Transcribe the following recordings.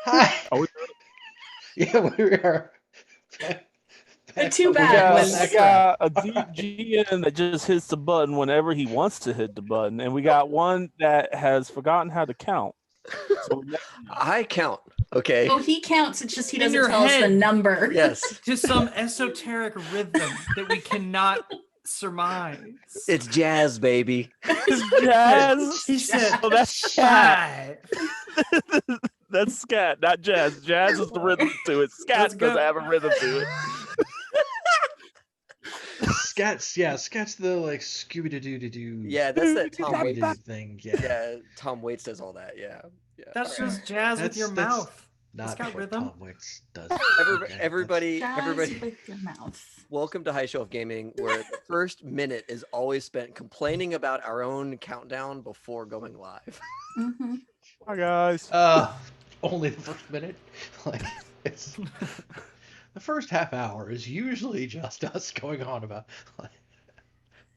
Hi. Are we Yeah, we are. Too We bad. got a GM that just hits the button whenever he wants to hit the button, and we got one that has forgotten how to count. So we never know. I count. Okay. Oh, he counts. It's just he In doesn't your tell us the head. number. Yes. To some esoteric rhythm that we cannot surmise. It's jazz, baby. It's jazz. He said, Oh, that's scat. 5. That's scat, not jazz. Jazz is the rhythm to it. Let's Scat go. doesn't have a rhythm to it. Scat's the like Scooby Doo Doo. Yeah, that's that Tom Waits thing. Yeah. Yeah, Tom Waits does all that. Yeah. That's just jazz with your mouth. Not It's got what rhythm. Tom Waits does. Everybody, Jazz with your mouth. welcome to High Shelf Gaming, where the first minute is always spent complaining about our own countdown before going live. Mm-hmm. Hi guys. Only the first minute. Like it's the first half hour is usually just us going on about. Like,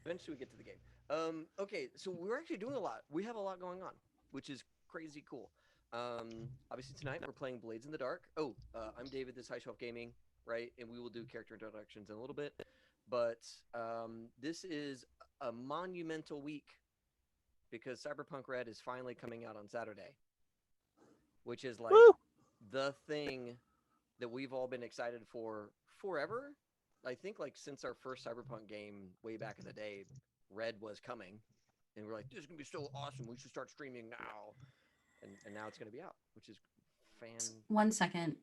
Eventually, we get to the game. Okay, so we're actually doing a lot. We have a lot going on, which is crazy cool. Obviously tonight we're playing Blades in the Dark. Oh, I'm David. This is High Shelf Gaming, right? And we will do character introductions in a little bit. But this is a monumental week because Cyberpunk Red is finally coming out on Saturday, which is like the thing that we've all been excited for forever. I think like since our first Cyberpunk game way back in the day, Red was coming, and we're like, this is gonna be so awesome. We should start streaming now. And now it's going to be out, which is fan. 1 second.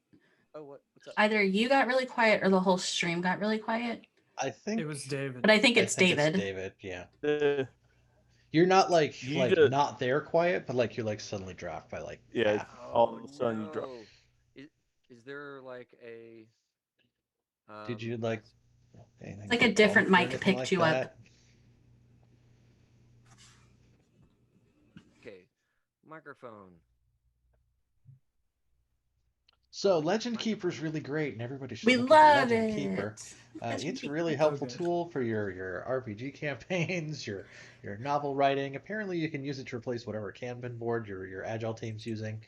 Oh, what's up? Either you got really quiet or the whole stream got really quiet. I think It was David. But I think it's David. It's David, yeah. Uh, You're not like just- not there quiet, but like you're like suddenly dropped by like yeah, half. all of a sudden you drop. Is there like a? Did you like? It's like a different mic picked you up. Okay, microphone. So Legend Keeper is really great, and everybody should We look into love Legend it. Keeper. Legend It's a Keeper. really helpful good. tool for your RPG campaigns, your novel writing. Apparently, you can use it to replace whatever Kanban board your agile team's using.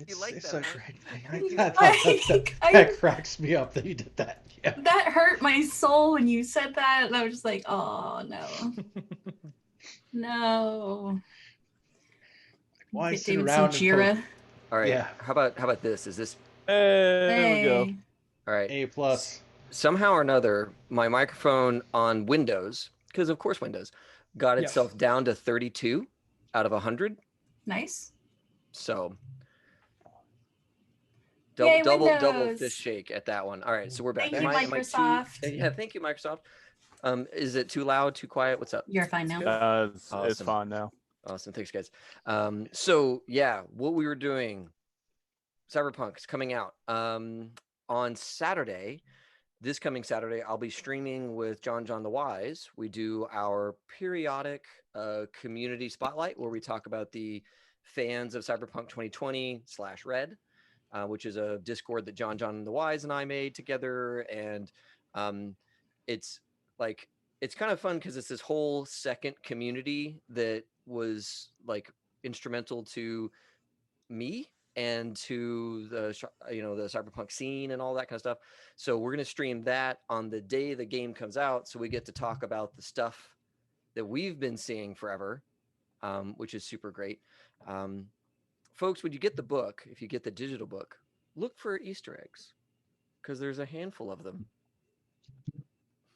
You like it's that, a huh? great thing. That cracks me up that you did that. Yeah. That hurt my soul when you said that. And I was just like, oh no. No. Why Get sit David around some and Jira. All right. Yeah. How about this? Is this There we go. Hey. all right? A plus? Somehow or another, my microphone on Windows, because of course Windows, got Yes. itself down to 32 out of 100. Nice. So Yay, double Windows. fist shake at that one. All right, so we're back. Thank you, Am I Microsoft. yeah, thank you, Microsoft. Is it too loud, too quiet? What's up? You're fine now. It's Awesome. fine now. Awesome, thanks, guys. So yeah, what we were doing, Cyberpunk's coming out on Saturday. This coming Saturday, I'll be streaming with John the Wise. We do our periodic community spotlight where we talk about the fans of Cyberpunk 2020/Red, which is a Discord that John the Wise and I made together. And it's like, it's kind of fun because it's this whole second community that was like instrumental to me and to the the Cyberpunk scene and all that kind of stuff. So we're going to stream that on the day the game comes out, so we get to talk about the stuff that we've been seeing forever, which is super great. Folks, when you get the book, if you get the digital book, look for Easter eggs because there's a handful of them.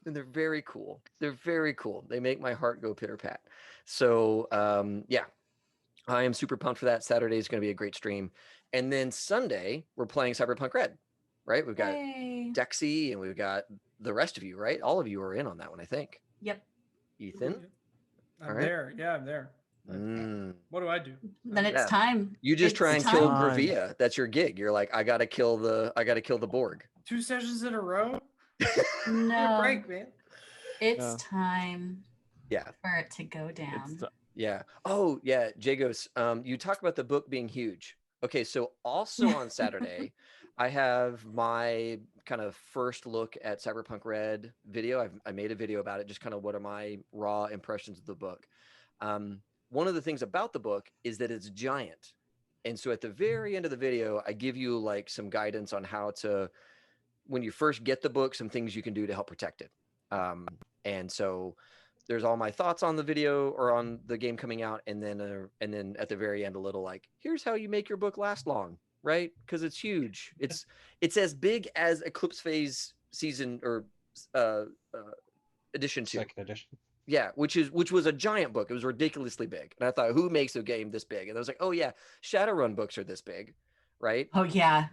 And they're very cool. They're very cool. They make my heart go pitter pat. So yeah, I am super pumped for that. Saturday is going to be a great stream. And then Sunday, we're playing Cyberpunk Red, right? We've got Yay. Dexy and we've got the rest of you, right? All of you are in on that one, I think. Yep. Ethan? I'm All right. there. Yeah, I'm there. What do I do? Then it's Yeah. time. You just It's try and kill time. Gravia. That's your gig. You're like, I gotta kill the Borg. 2 sessions in a row? No. Break, man. It's Yeah. time Yeah. for it to go down. Yeah. Oh, yeah. Jagos, you talk about the book being huge. Okay, so also on Saturday, I have my kind of first look at Cyberpunk Red video. I made a video about it, just kind of what are my raw impressions of the book. One of the things about the book is that it's giant. And so at the very end of the video, I give you like some guidance on how to, when you first get the book, some things you can do to help protect it. And so there's all my thoughts on the video or on the game coming out, and then at the very end, a little like, here's how you make your book last long, right? Because it's huge. It's as big as Eclipse Phase season or edition 2. Second edition. Yeah, which was a giant book. It was ridiculously big, and I thought, who makes a game this big? And I was like, oh yeah, Shadowrun books are this big, right? Oh yeah.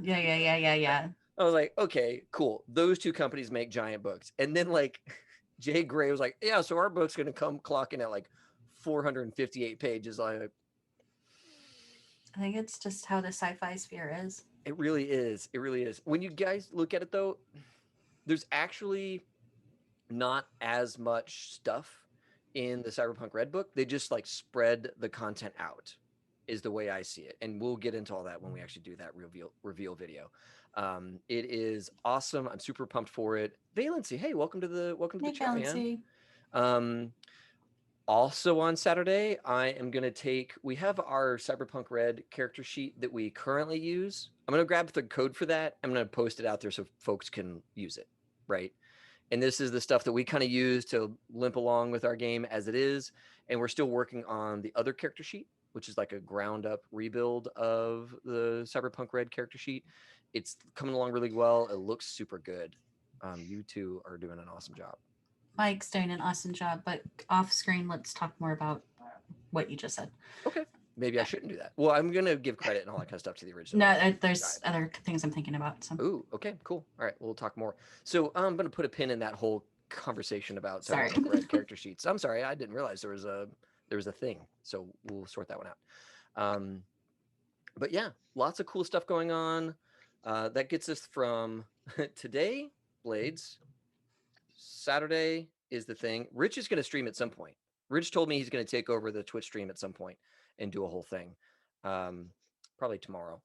I was like, okay, cool. Those two companies make giant books. And then like Jay Gray was like, yeah, so our book's going to come clocking at like 458 pages. I think it's just how the sci-fi sphere is. It really is. It really is. When you guys look at it though, there's actually not as much stuff in the Cyberpunk Red book. They just like spread the content out is the way I see it. And we'll get into all that when we actually do that reveal video. It is awesome. I'm super pumped for it. Valency, hey, welcome to the chat, man. Also on Saturday, I am going to we have our Cyberpunk Red character sheet that we currently use. I'm going to grab the code for that. I'm going to post it out there so folks can use it, right? And this is the stuff that we kind of use to limp along with our game as it is. And we're still working on the other character sheet, which is like a ground up rebuild of the Cyberpunk Red character sheet. It's coming along really well. It looks super good. You two are doing an awesome job. Mike's doing an awesome job, but off screen, let's talk more about what you just said. Okay. Maybe I shouldn't do that. Well, I'm going to give credit and all that kind of stuff to the original. No, there's other things I'm thinking about. So. Ooh, okay, cool. All right, we'll talk more. So I'm going to put a pin in that whole conversation about Cyberpunk Red character sheets. I'm sorry, I didn't realize there was a thing. So we'll sort that one out. But yeah, lots of cool stuff going on. That gets us from today, Blades. Saturday is the thing. Rich is going to stream at some point. Rich told me he's going to take over the Twitch stream at some point and do a whole thing. Probably tomorrow.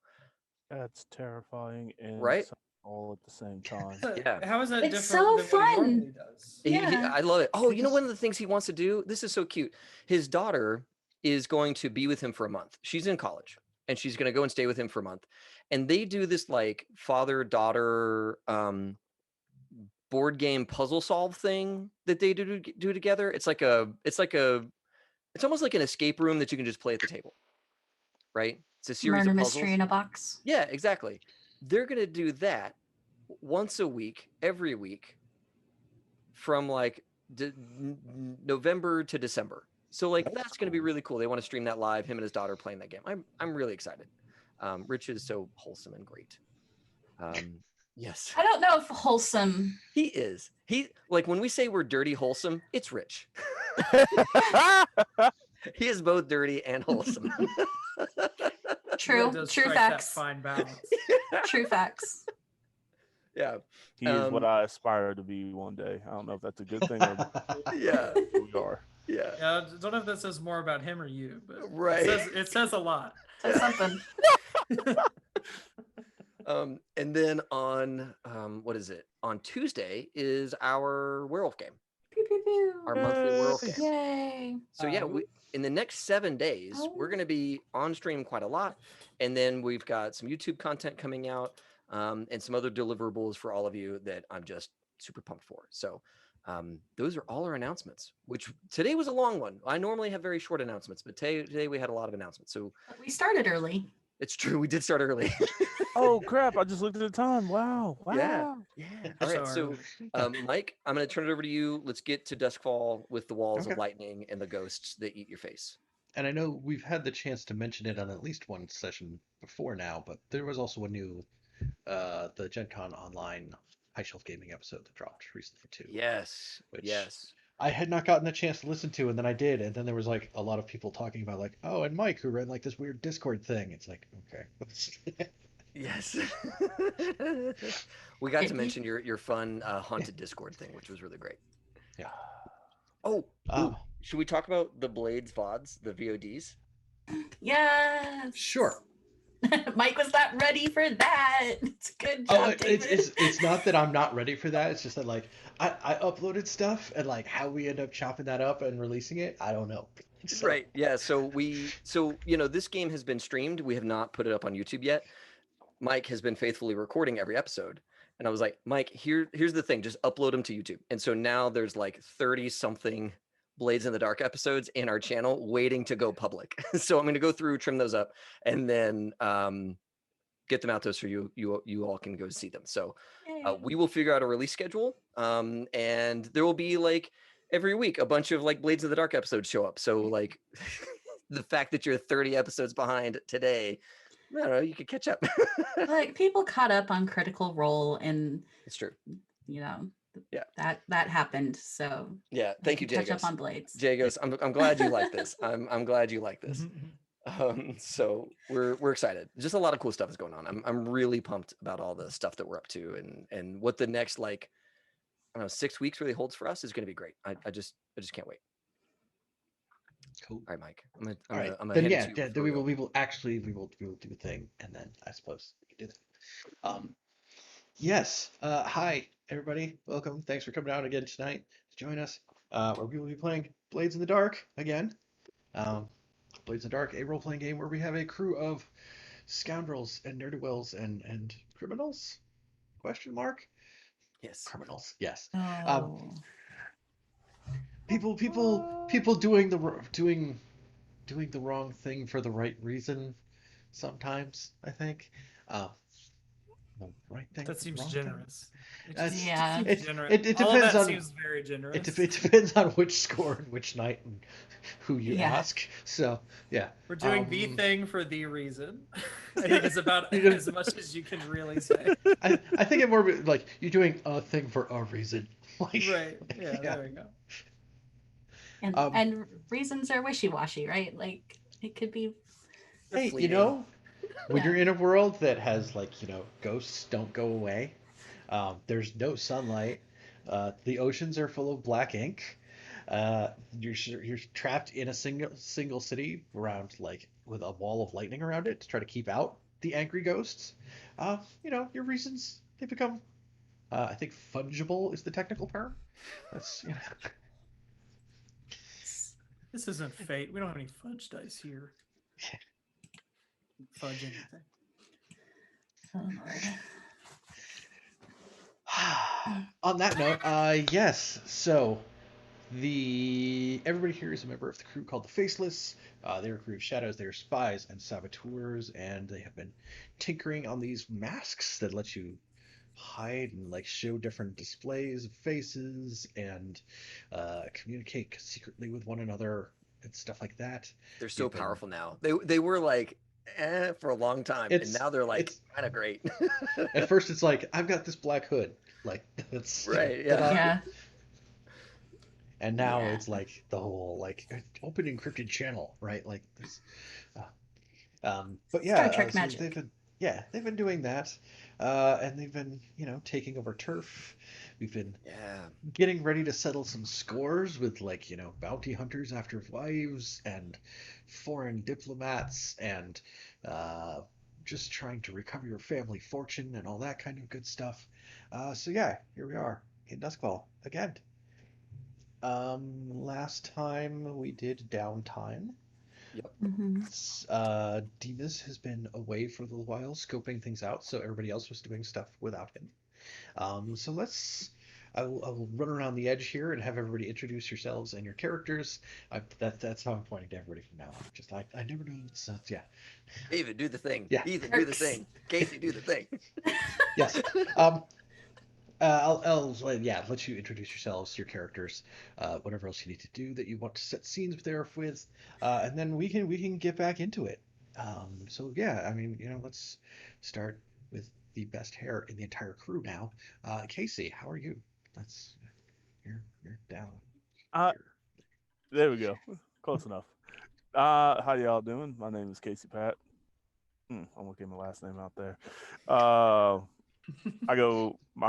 That's terrifying and right? All at the same time. Yeah. How is that it's different so fun. What he normally does? Yeah. I love it. Oh, you know, one of the things he wants to do, this is so cute. His daughter is going to be with him for a month. She's in college and she's going to go and stay with him for a month. And they do this like father-daughter board game puzzle solve thing that they do together. It's almost like an escape room that you can just play at the table, right? It's a series Murder of puzzles. mystery in a box. Yeah, exactly. They're going to do that once a week, every week, from like November to December. So like that's going to be really cool. They want to stream that live. Him and his daughter playing that game. I'm really excited. Rich is so wholesome and great. Yes. I don't know if wholesome. He is. He like when we say we're dirty wholesome, it's Rich. He is both dirty and wholesome. True. True facts. Fine balance. True facts. Yeah. He is what I aspire to be one day. I don't know if that's a good thing or yeah. We are. Yeah. I don't know if that says more about him or you, but right. It says a lot. Says something. And then on what is it? On Tuesday is our werewolf game. Pew, pew, pew. Our monthly werewolf game. Yay. So yeah, in the next 7 days, we're going to be on stream quite a lot. And then we've got some YouTube content coming out and some other deliverables for all of you that I'm just super pumped for. So those are all our announcements, which today was a long one. I normally have very short announcements, but today we had a lot of announcements. So we started early. It's true. We did start early. Oh, crap. I just looked at the time. Wow. Yeah. All right. So, Mike, I'm going to turn it over to you. Let's get to Duskfall with the walls of lightning and the ghosts that eat your face. And I know we've had the chance to mention it on at least one session before now, but there was also a new, the Gen Con Online High Shelf Gaming episode that dropped recently too. Yes. Yes. I had not gotten a chance to listen to, and then I did, and then there was like a lot of people talking about like, oh, and Mike who ran like this weird Discord thing. It's like, okay. Yes. We got to mention your fun haunted Discord thing, which was really great. Yeah. Oh, should we talk about the Blades VODs, the VODs? Yes. Sure. Mike was not ready for that. It's good Oh, job, David. it's not that I'm not ready for that. It's just that like I uploaded stuff and like how we end up chopping that up and releasing it, I don't know. So, Right. Yeah. So this game has been streamed. We have not put it up on YouTube yet. Mike has been faithfully recording every episode. And I was like, Mike, here's the thing, just upload them to YouTube. And so now there's like 30 something Blades in the Dark episodes in our channel waiting to go public. So I'm going to go through, trim those up, and then get them out to us so you all can go see them. So we will figure out a release schedule. And there will be like every week a bunch of like Blades of the Dark episodes show up. So like the fact that you're 30 episodes behind today, I don't know, you could catch up. Like people caught up on Critical Role, and It's true. Yeah, that happened. So Yeah, thank you, catch up Jagos. on Blades. Jagos, I'm glad you like this. I'm glad you like this. So we're excited. Just a lot of cool stuff is going on. I'm really pumped about all the stuff that we're up to and what the next like I don't know 6 weeks really holds for us is going to be great. I just can't wait. Cool. All right, Mike. I'm All right. gonna Then hand yeah, it to you then before we will actually we will do a thing, and then I suppose we can do that. Yes. Hi everybody. Welcome. Thanks for coming out again tonight to join us. Where we will be playing Blades in the Dark again. Blades in the Dark, a role-playing game where we have a crew of scoundrels and ne'er-do-wells and criminals? Question mark? Yes. Criminals. Yes. Oh. People doing doing the wrong thing for the right reason sometimes, I think. The right thing. That for the seems wrong thing. generous. That's- Yeah. Seems generous. it All of depends that on- seems very generous. It depends on which score and which night and who you Yeah. ask. So yeah. We're doing the thing for the reason. I think it's about You're gonna- as much as you can really say. I think it more like you're doing a thing for a reason. Like, Right. Yeah, there we go. And reasons are wishy-washy, right? Like it could be They're Hey, you fleeting. know, when Yeah. you're in a world that has like, ghosts don't go away, there's no sunlight, the oceans are full of black ink, you're trapped in a single city around like with a wall of lightning around it to try to keep out the angry ghosts. Your reasons they become, I think fungible is the technical term. That's This isn't fate. We don't have any fudge dice here. Fudge anything. oh Lord. On that note, yes. So, everybody here is a member of the crew called the Faceless. They're a crew of shadows. They're spies and saboteurs, and they have been tinkering on these masks that let you hide and like show different displays of faces and communicate secretly with one another and stuff like that. They're so You've been- powerful now. They were like for a long time, and now they're like kind of great. At first, it's like I've got this black hood, like that's Right, yeah. Yeah. And now Yeah. it's like the whole like open encrypted channel, right? Like this. But yeah, Star Trek so magic. they've been doing that, and they've been taking over turf. We've been Yeah. getting ready to settle some scores with like bounty hunters after wives and foreign diplomats and just trying to recover your family fortune and all that kind of good stuff. So yeah, here we are in Duskfall again. Last time we did downtime. Mhm. Dimas has been away for a little while, scoping things out, so everybody else was doing stuff without him. So I will run around the edge here and have everybody introduce yourselves and your characters. That's how I'm pointing to everybody from now on. Just I never know. So yeah. David, do the thing. Yeah. Ethan, do the Perks. thing. Casey, do the thing. Yes. I'll let you introduce yourselves, your characters, whatever else you need to do that you want to set scenes there with, and then we can get back into it. So yeah, I mean, let's start with the best hair in the entire crew now. Casey, how are you? You're down. Uh, here. There we go. Close enough. How y'all doing? My name is Casey Pat. I'm gonna get my last name out there. I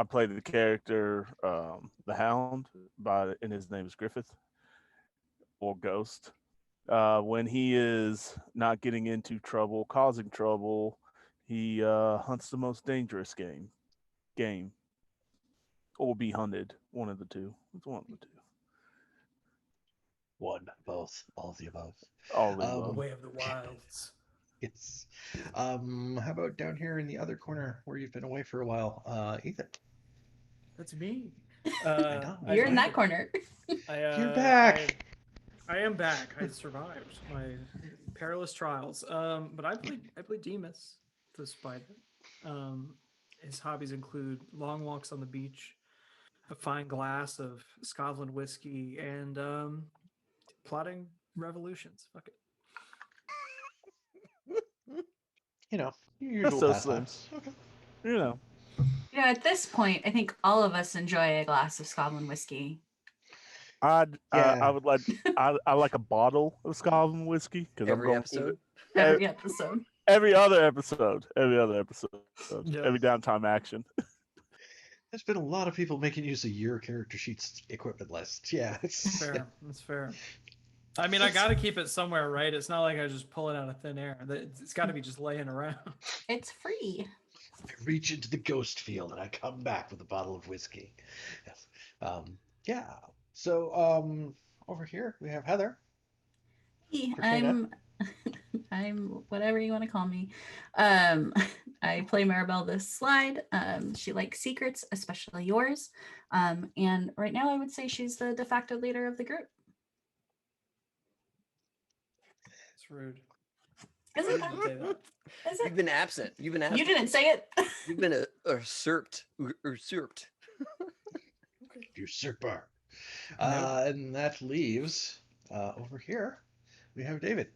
play the character, the Hound, and his name is Griffith, or Ghost. When he is not getting into trouble, causing trouble, he hunts the most dangerous game, or be hunted. One of the two. It's one of the two. One, both, all of the above. All of the The above. way of the wilds. It's how about down here in the other corner where you've been away for a while, Ethan? That's me. know. You're in that corner. You're back. I am back. I survived my perilous trials. But I played Demas, despite it. His hobbies include long walks on the beach, a fine glass of Scotland whiskey, and plotting revolutions. Fuck it. You know, your That's usual so slim. pastimes. Okay. You know. At this point, I think all of us enjoy a glass of Scotland whiskey. I Yeah. would like I like a bottle of Scotland whiskey because I'm Every going episode. Every episode. every other episode, Yeah. every downtime action. There's been a lot of people making use of your character sheet's equipment list. Yeah, it's Fair. That's fair. I mean, I got to keep it somewhere, right? It's not like I just pull it out of thin air. It's got to be just laying around. It's free. I reach into the ghost field and I come back with a bottle of whiskey. Yes. Yeah. So over here we have Heather. Hey, Katrina? I'm whatever you want to call me. I play Maribel this slide. She likes secrets, especially yours. And right now I would say she's the de facto leader of the group. It's rude. Isn't I didn't say that. Is You've it? been absent. You've been absent. You didn't say it. You've been usurped. Usurped. Usurper. Nope. And that leaves over here we have David.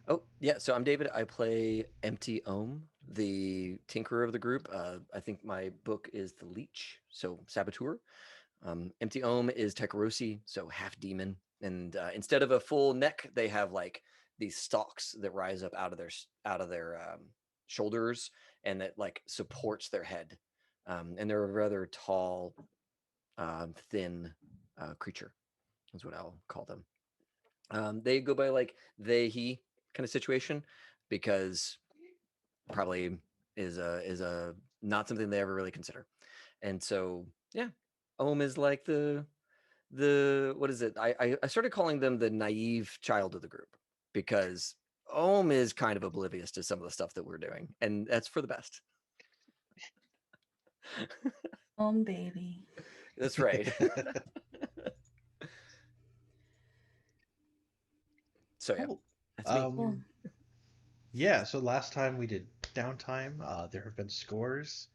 Oh, yeah. So I'm David. I play Empty Ohm, the tinkerer of the group. I think my book is The Leech, so Saboteur. Empty Ohm is Tekarosi, so half demon. And instead of a full neck, they have like these stalks that rise up out of their shoulders, and that like supports their head. And they're a rather tall, thin creature, is what I'll call them. They go by like he kind of situation, because probably is a not something they ever really consider. And so yeah, Ohm is like the what is it? I started calling them the naive child of the group, because Ohm is kind of oblivious to some of the stuff that we're doing, and that's for the best. Baby. That's right. So yeah, Cool. that's me. Cool. Yeah, so last time we did downtime, there have been scores,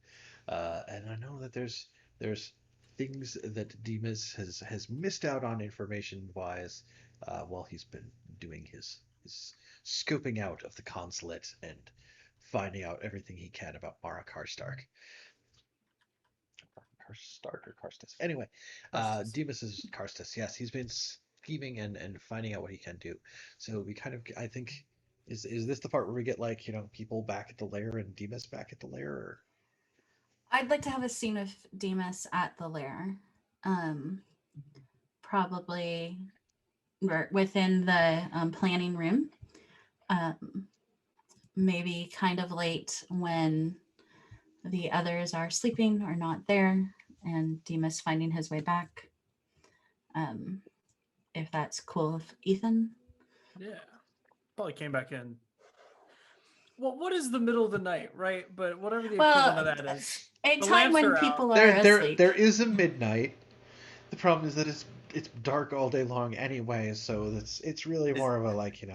and I know that there's things that Demas has missed out on information wise, while he's been doing his scoping out of the consulate and finding out everything he can about Mara Karstark. Karstark or Karstis. Anyway, Karstis. Demas is Karstis. Yes, he's been scheming and finding out what he can do. So we kind of, I think, is this the part where we get like, people back at the lair and Demas back at the lair? Or... I'd like to have a scene of Demas at the lair. Probably within the planning room. Maybe kind of late when the others are sleeping or not there, and Demas finding his way back. If that's cool with Ethan. Yeah. Probably came back in. Well, what is the middle of the night, right? But whatever the equivalent of that is. A The time lamps when are out. people are asleep. There is a midnight. The problem is that it's dark all day long anyway, so it's really more of a like, it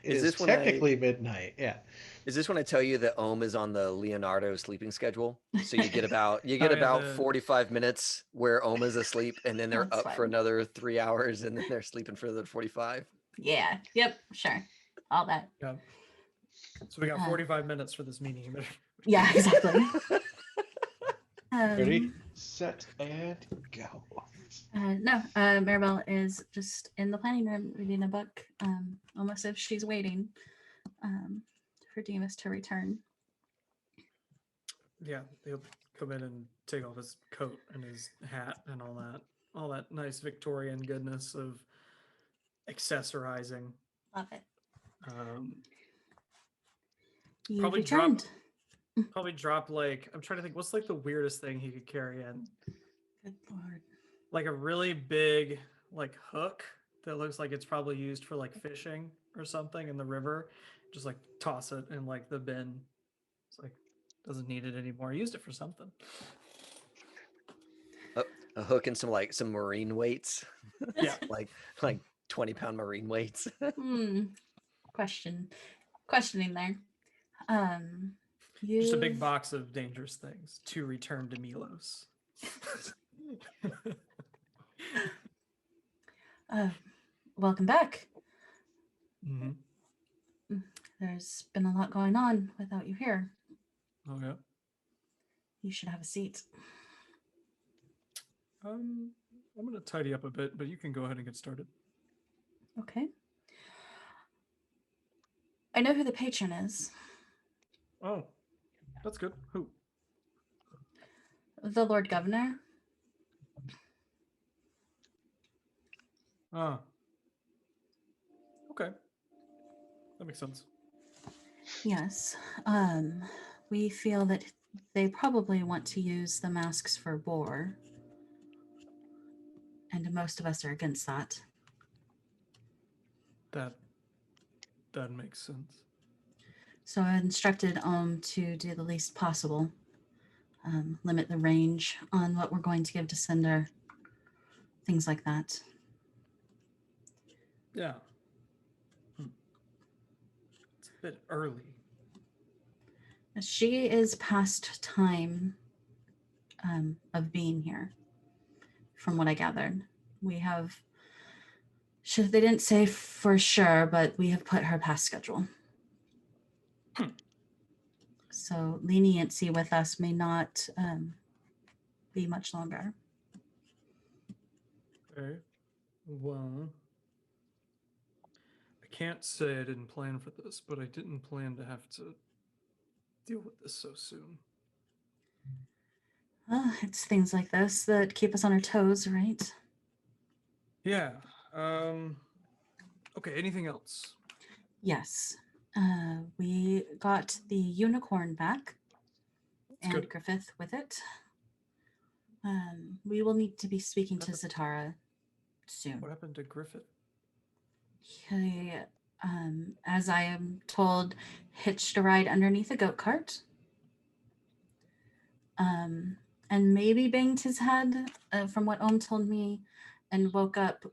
is is this when I- technically midnight. Yeah. Is this when I tell you that Ohm is on the Leonardo sleeping schedule? So you get about the- 45 minutes where Ohm is asleep, and then they're That's up for fine. another 3 hours, and then they're sleeping for another 45. Yeah. Yep. Sure. All that. Yeah. So we got 45 minutes for this meeting. Yeah. Exactly. Ready, set, and go. No. Maribel is just in the planning room reading a book. Almost as if she's waiting for Demas to return. Yeah, he'll come in and take off his coat and his hat and all that nice Victorian goodness of accessorizing. Love it. You've Probably returned. drop like, I'm trying to think, what's like the weirdest thing he could carry in? Good lord. Like a really big like hook that looks like it's probably used for like fishing or something in the river. Just like toss it in like the bin. It's like doesn't need it anymore. I used it for something. A hook and some marine weights. Yeah. like 20-pound marine weights. Questioning there. Just a big You've- box of dangerous things to return to Milos. Welcome back. Mm-hmm. There's been a lot going on without you here. Oh yeah. You should have a seat. I'm gonna tidy up a bit, but you can go ahead and get started. Okay. I know who the patron is. Oh, that's good. Who? The Lord Governor. Ah. Okay. That makes sense. Yes. We feel that they probably want to use the masks for war. And most of us are against that. That makes sense. So I instructed to do the least possible. Limit the range on what we're going to give to Cinder. Things like that. Yeah. It's a bit early. She is past time of being here, from what I gathered. We have, they didn't say for sure, but we have put her past schedule. So leniency with us may not be much longer. Okay. Well, I can't say I didn't plan for this, but I didn't plan to have to deal with this so soon. It's things like this that keep us on our toes, right? Yeah. Okay, anything else? Yes. We got the unicorn back and good. Griffith with it. We will need to be speaking to Zatara soon. What happened to Griffith? He, as I am told, hitched a ride underneath a goat cart. And maybe banged his head, from what Ohm told me, and woke up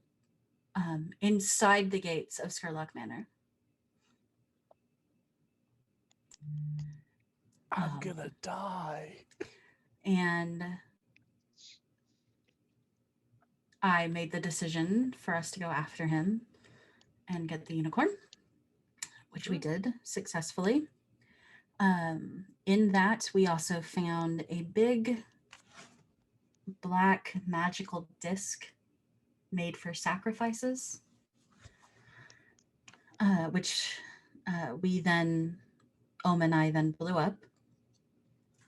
inside the gates of Skurlock Manor. I'm gonna die. And I made the decision for us to go after him and get the unicorn, which we did successfully. In that, we also found a big black magical disc made for sacrifices, which Ohm and I then blew up,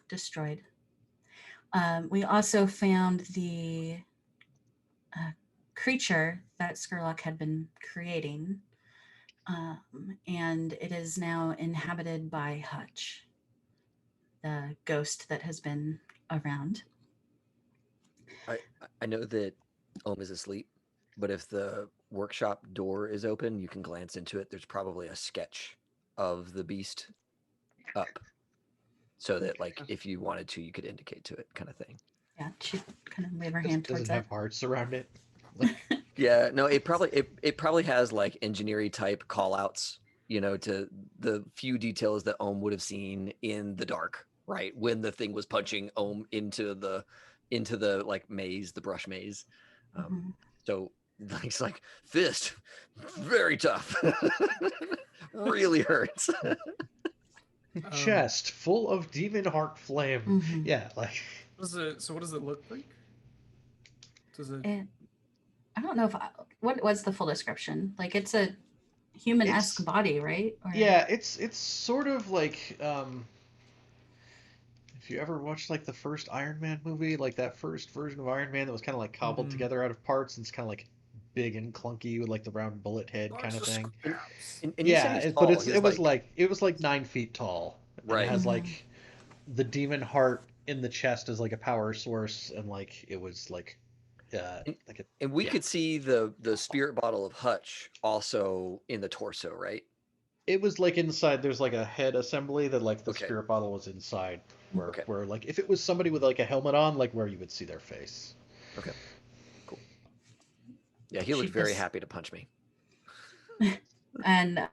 destroyed. We also found the creature that Skurlock had been creating, and it is now inhabited by Hutch, the ghost that has been around. I know that Ohm is asleep, but if the workshop door is open, you can glance into it. There's probably a sketch of the beast up, so that like if you wanted to, you could indicate to it, kind of thing. Yeah, she kind of wave her hand Does towards it have it. hearts around it? Yeah, no, it probably has like engineering type call outs, to the few details that Ohm would have seen in the dark, right? When the thing was punching Ohm into the like maze, the brush maze. So it's like fist, very tough. Really hurts. Chest full of demon heart flame. Yeah, like. So what does it look like? Does it? I don't know what was the full description. Like it's a human-esque body, right? Or... Yeah, it's sort of like if you ever watched like the first Iron Man movie, like that first version of Iron Man that was kind of like cobbled together out of parts, and it's kind of like big and clunky with like the round bullet head kind of thing. And you said he's tall. But He's it was like 9 feet tall. And Right. it has Mhm. like the demon heart in the chest as like a power source, and like it was like like a and we yeah. could see the spirit bottle of Hutch also in the torso, right? It was like inside. There's like a head assembly that like the Okay. spirit bottle was inside, where Okay. where like if it was somebody with like a helmet on, like where you would see their face. Okay. Cool. Yeah, he looked She very just- happy to punch me. And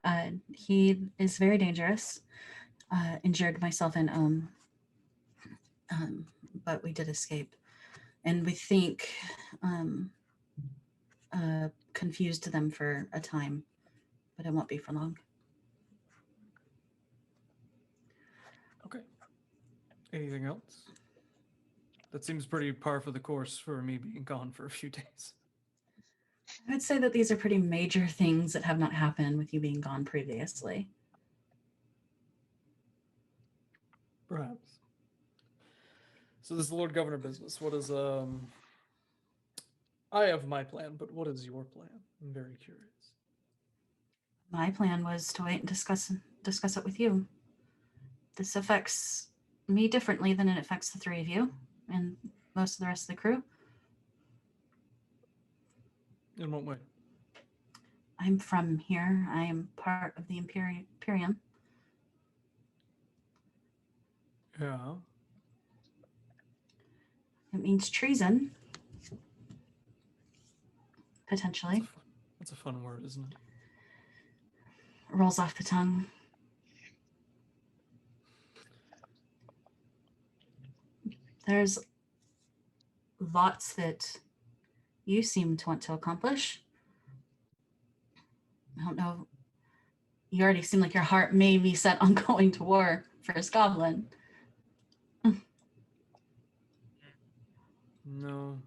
he is very dangerous. Injured myself and but we did escape, and we think confused them for a time, but it won't be for long. Okay. Anything else? That seems pretty par for the course for me being gone for a few days. I would say that these are pretty major things that have not happened with you being gone previously. Perhaps. So this is the Lord Governor business. What is I have my plan, but what is your plan? I'm very curious. My plan was to wait and discuss it with you. This affects me differently than it affects the three of you and most of the rest of the crew. In what way? I'm from here. I am part of the Imperium. Yeah. It means treason. Potentially. That's a fun word, isn't it? Rolls off the tongue. There's lots that you seem to want to accomplish. I don't know. You already seem like your heart may be set on going to war for a goblin. No.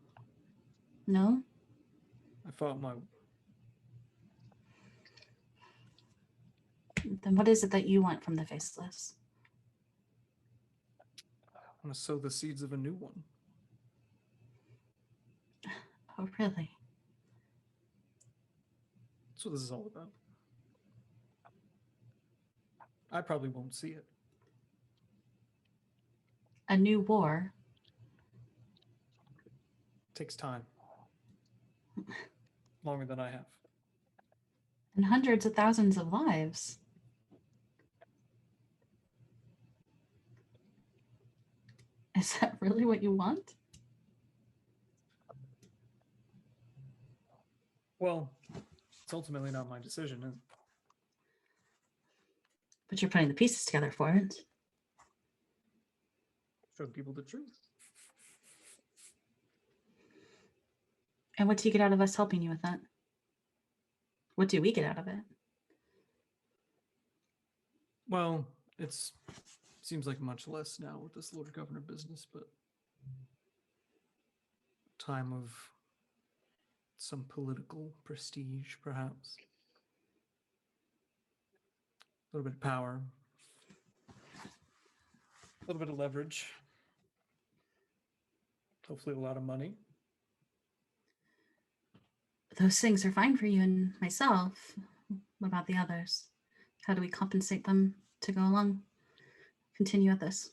No? I fought my Then what is it that you want from the Faceless? I want to sow the seeds of a new one. Oh, really? That's what this is all about. I probably won't see it. A new war? Takes time. Longer than I have. And hundreds of thousands of lives. Is that really what you want? Well, it's ultimately not my decision. And But you're putting the pieces together for it. show people the truth. And what do you get out of us helping you with that? What do we get out of it? Well, it's seems like much less now with this Lord Governor business, but time of some political prestige, perhaps. A little bit of power. A little bit of leverage. Hopefully a lot of money. Those things are fine for you and myself. What about the others? How do we compensate them to go along? Continue with this.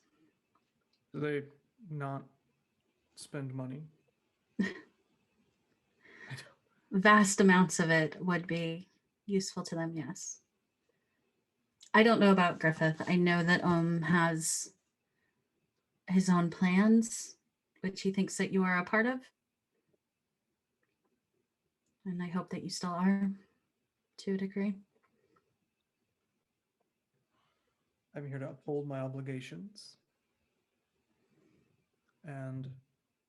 Do they not spend money? Vast amounts of it would be useful to them, yes. I don't know about Griffith. I know that has his own plans, which he thinks that you are a part of. And I hope that you still are, to a degree. I'm here to uphold my obligations and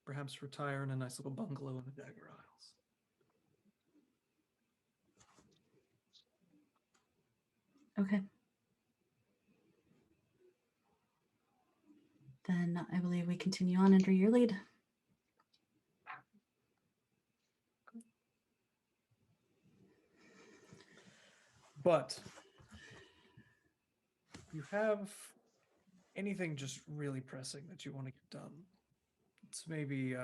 perhaps retire in a nice little bungalow in the Dagger Isles. Okay. Then I believe we continue on under your lead. But if you have anything just really pressing that you want to get done, it's maybe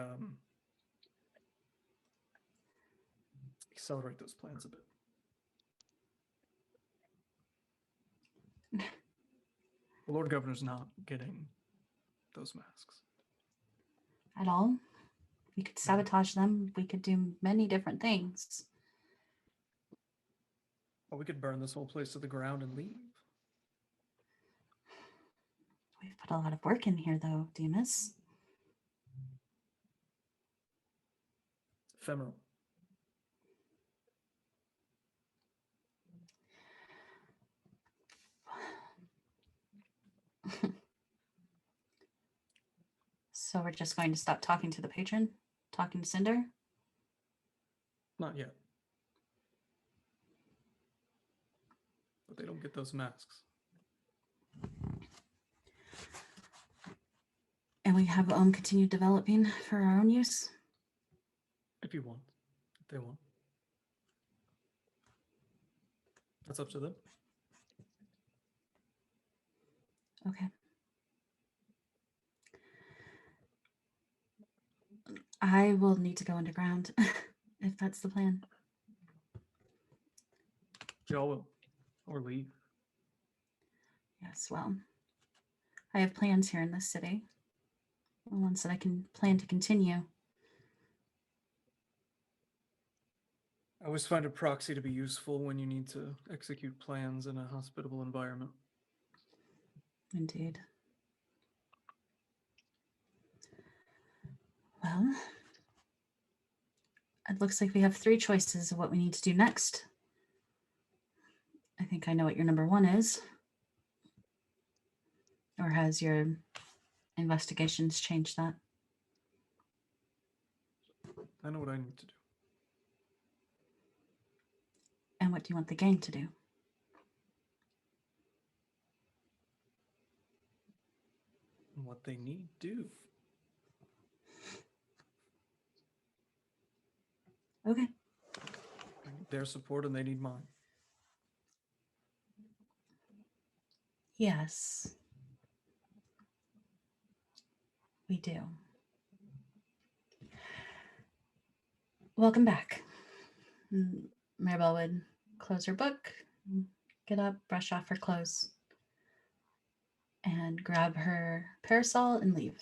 accelerate those plans a bit. The Lord Governor's not getting those masks. At all. We could sabotage them. We could do many different things. Well, we could burn this whole place to the ground and leave. We've put a lot of work in here, though, Demas. Ephemeral. So we're just going to stop talking to the patron? Talking to Cinder? Not yet. But they don't get those masks. And we have continue developing for our own use? If you want. If they want. That's up to them. Okay. I will need to go underground if that's the plan. Y'all will. Or leave. Yes, well, I have plans here in this city. Ones that I can plan to continue. I always find a proxy to be useful when you need to execute plans in a hospitable environment. Indeed. Well, it looks like we have 3 choices of what we need to do next. I think I know what your number 1 is. Or has your investigations changed that? I know what I need to do. And what do you want the gang to do? And what they need do. Okay. I need their support and they need mine. Yes. We do. Welcome back. Maribel would close her book, get up, brush off her clothes, and grab her parasol and leave.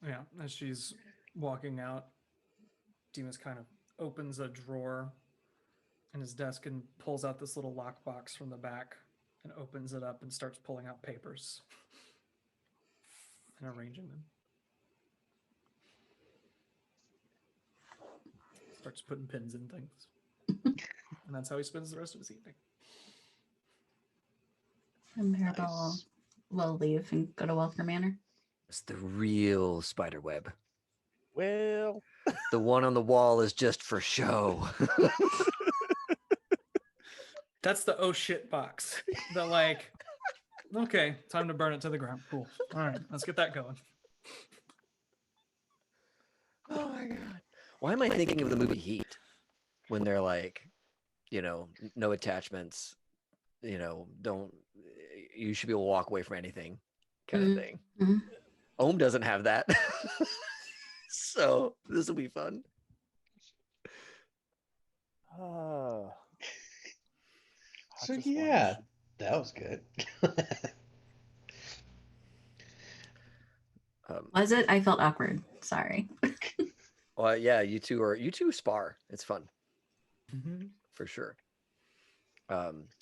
Yeah, as she's walking out, Demas kind of opens a drawer in his desk and pulls out this little lockbox from the back and opens it up and starts pulling out papers and arranging them. Starts putting pins in things. And that's how he spends the rest of his evening. And Maribel will leave and go to Welker Manor. It's the real spider web. Well, The one on the wall is just for show. That's the oh shit box. The like, okay, time to burn it to the ground. Cool. All right, let's get that going. Oh my god. Why am I thinking of the movie Heat? When they're like, no attachments, you should be able to walk away from anything kind of thing. Mm-hmm. Ohm doesn't have that. So this will be fun. So yeah, that was good. Was it? I felt awkward. Sorry. Well, yeah, you two spar. It's fun. Mm-hmm. For sure.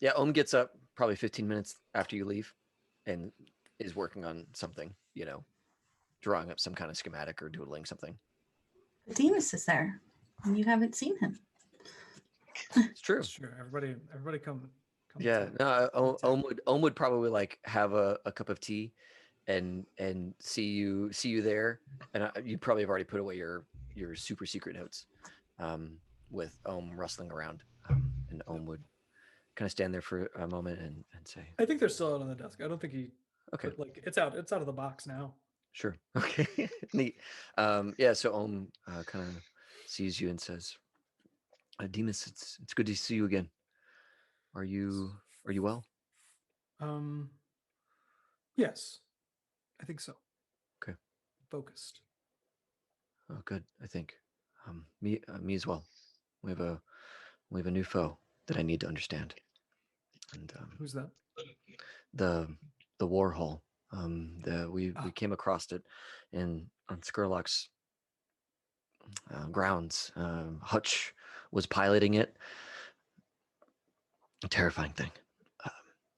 Yeah, Ohm gets up probably 15 minutes after you leave and is working on something, drawing up some kind of schematic or doodling something. Demas is there, and you haven't seen him. It's true. Sure. Everybody come. Yeah, no, Ohm would probably like have a cup of tea and see you there, and you probably have already put away your super secret notes with Ohm rustling around, and Ohm would kind of stand there for a moment and say, I think they're still out on the desk. I don't think he. Okay. Like it's out of the box now. Sure. Okay. Neat. Yeah. So Ohm kind of sees you and says, "Demas, it's good to see you again. Are you well?" Yes, I think so. Okay. Focused. Oh, good. I think me as well. we have a new foe that I need to understand. And Who's that? the Warhol. We came across it on Skurlock's grounds. Hutch was piloting it. A terrifying thing.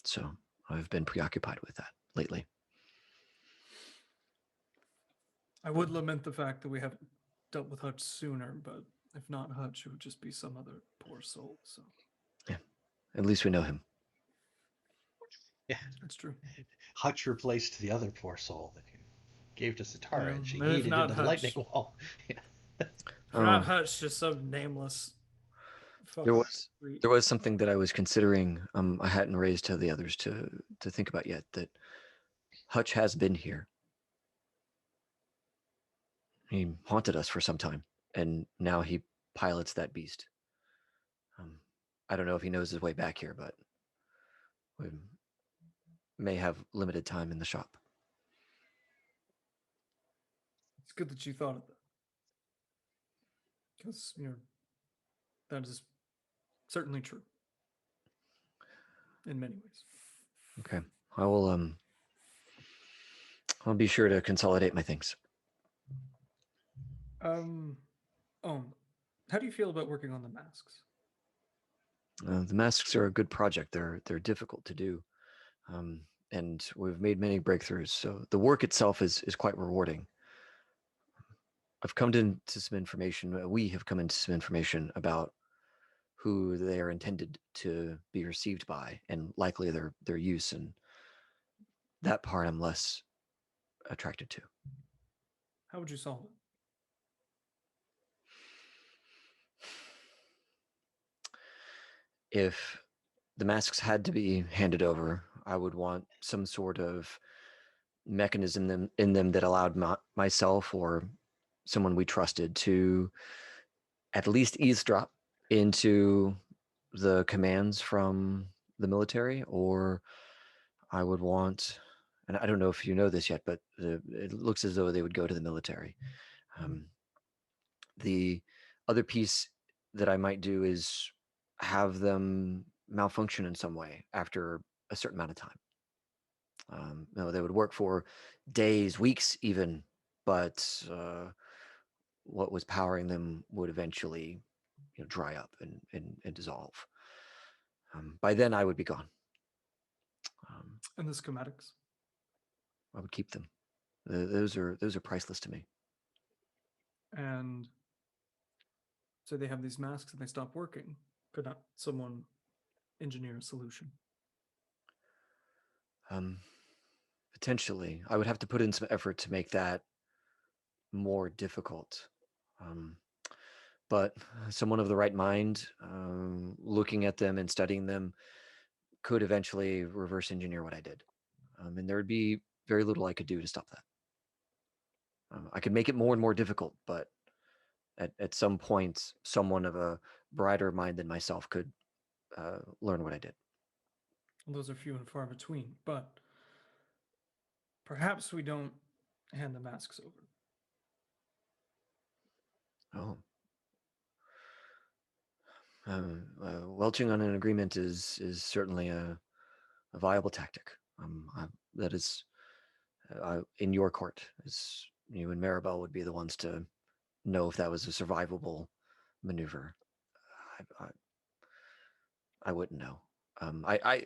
So I've been preoccupied with that lately. I would lament the fact that we haven't dealt with Hutch sooner, but if not Hutch, it would just be some other poor soul. So Yeah, at least we know him. Yeah, that's true. Hutch replaced the other poor soul that gave to Satara, and she If yeeted not into the Hutch. lightning wall. Yeah. If not Hutch, just some nameless. There was something that I was considering. I hadn't raised to the others to think about yet. That Hutch has been here. He haunted us for some time, and now he pilots that beast. I don't know if he knows his way back here, but we may have limited time in the shop. It's good that you thought of that, because that is certainly true in many ways. Okay, I will. I'll be sure to consolidate my things. How do you feel about working on the masks? The masks are a good project. They're difficult to do, and we've made many breakthroughs. So the work itself is quite rewarding. I've come into some information. We have come into some information about who they are intended to be received by, and likely their use. And that part I'm less attracted to. How would you solve it? If the masks had to be handed over, I would want some sort of mechanism in them that allowed myself or someone we trusted to at least eavesdrop into the commands from the military, or I would want, and I don't know if you know this yet, but it looks as though they would go to the military. The other piece that I might do is have them malfunction in some way after a certain amount of time. They would work for days, weeks even, but what was powering them would eventually dry up and dissolve. By then I would be gone. And the schematics? I would keep them. Those are priceless to me. And so they have these masks and they stop working. Could not someone engineer a solution? Potentially. I would have to put in some effort to make that more difficult. But someone of the right mind, looking at them and studying them, could eventually reverse engineer what I did. And there would be very little I could do to stop that. I could make it more and more difficult, but at some point, someone of a brighter mind than myself could learn what I did. Well, those are few and far between, but perhaps we don't hand the masks over. Welching on an agreement is certainly a viable tactic. That is in your court. As you and Maribel would be the ones to know if that was a survivable maneuver. I wouldn't know. I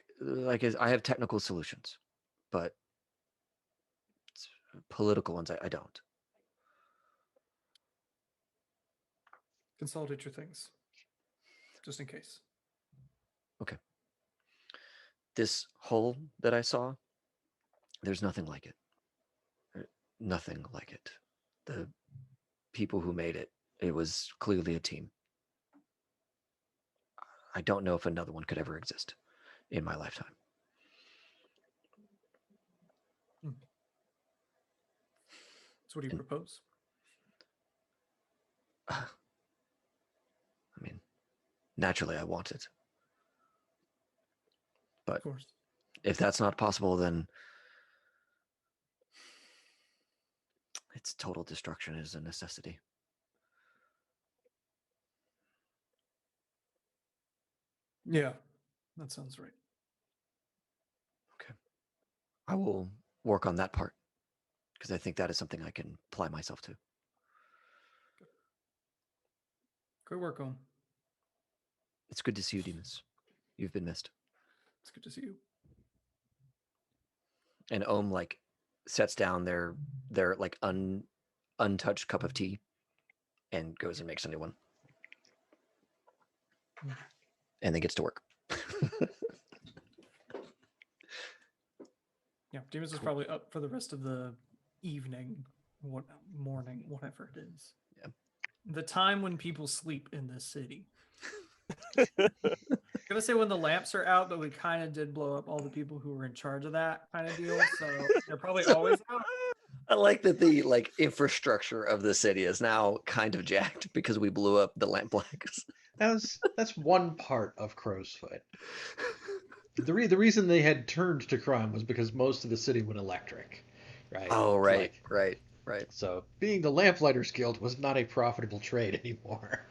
have technical solutions, but political ones I don't. Consolidate your things, just in case. Okay. This hole that I saw, there's nothing like it. Nothing like it. The people who made it, it was clearly a team. I don't know if another one could ever exist in my lifetime. So what do you propose? I mean, naturally I want it. But of course, if that's not possible, then its total destruction is a necessity. Yeah, that sounds right. I will work on that part because I think that is something I can apply myself to. Great work, Ohm. It's good to see you, Demas. You've been missed. It's good to see you. And Ohm like sets down their like untouched cup of tea and goes and makes a new one. And then gets to work. Yeah, Demas is probably up for the rest of the evening, morning, whatever it is. Yeah. The time when people sleep in this city. I'm gonna say when the lamps are out, but we kind of did blow up all the people who were in charge of that kind of deal. So they're probably always out. I like that the like infrastructure of the city is now kind of jacked because we blew up the lampblack. That's one part of Crow's Foot. The reason they had turned to crime was because most of the city went electric, right? Oh, right, Like, right. so being the Lamplighters Guild was not a profitable trade anymore.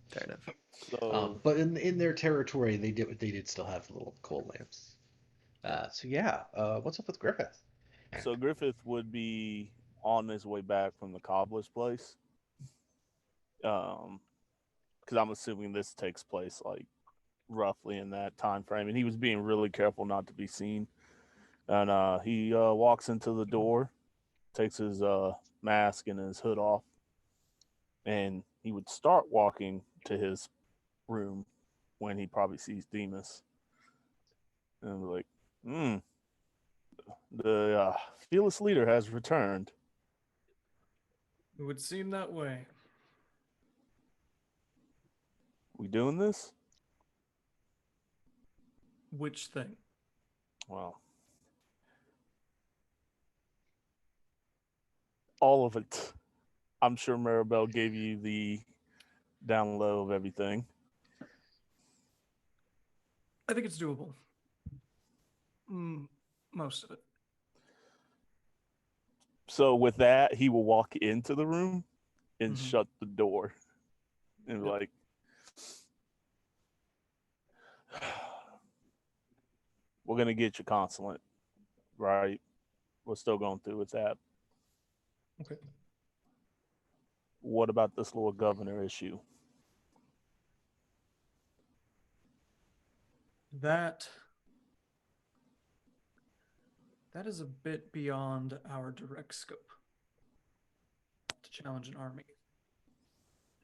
Fair enough. So But in their territory, they did still have little coal lamps. So yeah, what's up with Griffith? so Griffith would be on his way back from the cobbler's place. Because I'm assuming this takes place like roughly in that time frame, and he was being really careful not to be seen. And he walks into the door, takes his mask and his hood off, and he would start walking to his room when he probably sees Demas, and like, the fearless leader has returned. It would seem that way. We doing this? Which thing? Well, all of it. I'm sure Maribel gave you the down low of everything. I think it's doable. Most of it. So with that, he will walk into the room and Mhm. shut the door and Yep. like, we're gonna get you consulate, right? We're still going through with that. Okay. What about this Lord Governor issue? That is a bit beyond our direct scope to challenge an army.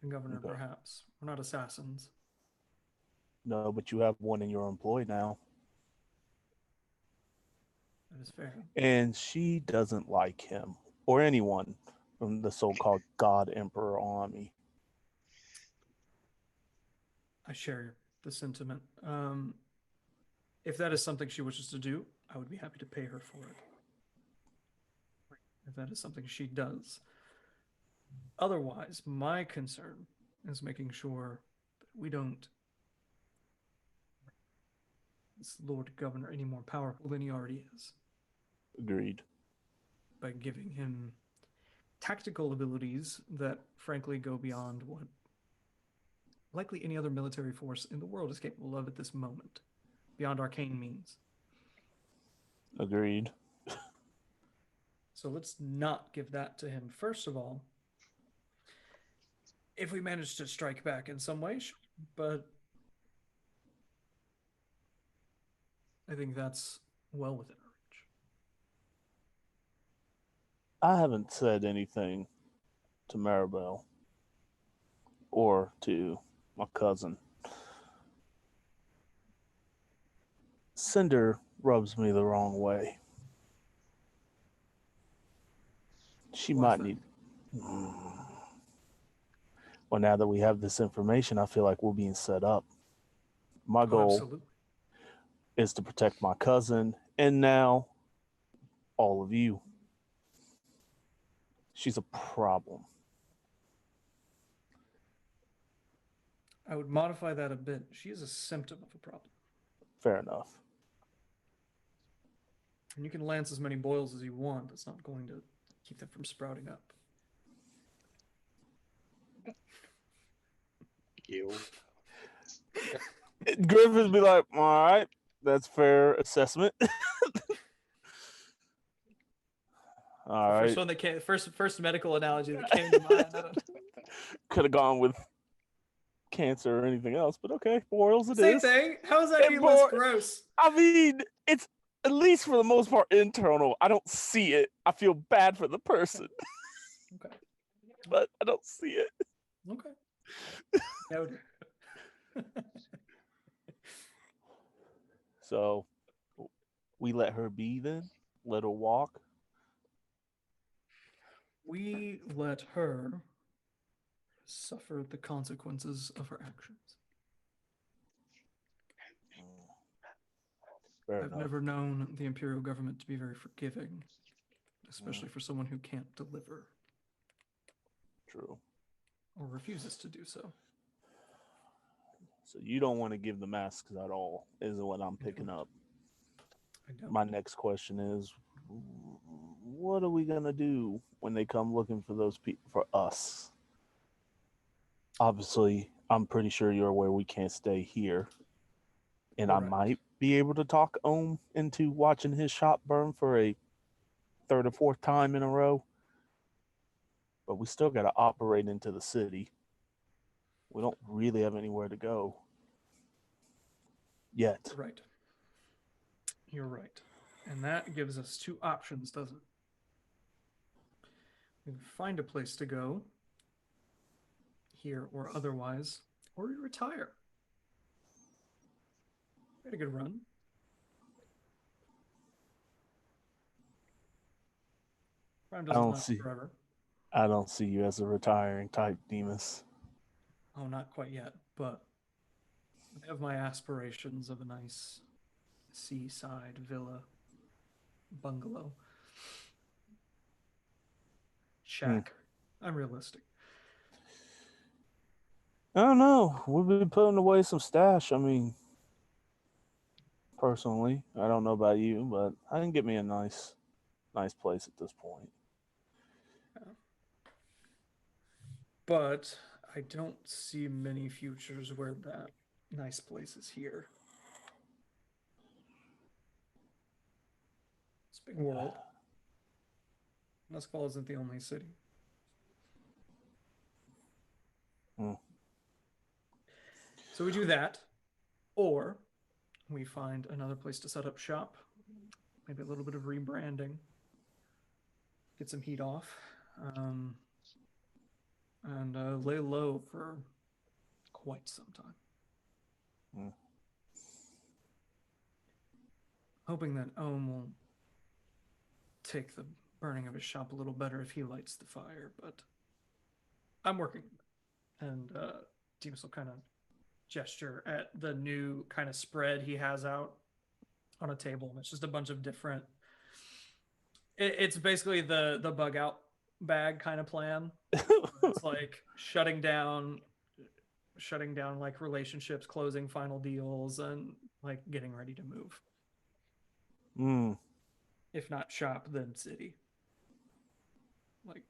And Governor, Okay. perhaps. We're not assassins. No, but you have one in your employ now. That is fair. And she doesn't like him or anyone from the so-called God Emperor army. I share the sentiment. If that is something she wishes to do, I would be happy to pay her for it. If that is something she does. Otherwise, my concern is making sure that we don't make this Lord Governor any more powerful than he already is Agreed. by giving him tactical abilities that frankly go beyond what likely any other military force in the world is capable of at this moment, beyond arcane means. Agreed. So let's not give that to him. First of all, if we manage to strike back in some way, sure, but I think that's well within our reach. I haven't said anything to Maribel or to my cousin. Cinder rubs me the wrong way. She Why is might that? need. Well, now that we have this information, I feel like we're being set up. My Oh, goal absolutely. is to protect my cousin and now all of you. She's a problem. I would modify that a bit. She is a symptom of a problem. Fair enough. And you can lance as many boils as you want. That's not going to keep them from sprouting up. You. Griffin be like, all right, that's fair assessment. All right. First one that came, first medical analogy that came to mind. Could have gone with cancer or anything else, but okay, boils it Same is. thing. How is that It any less bore- gross? I mean, it's at least for the most part internal. I don't see it. I feel bad for the person, Okay. but I don't see it. Okay. Noted. So we let her be then? Let her walk? We let her suffer the consequences of her actions. Fair I've enough. never known the imperial government to be very forgiving, especially for someone who can't deliver True. or refuses to do so. So you don't want to give the masks at all, is what I'm picking up. I don't. My next question is, what are we gonna do when they come looking for those people, for us? Obviously, I'm pretty sure you're aware we can't stay here, and I Correct. might be able to talk Ohm into watching his shop burn for a third or fourth time in a row. But we still got to operate into the city. We don't really have anywhere to go yet. You're right. You're right. And that gives us two options, doesn't it? We can find a place to go, here or otherwise, or we retire. We had a good run. Crime doesn't don't last see- forever. I don't see you as a retiring type, Demas. Oh, not quite yet, but I have my aspirations of a nice seaside villa bungalow shack. I'm realistic. I don't know. We've been putting away some stash. I mean, personally, I don't know about you, but I can get me a nice place at this point. But I don't see many futures where that nice place is here. It's a big world. Muscal isn't the only city. So we do that, or we find another place to set up shop, maybe a little bit of rebranding, get some heat off, and lay low for quite some time. Hoping that Ohm will take the burning of his shop a little better if he lights the fire, but I'm working. And Demas will kind of gesture at the new kind of spread he has out on a table. It's just a bunch of different. It's basically the bug out bag kind of plan. It's like shutting down like relationships, closing final deals, and like getting ready to move. If not shop, then city. Like,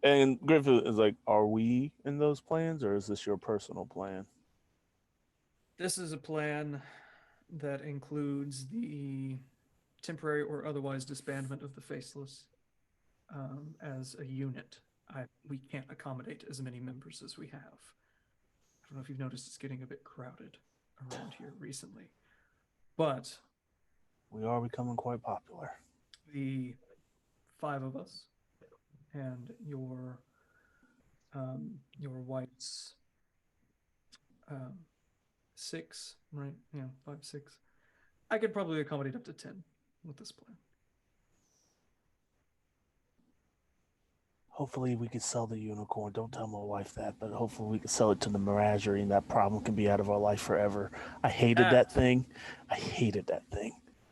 and Griffith is like, are we in those plans, or is this your personal plan? this is a plan that includes the temporary or otherwise disbandment of the Faceless as a unit. We can't accommodate as many members as we have. I don't know if you've noticed it's getting a bit crowded around here recently, but we are becoming quite popular. The 5 of us and your wife's 6, right? Yeah, 5, 6. I could probably accommodate up to 10 with this plan. Hopefully we can sell the unicorn. Don't tell my wife that, but hopefully we can sell it to the menagerie and that problem can be out of our life forever. I hated that thing.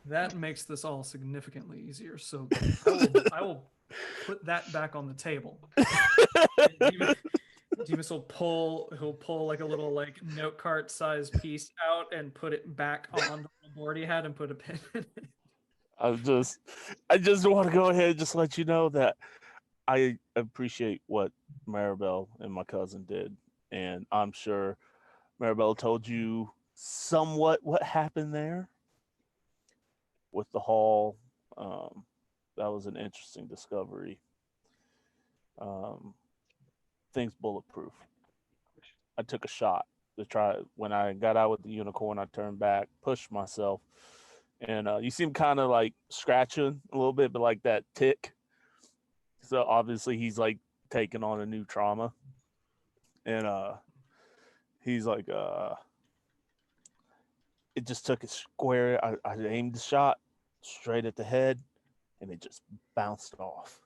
That makes this all significantly easier. So I will put that back on the table. Demas will pull like a little like note cart size piece out and put it back on the board he had and put a pin in it. I just want to go ahead and just let you know that I appreciate what Maribel and my cousin did. And I'm sure Maribel told you somewhat what happened there with the hall. That was an interesting discovery. Things bulletproof. I took a shot to try. When I got out with the unicorn, I turned back, pushed myself, and you see him kind of like scratching a little bit, but like that tick. So obviously he's like taking on a new trauma, and he's like, it just took it square. I aimed the shot straight at the head, and it just bounced off.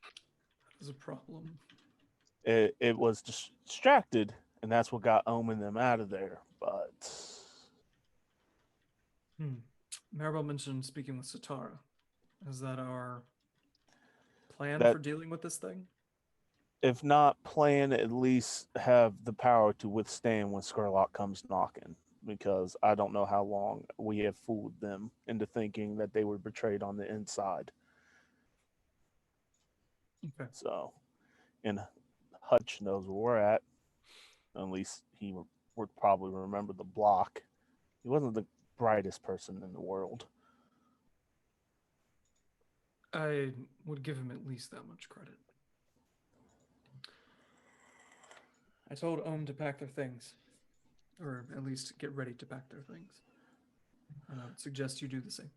That is a problem. It was distracted, and that's what got Omen them out of there. But Maribel mentioned speaking with Satara. Is that our plan That- for dealing with this thing? if not plan, at least have the power to withstand when Skurlock comes knocking. Because I don't know how long we have fooled them into thinking that they were betrayed on the inside. Okay. So, and Hutch knows where we're at. At least he would probably remember the block. He wasn't the brightest person in the world. I would give him at least that much credit. I told Ohm to pack their things, or at least get ready to pack their things. And I would suggest you do the same.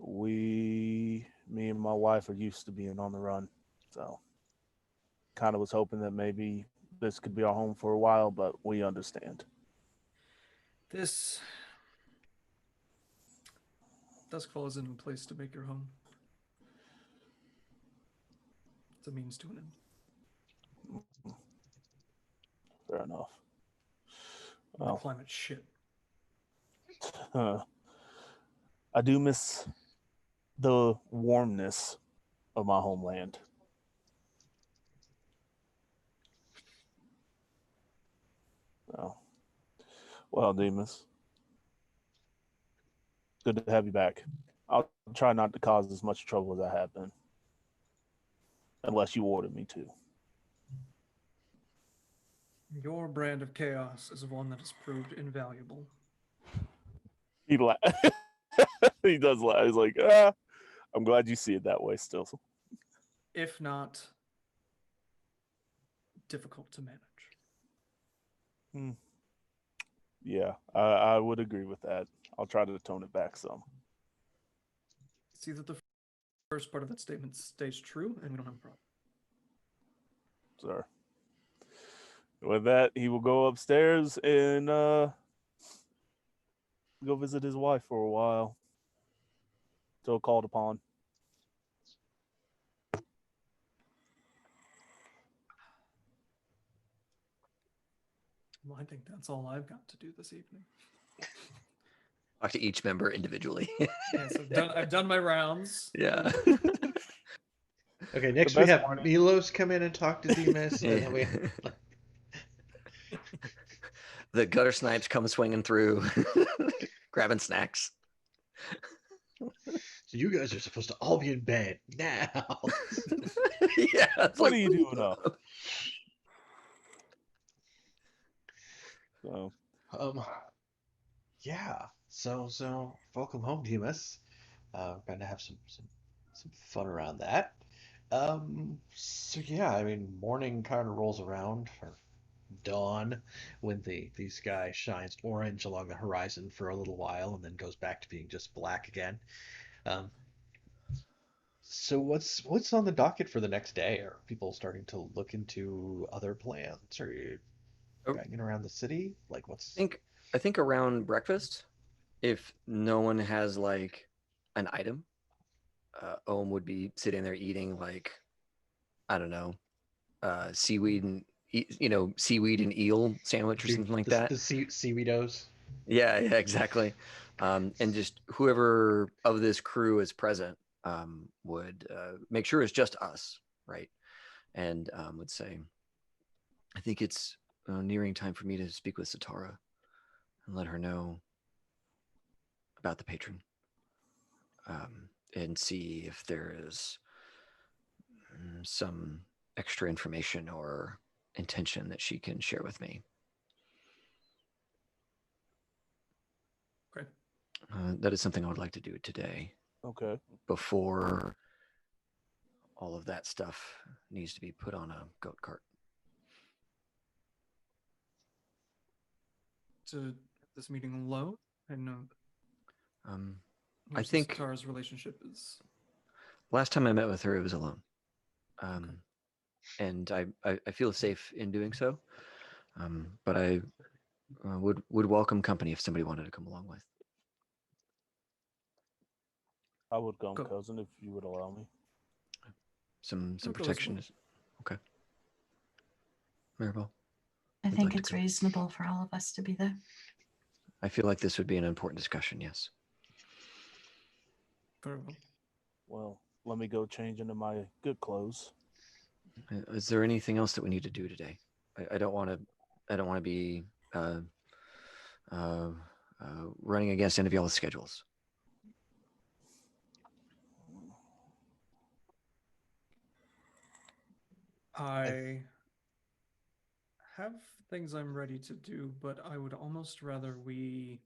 Me and my wife are used to being on the run. So, kind of was hoping that maybe this could be our home for a while, but we understand. This Duskfall isn't a place to make your home. It's a means to an end. Fair enough. The Well, climate shit. I do miss the warmness of my homeland. Oh. Well, Demas, good to have you back. I'll try not to cause as much trouble as I have been. Unless you order me to. Your brand of chaos is one that has proved invaluable. He he does laugh. He's like, I'm glad you see it that way still. If not difficult to manage. Yeah, I would agree with that. I'll try to tone it back some. See that the first part of that statement stays true, and we don't have a problem. Sir. With that, he will go upstairs and go visit his wife for a while. Till called upon. Well, I think that's all I've got to do this evening. Talk to each member individually. Yes, I've done my rounds. Yeah. Okay, next The we best have part- Milos come in and talk to Demas, and then we The gutter snipes come swinging through, grabbing snacks. So you guys are supposed to all be in bed now. Yeah. It's What like, are you doing up? So, Yeah. So welcome home, Demas. Going to have some fun around that. So yeah, I mean, morning kind of rolls around, or dawn, when the sky shines orange along the horizon for a little while, and then goes back to being just black again. Um, so what's on the docket for the next day? Are people starting to look into other plans? Are you Oh. hanging around the city? Like what's I think around breakfast, if no one has like an item, Ohm would be sitting there eating like, I don't know, seaweed and seaweed and eel sandwich or something like that. The seaweedos. Yeah, exactly. And just whoever of this crew is present would make sure it's just us, right? And would say, I think it's nearing time for me to speak with Satara and let her know about the patron, and see if there is some extra information or intention that she can share with me. That is something I would like to do today Okay. before all of that stuff needs to be put on a goat cart. To this meeting alone? I know. I think Tara's relationship is. last time I met with her, it was alone. And I feel safe in doing so. But I would welcome company if somebody wanted to come along with. I would come, Go. cousin, if you would allow me. Some I'll go as protection well. is okay. Maribel, I I'd think like to it's go. reasonable for all of us to be there. I feel like this would be an important discussion. Yes. Very well. Well, let me go change into my good clothes. Is there anything else that we need to do today? I don't want to be running against any of y'all's schedules. I have things I'm ready to do, but I would almost rather we.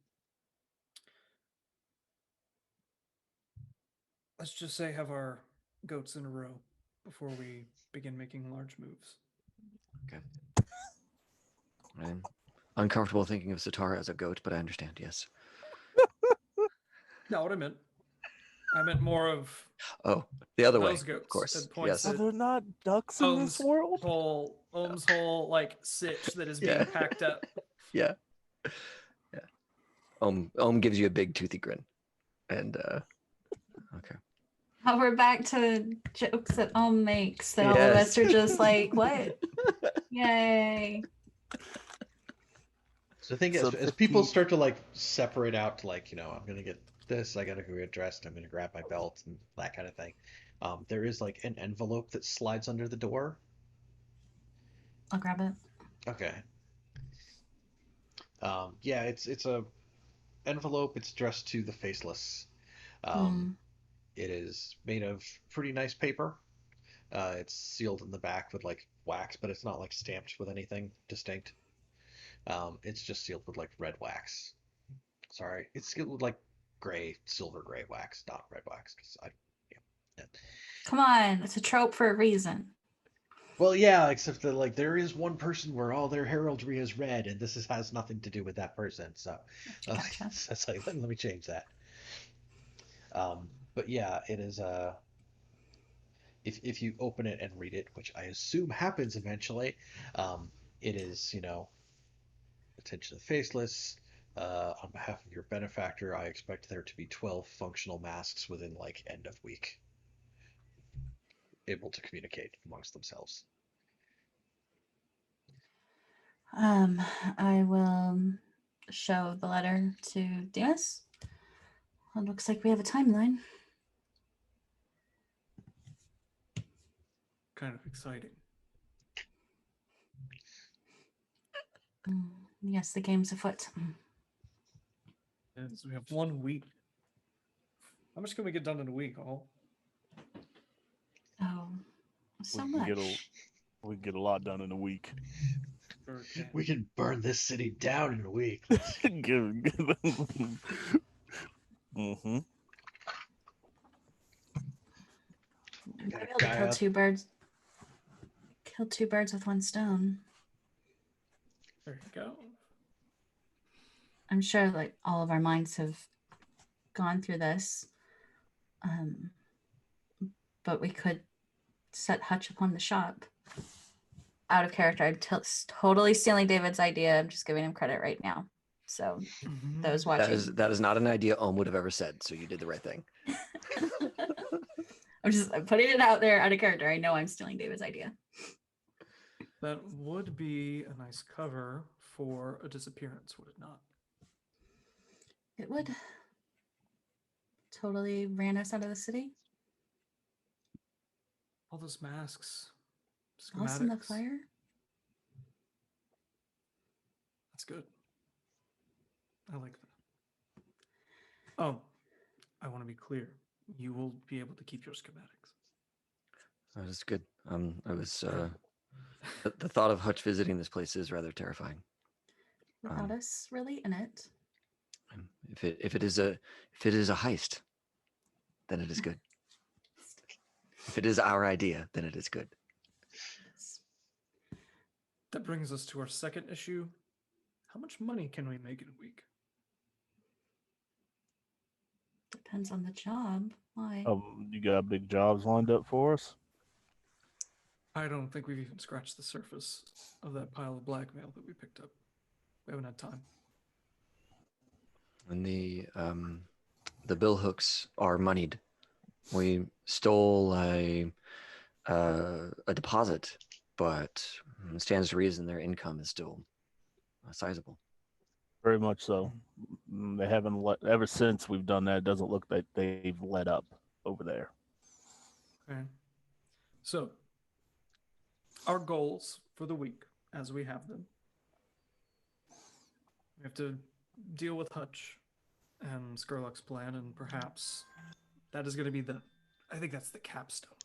Let's just say have our goats in a row before we begin making large moves. Okay. I'm uncomfortable thinking of Zatara as a goat, but I understand. Yes. Not what I meant. I meant more of Oh, the other way. those goats. Of course. And points Yes. Are there not ducks in this world? Ohm's whole like sitch that is being Yeah. packed up. Yeah. Yeah. Ohm gives you a big toothy grin, and okay. Oh, we're back to jokes that Om makes that all of us are just like, what? Yay. So I think So as people 15 start to like separate out to like, I'm gonna get this, I gotta go get dressed, I'm gonna grab my belt and that kind of thing. There is like an envelope that slides under the door. I'll grab it. Okay. Yeah, it's a envelope. It's addressed to the Faceless. It is made of pretty nice paper. It's sealed in the back with like wax, but it's not like stamped with anything distinct. It's just sealed with like red wax. Sorry, it's sealed with like silver gray wax, not red wax. Yeah. Come on, it's a trope for a reason. Well, yeah, except that like there is one person where all their heraldry is red, and has nothing to do with that person. So Gotcha. it's like let me change that. But yeah, it is if you open it and read it, which I assume happens eventually, it is attention to the Faceless. On behalf of your benefactor, I expect there to be 12 functional masks within like end of week, able to communicate amongst themselves. I will show the letter to Demas. It looks like we have a timeline. Kind of exciting. Yes, the game's afoot. And so we have 1 week. How much can we get done in a week, all? Oh, so we can much. we can get a lot done in a week. Sure can. We can burn this city down in a week. Mm-hmm. Maybe able to kill two birds. Kill two birds with one stone. There you go. I'm sure like all of our minds have gone through this. But we could set Hutch upon the shop. Out of character. I'm totally stealing David's idea. I'm just giving him credit right now. So those watching. That is not an idea Ohm would have ever said, so you did the right thing. I'm putting it out there out of character. I know I'm stealing David's idea. That would be a nice cover for a disappearance, would it not? It would. Totally ran us out of the city. All those masks. Lost in the Schematics. fire. That's good. I like that. Oh, I want to be clear. You will be able to keep your schematics. That is good. I was the thought of Hutch visiting this place is rather terrifying. Without us really in it. If it is a heist, then it is good. If it is our idea, then it is good. That brings us to our second issue. How much money can we make in a week? Depends on the job. Why? You got big jobs lined up for us? I don't think we've even scratched the surface of that pile of blackmail that we picked up. We haven't had time. And the bill hooks are moneyed. We stole a deposit, but it stands to reason their income is still sizable. Very much so. They haven't ever since we've done that. It doesn't look like they've let up over there. Okay. So, our goals for the week, as we have them, we have to deal with Hutch and Skurlock's plan, and perhaps that is going to be I think that's the capstone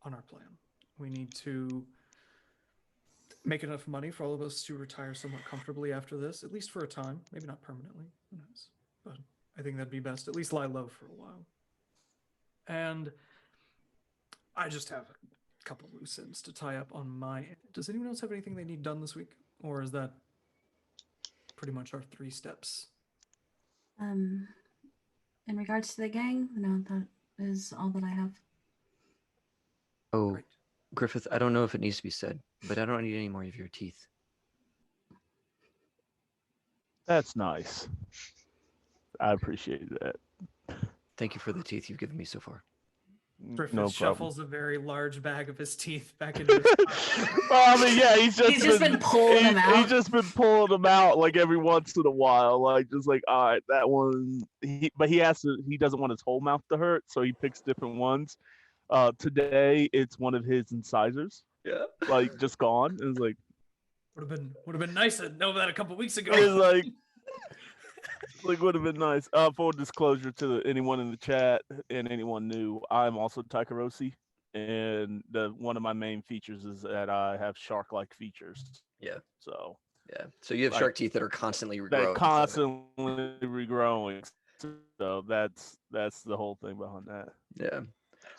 on our plan. We need to make enough money for all of us to retire somewhat comfortably after this, at least for a time, maybe not permanently, who knows, but I think that'd be best, at least lie low for a while. And I just have a couple loose ends to tie up on my end. Does anyone else have anything they need done this week, or is that pretty much our 3 steps? In regards to the gang, no, that is all that I have. Oh, Great. Griffith, I don't know if it needs to be said, but I don't need any more of your teeth. That's nice. I appreciate that. Thank you for the teeth you've given me so far. Griffith No problem. shuffles a very large bag of his teeth back into his pocket. Well, I mean, yeah, he's just been pulling them out. He's just been pulling them out like every once in a while, like just like, all right, that one. But he doesn't want his whole mouth to hurt, so he picks different ones. Today it's one of his incisors, Yeah. like just gone. It's like Would have been nice to know that a couple weeks ago. it's like would have been nice. Full disclosure to anyone in the chat and anyone new, I'm also Takarosi, and one of my main features is that I have shark-like features. Yeah. So you have like, shark teeth that are constantly regrowing. that constantly regrowing. So that's the whole thing behind that. Yeah.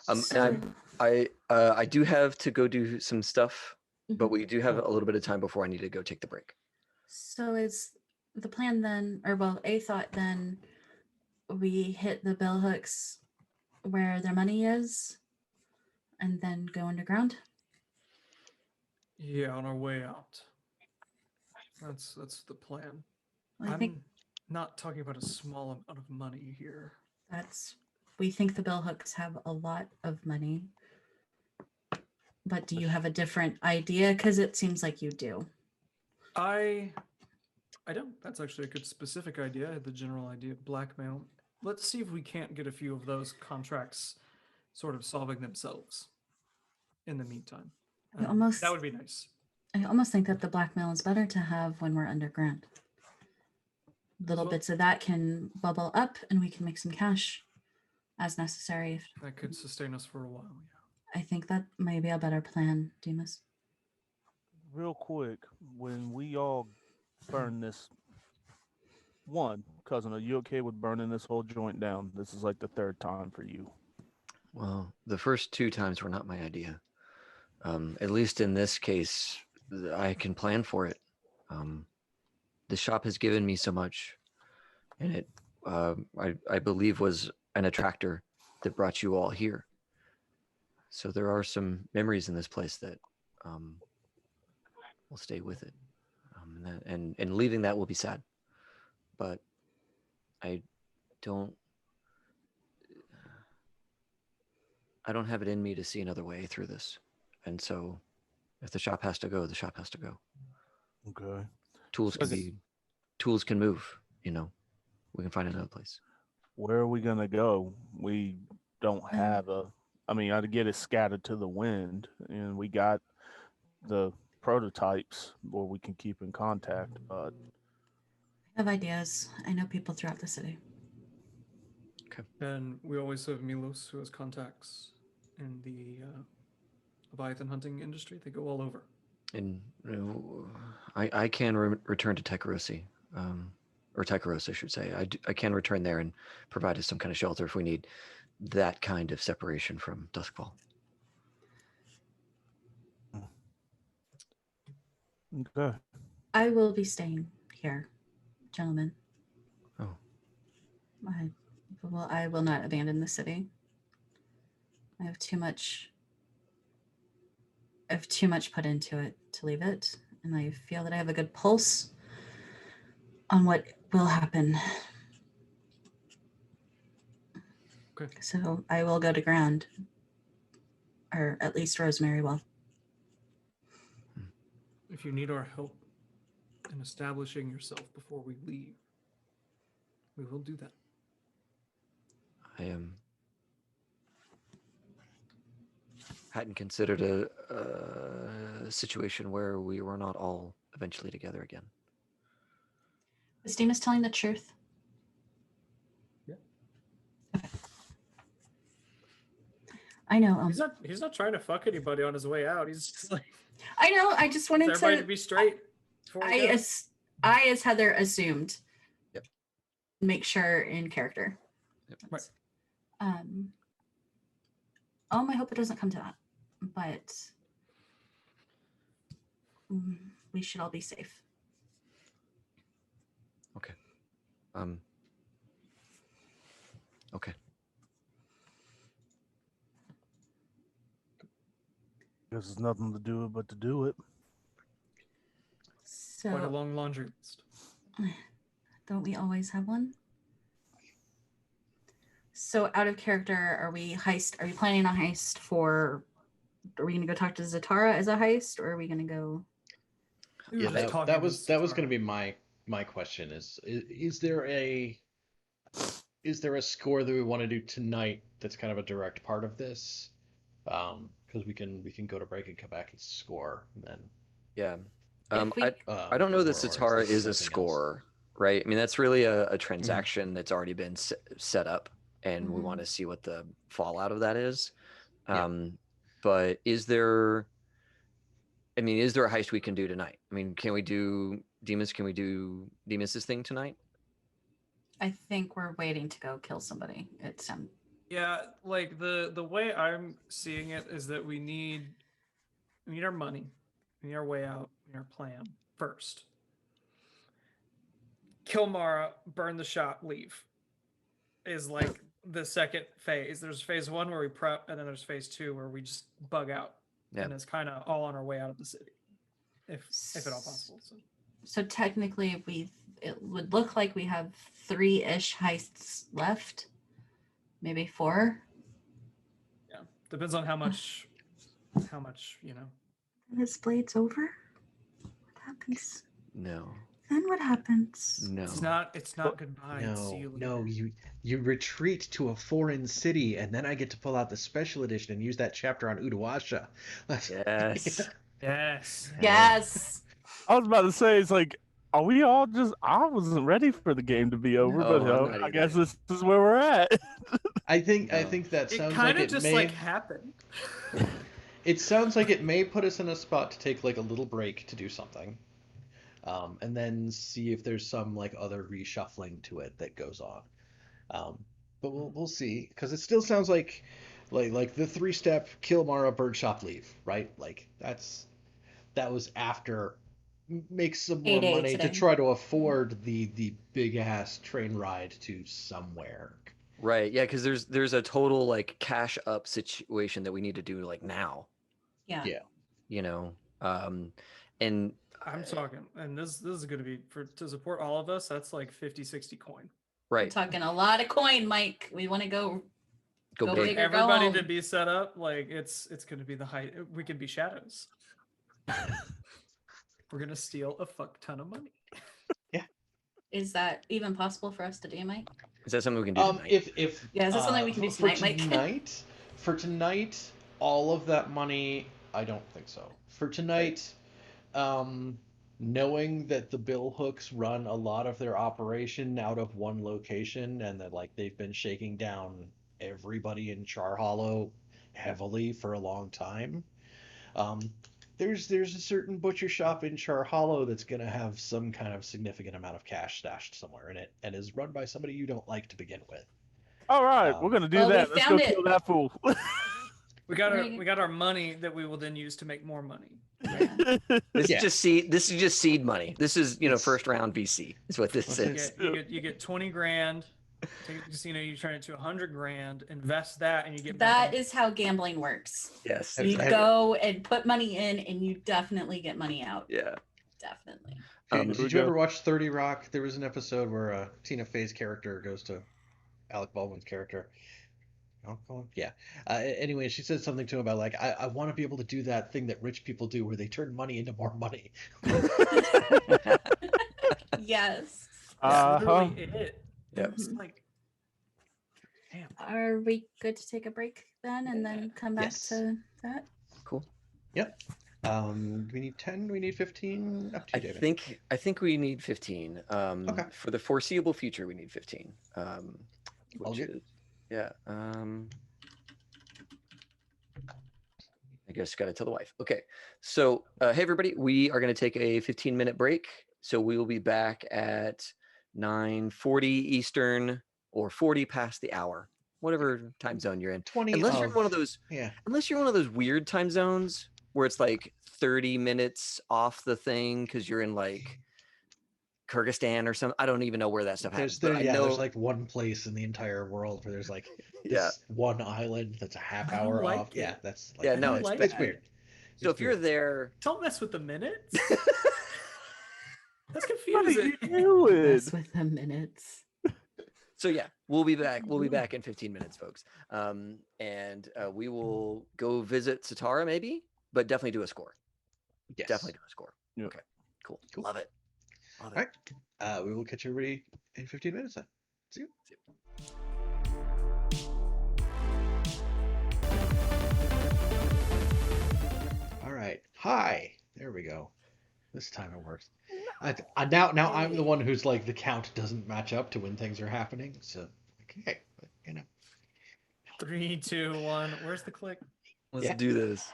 So- And I do have to go do some stuff, but we do have a little bit of time before I need to go take the break. So is the plan then, or well, A thought then we hit the bill hooks where their money is and then go underground? Yeah, on our way out. That's the plan. Well, I think I'm not talking about a small amount of money here. we think the bill hooks have a lot of money. But do you have a different idea? Because it seems like you do. I don't. That's actually a good specific idea. I had the general idea of blackmail. Let's see if we can't get a few of those contracts sort of solving themselves in the meantime. That would be nice. I almost think that the blackmail is better to have when we're underground. Little Well- bits of that can bubble up and we can make some cash as necessary. That could sustain us for a while, yeah. I think that may be a better plan, Demas. Real quick, when we all burn this cousin, are you okay with burning this whole joint down? This is like the 3rd time for you. Well, the first 2 times were not my idea. At least in this case, I can plan for it. The shop has given me so much, and it, I believe, was an attractor that brought you all here. So there are some memories in this place that will stay with it, and leaving that will be sad. But I don't have it in me to see another way through this, and so if the shop has to go, the shop has to go. Okay. Tools can move. We can find another place. Where are we gonna go? We don't have I get it scattered to the wind, and we got the prototypes where we can keep in contact, but I have ideas. I know people throughout the city. And we always have Milos, who has contacts in the Leviathan hunting industry. They go all over. And I can return to Tekarosi. or Tycheros, I should say. I can return there and provide us some kind of shelter if we need that kind of separation from Duskfall. Okay. I will be staying here, gentlemen. Oh. I will not abandon the city. I have too much put into it to leave it, and I feel that I have a good pulse on what will happen. Okay. So I will go to ground, or at least Rosemary will. If you need our help in establishing yourself before we leave, we will do that. I hadn't considered a situation where we were not all eventually together again. Is Demas telling the truth? Yeah. Okay. I know. He's not trying to fuck anybody on his way out. He's just like, I know. I just wanted everybody to be straight. I as Heather assumed. Yep. Make sure in character. Yep. Right. I hope it doesn't come to that, but we should all be safe. Okay. Okay. Guess there's nothing to do but to do it. So Quite a long laundry list. don't we always have one? So out of character, are we planning a heist are we gonna go talk to Zatara as a heist, or are we gonna go? Yeah, that was going to be my question. Is there a score that we want to do tonight that's kind of a direct part of this? Because we can go to break and come back and score, and then Yeah. I don't know that Zatara is a score, right? I mean, that's really a transaction that's already been set up, and we want to see what the fallout of that is. But is there a heist we can do tonight? I mean, can we do Demas? Can we do Demas's thing tonight? I think we're waiting to go kill somebody. Yeah, like the way I'm seeing it is that we need our money, we need our way out, we need our plan first. Kill Mara, burn the shop, leave. Is like the second phase. There's phase 1 where we prep, and then there's phase 2 where we just bug out, and it's kind of all on our way out of the city, if at all possible. So technically, it would look like we have 3-ish heists left, maybe 4. Yeah, depends on how much This blade's over. What happens? No. Then what happens? No. It's not goodbye. See you later. No, you retreat to a foreign city, and then I get to pull out the special edition and use that chapter on Udawasha. Yes. Yes. I was about to say, it's like, are we all just? I wasn't ready for the game to be over, but I guess this is where we're at. I think that sounds like it just may like happen. It sounds like it may put us in a spot to take like a little break to do something. And then see if there's some like other reshuffling to it that goes on. But we'll see, because it still sounds like the 3-step kill Mara, burn shop, leave, right? Like that was after make some more money to try to afford the big ass train ride to somewhere. Right. Yeah, because there's a total like cash up situation that we need to do like now. Yeah. You know, and I'm talking, and this is going to be to support all of us. That's like 50-60 coin. Right. We're talking a lot of coin, Mike. We want to go big. Everybody to be set up. Like it's going to be the height. We could be shadows. We're going to steal a fuck ton of money. Yeah. Is that even possible for us to do, Mike? Is that something we can do tonight? Is that something we can do tonight, Mike? For tonight, all of that money, I don't think so. For tonight, knowing that the bill hooks run a lot of their operation out of one location, and that like they've been shaking down everybody in Char Hollow heavily for a long time, there's a certain butcher shop in Char Hollow that's gonna have some kind of significant amount of cash stashed somewhere in it, and is run by somebody you don't like to begin with. All right, we're Um, gonna do Well, we that. Let's go found kill it. that fool. We got Right. our money that we will then use to make more money. Yeah. This Yeah. is just seed. This is just seed money. This is It's- first round VC is what this Listen, is. You get 20 grand. Take a casino, you turn it to 100 grand. Invest that, and you get That back is how gambling works. Yes. Have- You have- go and put money in, and you definitely get money out. Yeah. Definitely. Did we you go. ever watch 30 Rock? There was an episode where Tina Fey's character goes to Alec Baldwin's character. Yeah. Anyway, she said something to him about like, I want to be able to do that thing that rich people do where they turn money into more money. Yes. That's Uh-huh. literally it. Yep. It's Mhm. like, damn. Are we good to take a break then, and then come back Yes. to that? Cool. Do we need 10? Do we need 15? Up to I you, David. think we need 15. Okay. For the foreseeable future, we need 15. All Which good. is yeah. I guess got to tell the wife. Okay. So hey everybody, we are going to take a 15-minute break. So we will be back at 9:40 Eastern or 40 past the hour, whatever time zone you're in. 20 Unless you're in one of those Yeah. unless you're one of those weird time zones where it's like 30 minutes off the thing because you're in like Kyrgyzstan or something. I don't even know where that stuff happens. But I know, There's like one place in the entire world where there's like yeah. this one island that's a half I don't hour like off. it. Yeah, that's like, Yeah, no, I like it's that. weird. So if you're there, Don't mess with the minutes. That's What are you confusing. doing? Mess with the minutes. so yeah, we'll be back. We'll be back in 15 minutes, folks. And we will go visit Satara maybe, but definitely do a score. Yes. Definitely do a score. Yeah. Okay, cool. Cool. Love it. Love it. All right. We will catch everybody in 15 minutes then. See you. All right. Hi. There we go. This time it works. Now I'm the one who's like the count doesn't match up to when things are happening. So okay, but, 3, 2, 1. Where's the click? Let's Yeah. do this.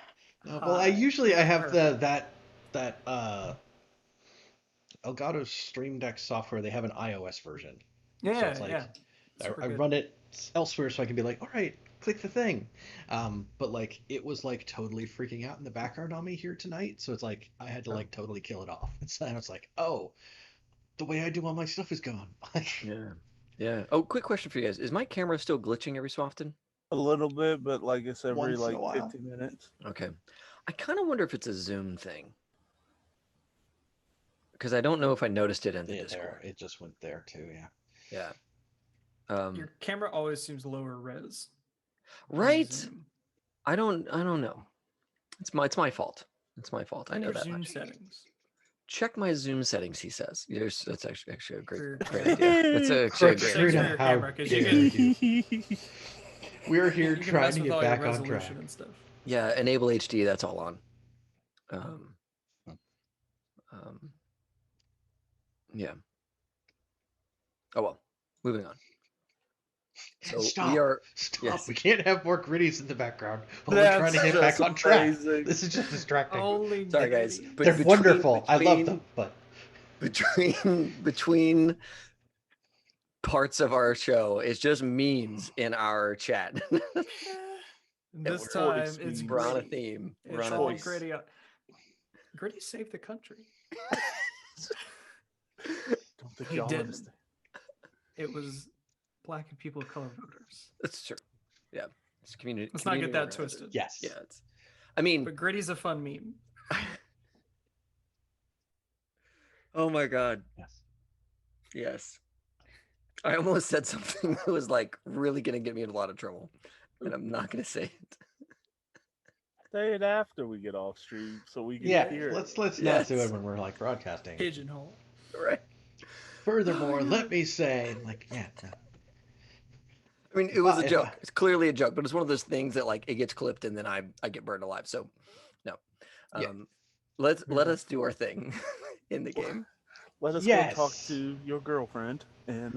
well, I usually I have that Elgato Stream Deck software. They have an iOS version. Yeah, it's like, yeah. Super I good. run it elsewhere so I can be like, all right, click the thing. But like it was like totally freaking out in the background on me here tonight. So it's like I had to like totally kill it off. And so I was like, oh, the way I do all my stuff is gone. Yeah. Yeah. Oh, quick question for you guys. Is my camera still glitching every so often? A little bit, but like it's every Once in like a while. 15 minutes. Okay. I kind of wonder if it's a Zoom thing. Because I don't know if I noticed it in the Yeah, Discord. there, it just went there too. Yeah. Yeah. Your camera always seems lower res. on Right? Zoom. I don't know. It's my fault. It's my fault. I In know your that Zoom much. settings. Check my Zoom settings, he says. That's actually a great, For your great camera. idea. That's actually a Correct. great Thanks for Serena, idea. your how camera, 'cause you dare can- We're here You can trying mess to with get all your back on resolution track. and stuff. Yeah, enable HD, that's all on. Yeah. Oh well, moving on. So Stop. we are Stop. yes. We can't have more gritties in the background while we're trying to That's get back just on track. amazing. This is just distracting. Only Sorry guys. gritty. but They're between- wonderful. I love between- them, but between parts of our show, it's just memes in our chat. This we're time choice it's means. We're on a gritty. theme. We're It's on a all theme. gritty. Gritty saved the country. Don't think He y'all didn't. understand. It was black and people of color voters. That's true. Yeah. It's community. Let's not get community that organized. twisted. yes. Yeah. I mean, But gritty's a fun meme. oh my god. Yes. Yes. I almost said something that was like really gonna get me in a lot of trouble. And I'm not gonna say it. Say it after we get off stream so we can Yeah. hear it. Let's not do Yes. it when we're like broadcasting. Pigeonhole. Right. Furthermore, let me say, like, yeah. No. I mean, it was Well, a if joke. I- It's clearly a joke, but it's one of those things that like it gets clipped and then I get burned alive. So no. Yeah. Let us do our thing in the game. Let us Yes. go talk to your girlfriend and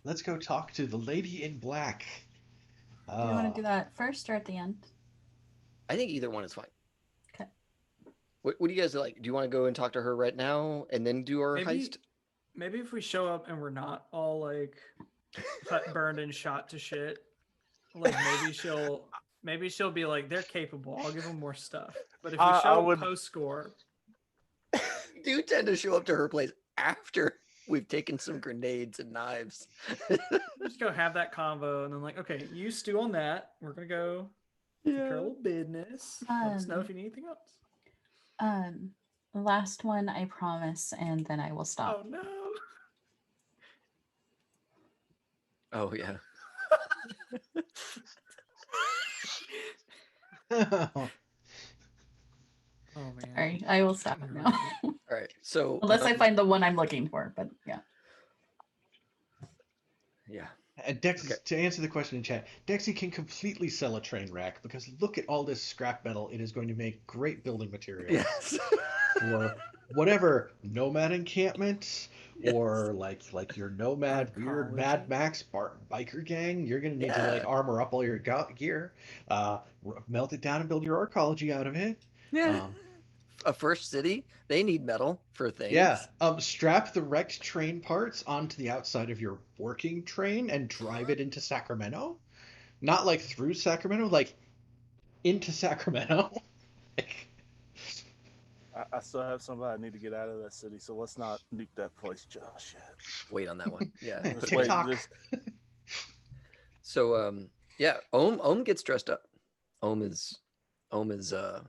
Let's go talk to the lady in black. Do you want to do that first or at the end? I think either one is fine. What do you guys like? Do you want to go and talk to her right now and then do our heist? Maybe if we show up and we're not all like cut, burned, and shot to shit, like maybe she'll be like, they're capable. I'll give them more stuff. But if we show up post score, do tend to show up to her place after we've taken some grenades and knives. just go have that convo and then like, okay, you stew on that. We're gonna go take care of a little business. Let us know if you need anything else. Last one, I promise, and then I will stop. Oh no. Oh yeah. Oh man. Sorry, I will stop now. All right. So Unless I find the one I'm looking for, but yeah. Yeah. Dex, to answer the question in chat, Dexy can completely sell a train wreck because look at all this scrap metal. It is going to make great building material Yes. for whatever nomad encampment or like your nomad weird Mad Max biker gang. You're going to need to like armor up all your gear, melt it down and build your arcology out of it. Yeah. A first city, they need metal for things. Yeah. Strap the wrecked train parts onto the outside of your working train and drive it into Sacramento. Not like through Sacramento, like into Sacramento. I still have somebody I need to get out of that city, so let's not nuke that place just yet. Wait on that one. Yeah. TikTok. So yeah, Ohm gets dressed up. Ohm is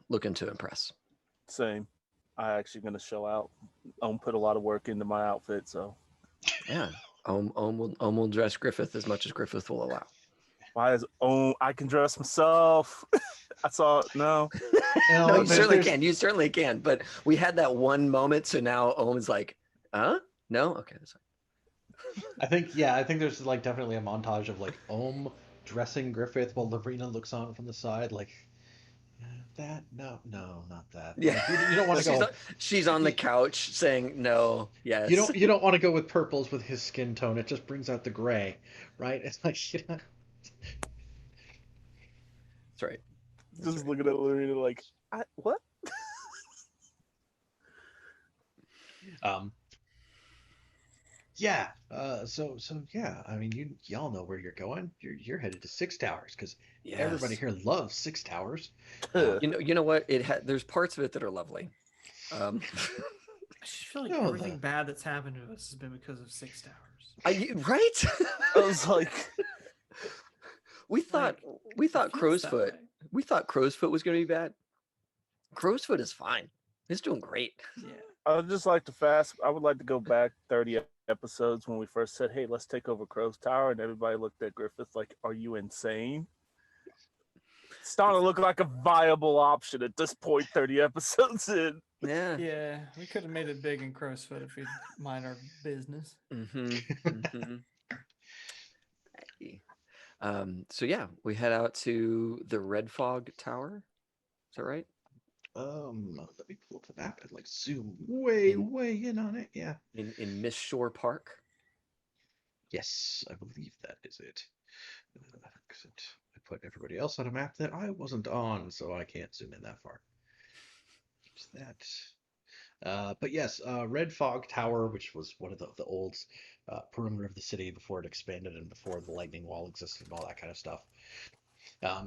looking to impress. Same. I actually gonna show out. Put a lot of work into my outfit, so yeah. Ohm will dress Griffith as much as Griffith will allow. Why is I can dress myself? I saw no. No, you certainly can. You certainly can. But we had that one moment, so now Ohm's like, huh? No? Okay, that's fine. I think there's like definitely a montage of like Ohm dressing Griffith while Lavina looks on from the side, like that. No, not that. Yeah, like, you don't want to go. She's on the couch saying no. Yes. You don't want to go with purples with his skin tone. It just brings out the gray, right? It's like That's right. Just looking at Lavina like, what? Yeah. So yeah. I mean, y'all know where you're going. You're headed to Six Towers because everybody here loves Six Towers. You know what? There's parts of it that are lovely. I just feel like everything bad that's happened to us has been because of Six Towers. Right? I was like, we thought Crowsfoot. We thought Crowsfoot was going to be bad. Crowsfoot is fine. It's doing great. Yeah. I would just like I would like to go back 30 episodes when we first said, hey, let's take over Crow's Tower, and everybody looked at Griffith like, are you insane? It's starting to look like a viable option at this point, 30 episodes in. Yeah. Yeah, we could have made it big in Crowsfoot if we'd mind our business. So yeah, we head out to the Red Fog Tower. Is that right? Let me pull up the map and like zoom way in on it. Yeah. In Miss Shore Park. Yes, I believe that is it. Except I put everybody else on a map that I wasn't on, so I can't zoom in that far. Use that. But yes, Red Fog Tower, which was one of the old perimeter of the city before it expanded and before the lightning wall existed and all that kind of stuff.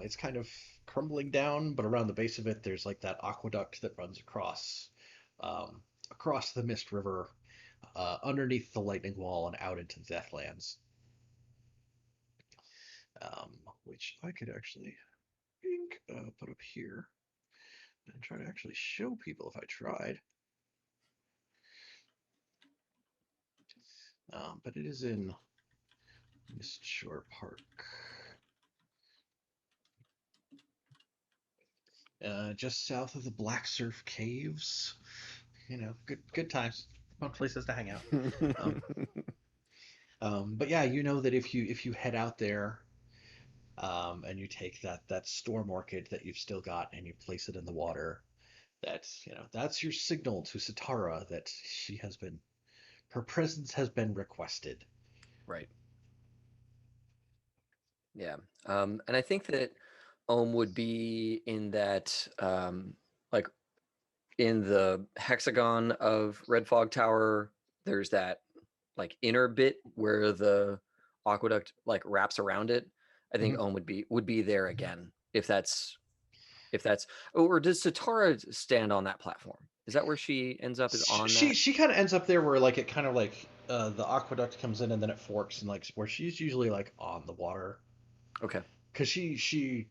It's kind of crumbling down, but around the base of it, there's like that aqueduct that runs across the Mist River, underneath the lightning wall and out into the Deathlands. Which I could actually put up here and try to actually show people if I tried. But it is in Mist Shore Park. Just south of the Black Surf Caves. You know, good times. Fun places to hang out. But yeah, you know that if you head out there, and you take that storm orchid that you've still got and you place it in the water, that's your signal to Satara that her presence has been requested. Right. Yeah. And I think that Ohm would be in that like in the hexagon of Red Fog Tower, there's that like inner bit where the aqueduct like wraps around it. I think Ohm would be there again if that's or does Satara stand on that platform? Is that where she ends up? Is on She that? she kind of ends up there where like it kind of like the aqueduct comes in and then it forks and like where she's usually like on the water Okay. because she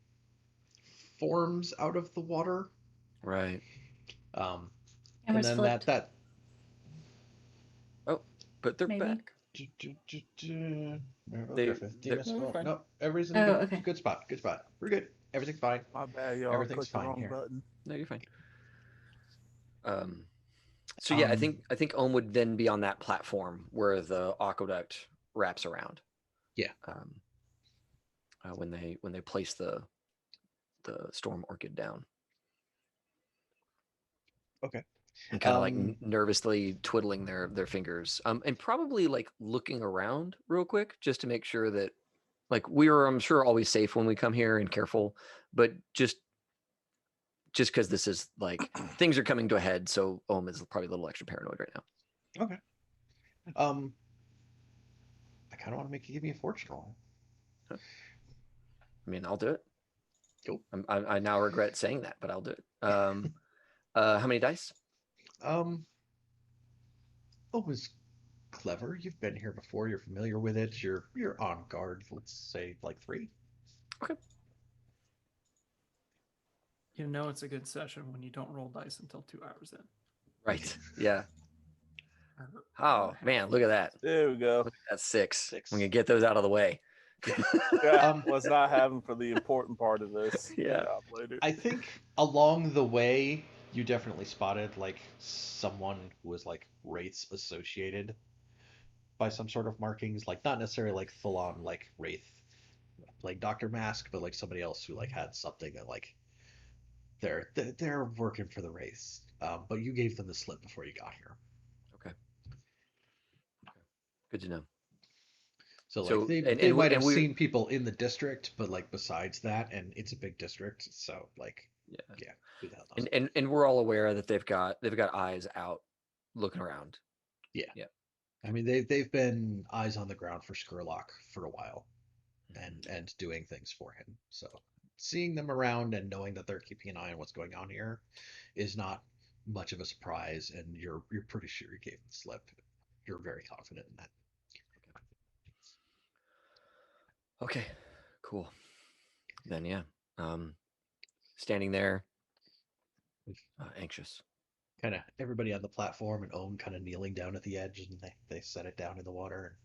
forms out of the water. Right. And Camera's then flipped. that Oh, but they're Maybe. back. Okay, they're- Demas, No, well, fine. no, everybody's in a Oh, good, okay. good spot. Good spot. We're good. Everything's fine. My bad, y'all. Everything's Clicked the fine wrong here. button. No, you're fine. So yeah, I think Ohm would then be on that platform where the aqueduct wraps around. Yeah. When they place the storm orchid down. Okay. And kind of like nervously twiddling their fingers. And probably like looking around real quick just to make sure that like we are, I'm sure, always safe when we come here and careful, but just because this is like things are coming to a head, so Ohm is probably a little extra paranoid right now. Okay. I kind of want to make you give me a fortune roll. I mean, I'll do it. Cool. I now regret saying that, but I'll do it. How many dice? Was clever. You've been here before. You're familiar with it. You're on guard. Let's say like 3. Okay. You know it's a good session when you don't roll dice until 2 hours in. Right. Yeah. Oh man, look at that. There we go. Look at that 6. 6. We can get those out of the way. Yeah, was not having for the important part of this. Yeah. Later. I think along the way, you definitely spotted like someone who was like wraiths associated by some sort of markings, like not necessarily like full on like wraith, like Doctor Mask, but like somebody else who like had something that like they're working for the wraiths. But you gave them the slip before you got here. Okay. Good to know. So like So, they might have seen people in the district, but like besides that, and it's a big district, so like yeah. Who the hell knows? And we're all aware that they've got eyes out looking around. Yeah. Yeah. I mean they've been eyes on the ground for Skurlock for a while, and doing things for him. So seeing them around and knowing that they're keeping an eye on what's going on here is not much of a surprise, and you're pretty sure you gave them the slip. You're very confident in that. Okay. Cool. Then yeah. Standing there, anxious. Kind of everybody on the platform and Ohm kind of kneeling down at the edge, and they set it down in the water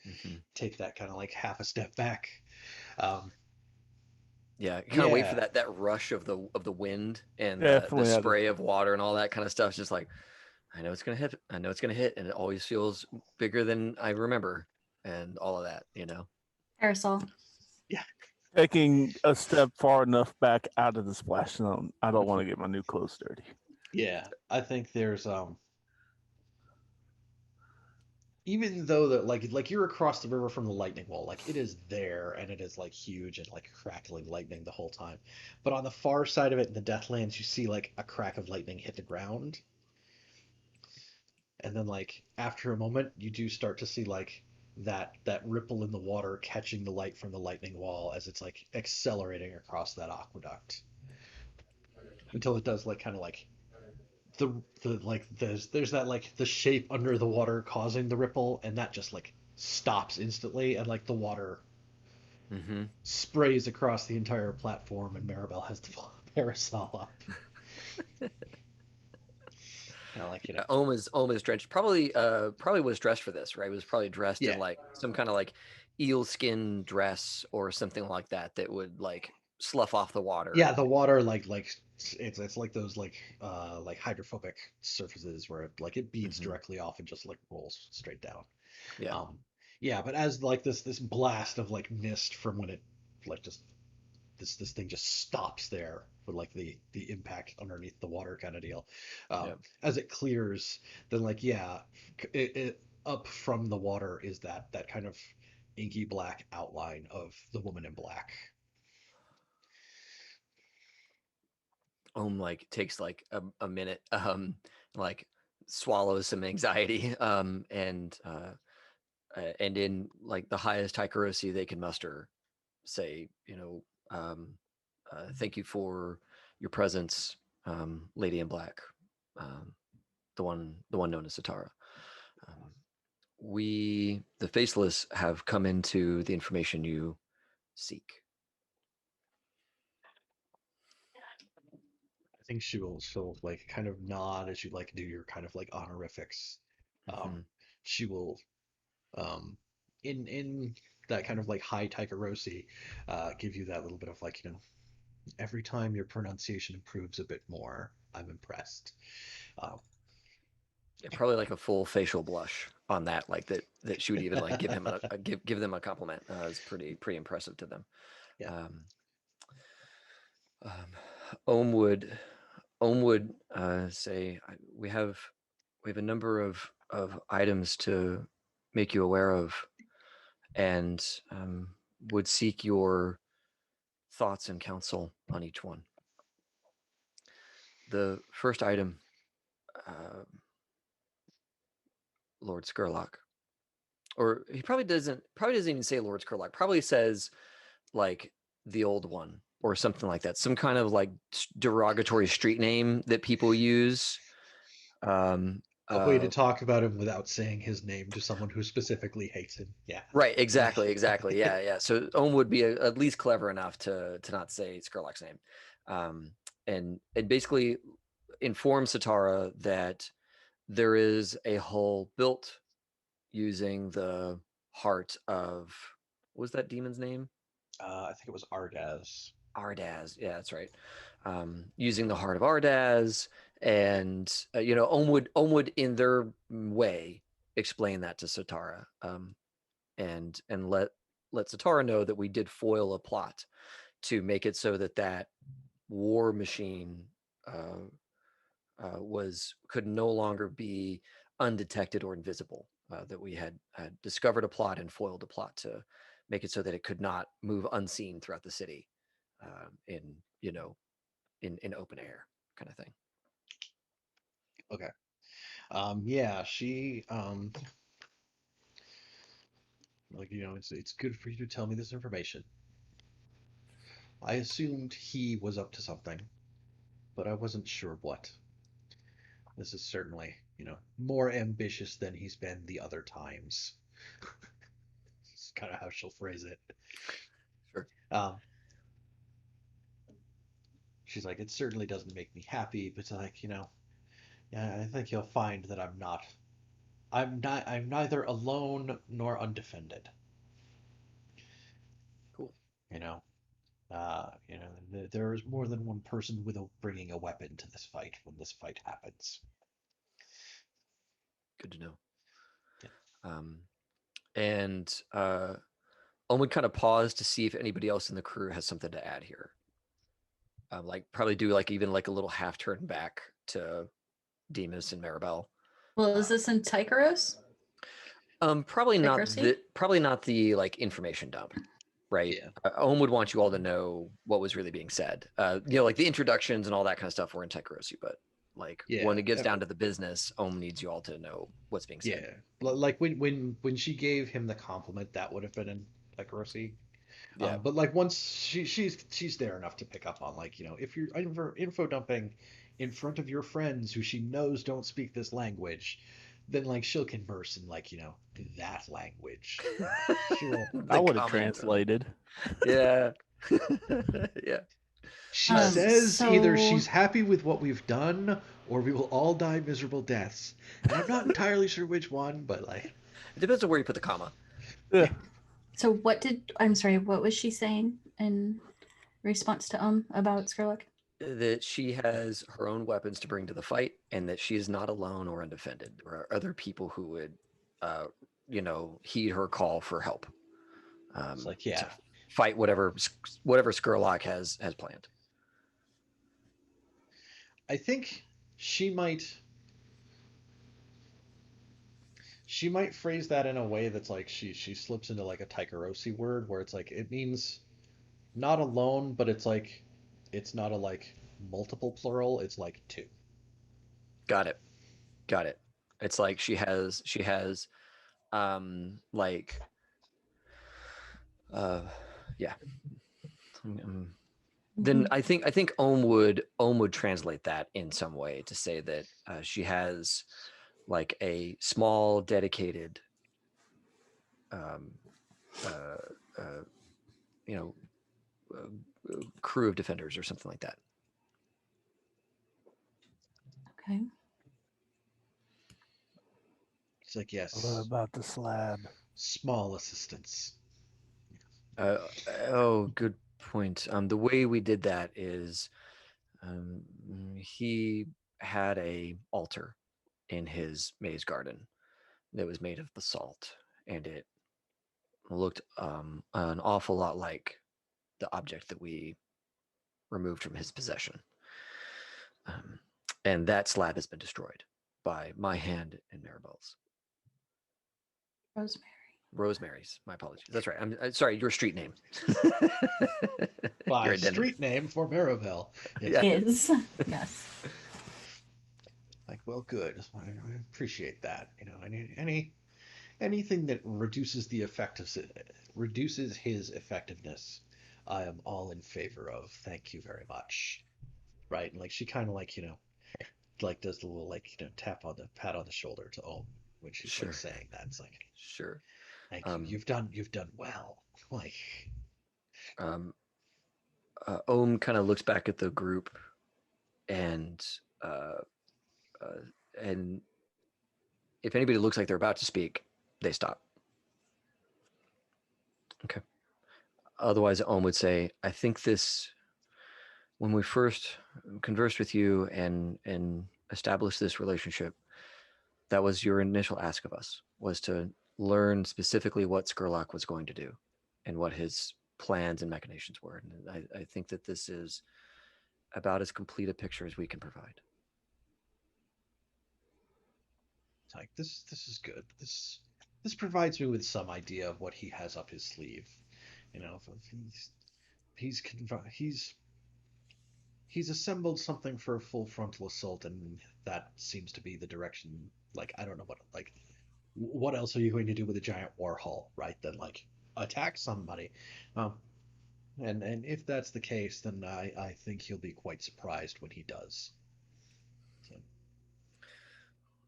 and take that kind of like half a step back. Yeah, kind of wait for that rush of the wind and the spray of water and all that kind of stuff. It's just like, I know it's gonna hit. I know it's gonna hit, and it always feels bigger than I remember, and all of that, you know. Parasol. Yeah. Taking a step far enough back out of the splash zone. I don't want to get my new clothes dirty. Yeah, I think there's even though that like you're across the river from the lightning wall, like it is there and it is like huge and like crackling lightning the whole time. But on the far side of it in the Deathlands, you see like a crack of lightning hit the ground. And then like after a moment, you do start to see like that ripple in the water catching the light from the lightning wall as it's like accelerating across that aqueduct. Until it does like kind of like the like there's that like the shape under the water causing the ripple, and that just like stops instantly, and like the water sprays across the entire platform, and Maribel has the parasol up. Like, you know, Ohm is drenched. Probably was dressed for this, right? Was probably dressed in like some kind of like eel skin dress or something like that would like slough off the water. Yeah, the water like it's like those like hydrophobic surfaces where it beads directly off and just like rolls straight down. Yeah. But as like this blast of like mist from when it like just this thing just stops there with like the impact underneath the water kind of deal. As it clears, then like it up from the water is that kind of inky black outline of the woman in black. like takes like a minute, like swallows some anxiety, and in like the highest Taikarosi they can muster, say, thank you for your presence, Lady in Black, um, the one known as Satara. We, the Faceless, have come into the information you seek. I think she'll like kind of nod as you like do your kind of like honorifics. Mhm. She will in that kind of like high Taikarosi, give you that little bit of like, every time your pronunciation improves a bit more, I'm impressed. Uh, Yeah, probably like a full facial blush on that, like that she would even like give him give them a compliment. Is pretty impressive to them. Yeah. Um, Ohm would say, we have a number of items to make you aware of, and would seek your thoughts and counsel on each one. The first item, Lord Skurlock, or he probably doesn't even say Lord Skurlock. Probably says like the old one or something like that. Some kind of like derogatory street name that people use. A way to talk about him without saying his name to someone who specifically hates him. Yeah. Right. Exactly. Yeah. So Ohm would be at least clever enough to not say Skurlock's name, and basically inform Satara that there is a hull built using the heart of, what was that demon's name? I think it was Ardaz. Ardaz, yeah, that's right. Using the heart of Ardaz, and Ohm would in their way explain that to Satara, and let Satara know that we did foil a plot to make it so that war machine could no longer be undetected or invisible. That we had discovered a plot and foiled a plot to make it so that it could not move unseen throughout the city, in in open air kind of thing. Okay. Yeah, she like, it's good for you to tell me this information. I assumed he was up to something, but I wasn't sure what. This is certainly, more ambitious than he's been the other times. It's kind of how she'll phrase it. Sure. Um, she's like, it certainly doesn't make me happy, but like, yeah, I think you'll find that I'm neither alone nor undefended. Cool. There is more than one person bringing a weapon to this fight when this fight happens. Good to know. Yeah. And Ohm would kind of pause to see if anybody else in the crew has something to add here. Like probably do like even like a little half turn back to Demas and Maribel. Well, is this in Tycheros? Probably not Tycherosi? the like information dump, right? Yeah. Ohm would want you all to know what was really being said. Like the introductions and all that kind of stuff were in Tycherosi, but like when it gets down to the business, Ohm needs you all to know what's being said. Yeah, like when she gave him the compliment, that would have been in like Rossi. Yeah. But like once she's there enough to pick up on, like, if you're info dumping in front of your friends who she knows don't speak this language, then like she'll converse in like, that language. I would have translated. Yeah. Yeah. She says either so- she's happy with what we've done or we will all die miserable deaths. And I'm not entirely sure which one, but like, It depends on where you put the comma. Yeah. So I'm sorry, what was she saying in response to about Skurlock? That she has her own weapons to bring to the fight, and that she is not alone or undefended. There are other people who would, heed her call for help. it's like, yeah, To fight whatever Skurlock has planned. I think she might phrase that in a way that's like she slips into like a Taikarosi word where it's like it means not alone, but it's like it's not a like multiple plural, it's like 2. Got it. Got it. It's like she has like yeah. Then I think Ohm would translate that in some way to say that she has like a small dedicated you know crew of defenders or something like that. Okay. It's like, yes, What about the slab? small assistance. Oh, good point. The way we did that is he had a altar in his maze garden that was made of basalt, and it looked an awful lot like the object that we removed from his possession. And that slab has been destroyed by my hand and Maribel's. Rosemary's. My apologies. That's right. I'm sorry. Your street name. By Your identity. street name for Maribel. Yeah. Is yes. Like, well, good. I appreciate that. You know, anything that reduces reduces his effectiveness, I am all in favor of. Thank you very much. Right? And like she kind of like, like does the little like, pat on the shoulder to Ohm when she's Sure. like saying that. It's like, Sure. thank you. You've done well. Like, Ohm kind of looks back at the group and if anybody looks like they're about to speak, they stop. Okay. Otherwise, Ohm would say, I think this, when we first conversed with you and established this relationship, that was your initial ask of us, was to learn specifically what Skurlock was going to do and what his plans and machinations were. And I think that this is about as complete a picture as we can provide. it's like this is good. This provides me with some idea of what he has up his sleeve. You know, if he's assembled something for a full frontal assault, and that seems to be the direction. Like, I don't know what else are you going to do with a giant Warhol, right? Then like attack somebody. And if that's the case, then I think he'll be quite surprised when he does. So,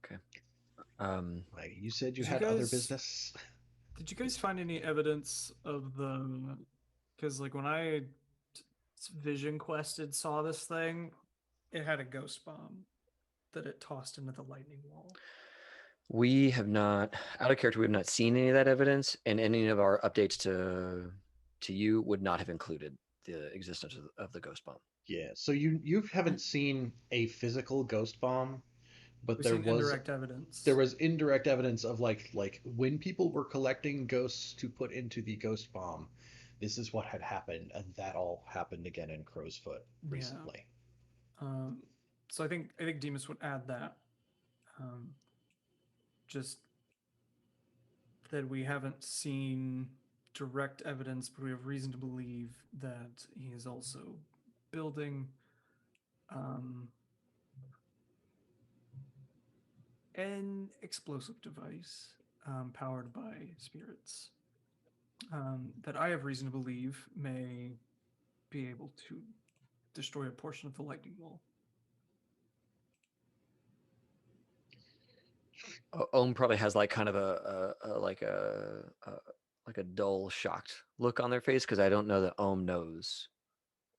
Okay. like you said, you Did you had other guys- business. Did you guys find any evidence of the? Because like when I vision quested saw this thing, it had a ghost bomb that it tossed into the lightning wall. We have not, out of character, we have not seen any of that evidence, and any of our updates to you would not have included the existence of the ghost bomb. Yeah. So you haven't seen a physical ghost bomb, but We've there seen was indirect evidence. there was indirect evidence of like when people were collecting ghosts to put into the ghost bomb, this is what had happened, and that all happened again in Crow's Foot recently. So I think Demas would add that. Just that we haven't seen direct evidence, but we have reason to believe that he is also building an explosive device powered by spirits that I have reason to believe may be able to destroy a portion of the lightning wall. Ohm probably has like kind of a dull, shocked look on their face, because I don't know that Ohm knows.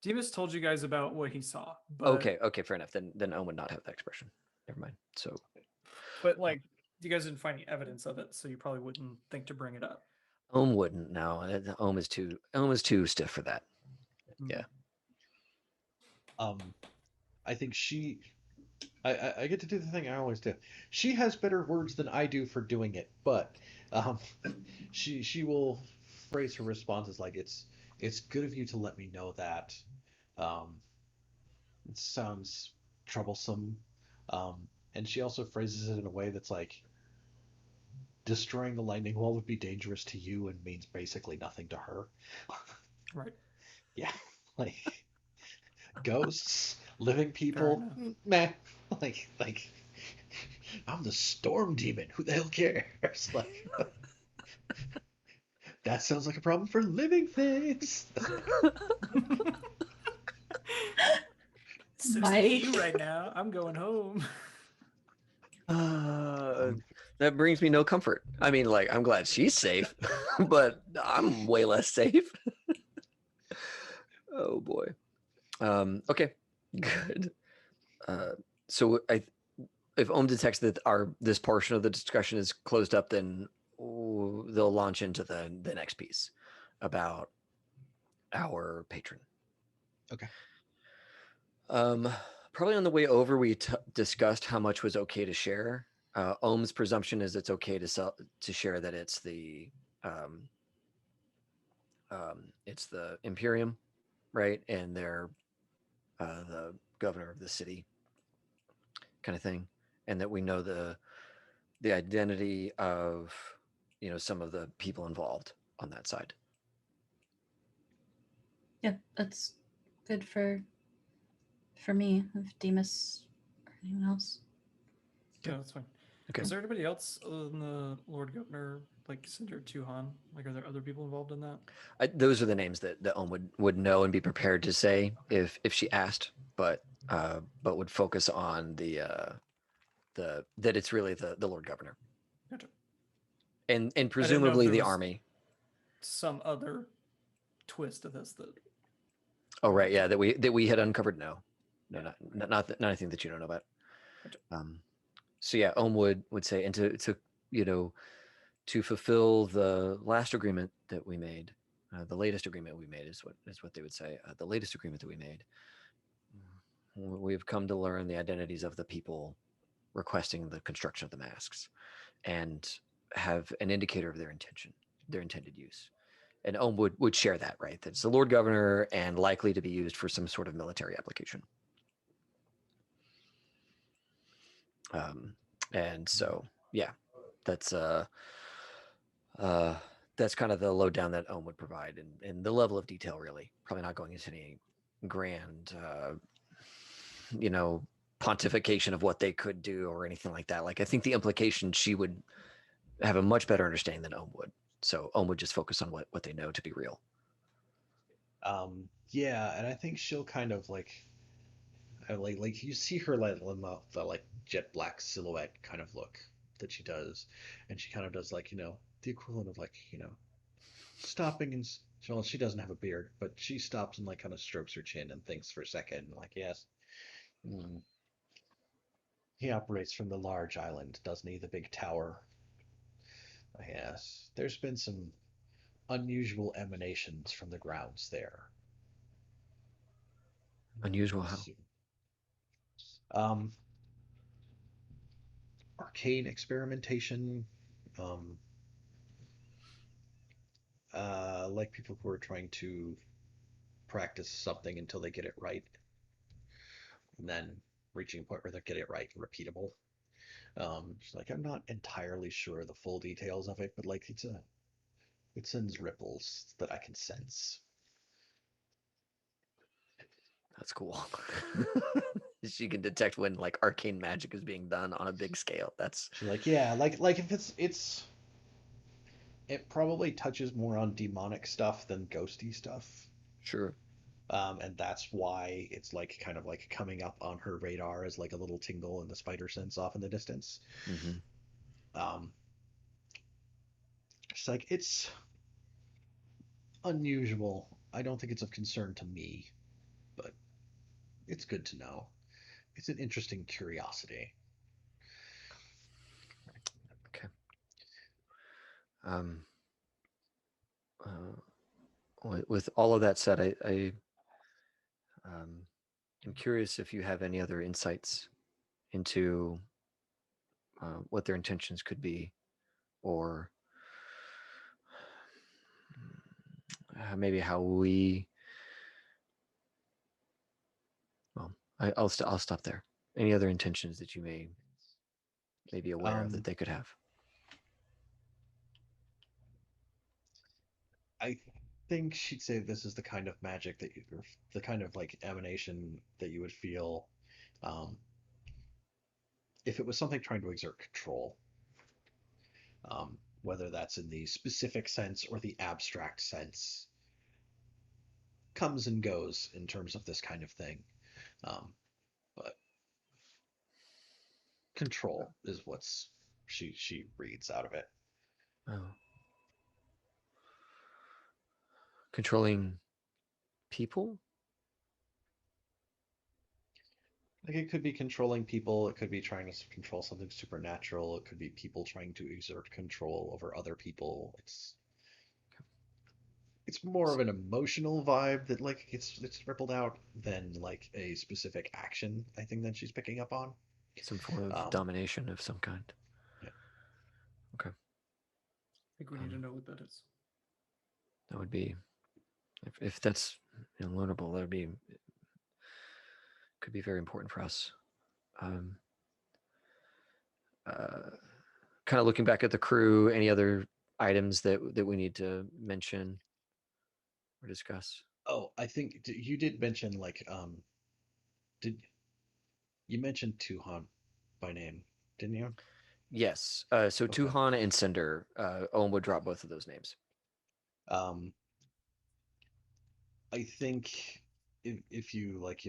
Demas told you guys about what he saw, but Okay, fair enough. Then Ohm would not have that expression. Never mind. So, but like you guys didn't find any evidence of it, so you probably wouldn't think to bring it up. Ohm wouldn't. No, Ohm is too stiff for that. Yeah. I think I get to do the thing I always do. She has better words than I do for doing it, but she will phrase her responses like it's good of you to let me know that. It sounds troublesome, and she also phrases it in a way that's like destroying the lightning wall would be dangerous to you and means basically nothing to her. Right. Yeah, like ghosts Living people, enough. meh. Like, I'm the storm demon. Who the hell cares? Like, that sounds like a problem for living things. It's My- you right now. I'm going home. That brings me no comfort. I mean, like, I'm glad she's safe, but I'm way less safe. Oh boy. Okay, good. So if Ohm detects that this portion of the discussion is closed up, then they'll launch into the next piece about our patron. Okay. Probably on the way over, we discussed how much was okay to share. Ohm's presumption is it's okay to share that it's the Imperium, right? And they're the governor of the city, kind of thing, and that we know the identity of some of the people involved on that side. Yeah, that's good for me. If Demas or anyone else. Yeah, that's fine. Okay. Is there anybody else other than the Lord Governor, like Cinder Tuhan? Like, are there other people involved in that? Those are the names that Ohm would know and be prepared to say if she asked, but would focus on that it's really the Lord Governor. Gotcha. And I didn't know if presumably there the was army. some other twist to this that. Oh right, yeah, that we had uncovered. No, not anything that you don't know about. Gotcha. So yeah, Ohm would say, and to fulfill the last agreement that we made, the latest agreement we made is what they would say. The latest agreement that we made. We've come to learn the identities of the people requesting the construction of the masks, and have an indicator of their intended use. And Ohm would share that, right? That's the Lord Governor and likely to be used for some sort of military application. And so, yeah, that's kind of the lowdown that Ohm would provide, and the level of detail, really. Probably not going into any grand, pontification of what they could do or anything like that. Like, I think the implication, she would have a much better understanding than Ohm would. So Ohm would just focus on what they know to be real. Yeah, and I think she'll kind of like you see her like the like jet black silhouette kind of look that she does, and she kind of does like the equivalent of like stopping and well, she doesn't have a beard, but she stops and like kind of strokes her chin and thinks for a second, like yes, he operates from the large island, doesn't he? The big tower. Yes, there's been some unusual emanations from the grounds there. Unusual how? Um, arcane experimentation, um, like people who are trying to practice something until they get it right, and then reaching a point where they get it right and repeatable. Like I'm not entirely sure the full details of it, but like it sends ripples that I can sense. That's cool. She can detect when like arcane magic is being done on a big scale. That's She's like, yeah, like if it probably touches more on demonic stuff than ghosty stuff. sure. And that's why it's like kind of like coming up on her radar as like a little tingle in the spider sense off in the distance. Mm-hmm. It's like it's unusual. I don't think it's of concern to me, but it's good to know. It's an interesting curiosity. Okay. With all of that said, I am curious if you have any other insights into what their intentions could be, or maybe how we. Well, I'll stop there. Any other intentions that you may be aware of that they could have? I think she'd say this is the kind of magic that you, or the kind of like emanation that you would feel um, if it was something trying to exert control, whether that's in the specific sense or the abstract sense, comes and goes in terms of this kind of thing. But control is what's she reads out of it. Oh. Controlling people? Like it could be controlling people, it could be trying to control something supernatural, it could be people trying to exert control over other people. It's more of an emotional vibe that like it's rippled out than like a specific action, I think, that she's picking up on. Some form of Um, domination of some kind. yeah. Okay. I think we need to know what that is. That would be, if that's learnable, that would be, could be very important for us. Kind of looking back at the crew, any other items that we need to mention or discuss? Oh, I think you did mention like did you mentioned Tuhan by name, didn't you? Yes. So Okay. Tuhan and Cinder, Owen would drop both of those names. I think if you like,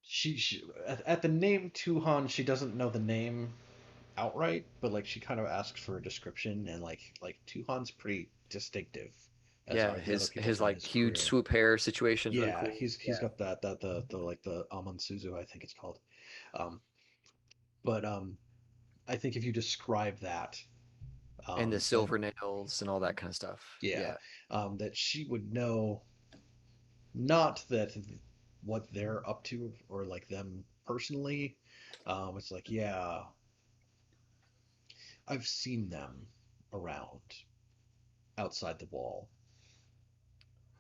she at the name Tuhan, she doesn't know the name outright, but like she kind of asks for a description, and like Tuhan's pretty distinctive, as Yeah, are the other people his from like his huge crew. swoop hair situation's really Yeah, cool. he's got the like the Amansuzu, I think it's called. Um, but I think if you describe that, And the then silver nails and all that kind of stuff. yeah, Yeah. that she would know, not that what they're up to or like them personally. It's like, yeah, I've seen them around outside the wall.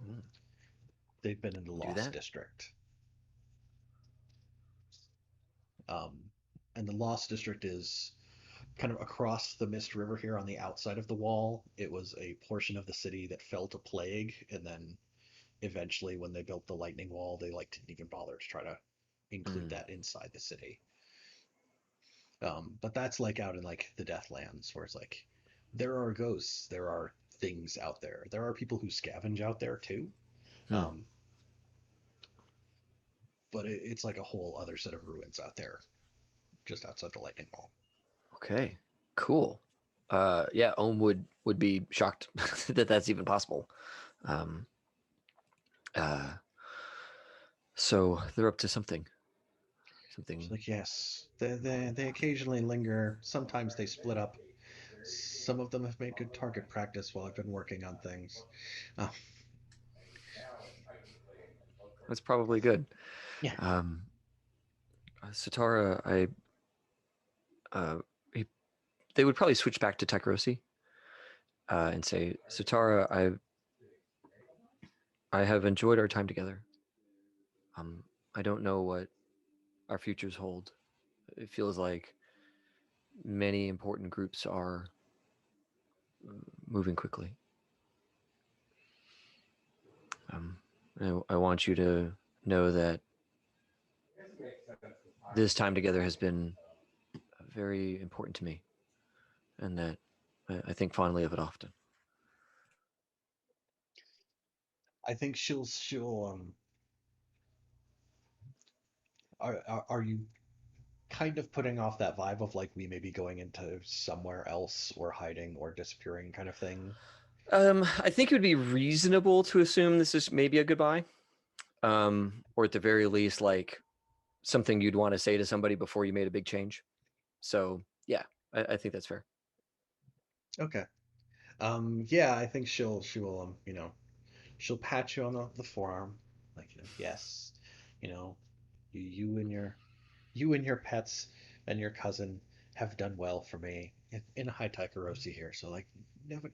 Mm. They've been in the Do Lost that? District. Um, and the Lost District is kind of across the Mist River here on the outside of the wall. It was a portion of the city that fell to plague, and then eventually, when they built the Lightning Wall, they like didn't even bother to try to include that inside the city. But that's like out in like the Deathlands, where it's like there are ghosts, there are things out there, there are people who scavenge out there too. Um, but it's like a whole other set of ruins out there, just outside the Lightning Wall. Okay. Cool. Yeah, Owen would be shocked that that's even possible. So they're up to something. It's like, yes, they occasionally linger. Sometimes they split up. Some of them have made good target practice while I've been working on things. Uh, That's probably good. yeah. Satara, they would probably switch back to Takarosi and say, Satara, I have enjoyed our time together. I don't know what our futures hold. It feels like many important groups are moving quickly. I want you to know that this time together has been very important to me, and that I think fondly of it often. I think she'll are you kind of putting off that vibe of like we may be going into somewhere else or hiding or disappearing kind of thing? I think it would be reasonable to assume this is maybe a goodbye, or at the very least, like something you'd want to say to somebody before you made a big change. So yeah, I think that's fair. Okay. Yeah, I think she will she'll pat you on the forearm, like, yes, you know, you and your pets and your cousin have done well for me in High Takarosi here, so like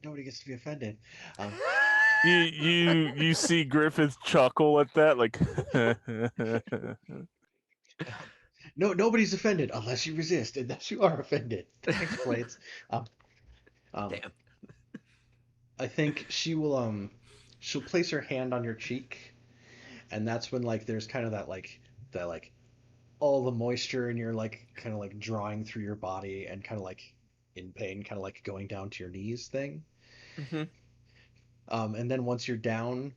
nobody gets to be offended. You see Griffith chuckle at that, like No, nobody's offended unless you resist, unless you are offended. Thanks, Blades. Um, Damn. I think she'll place her hand on your cheek, and that's when like there's kind of that like all the moisture and you're like kind of like drawing through your body and kind of like in pain, kind of like going down to your knees thing. Mm-hmm. And then once you're down,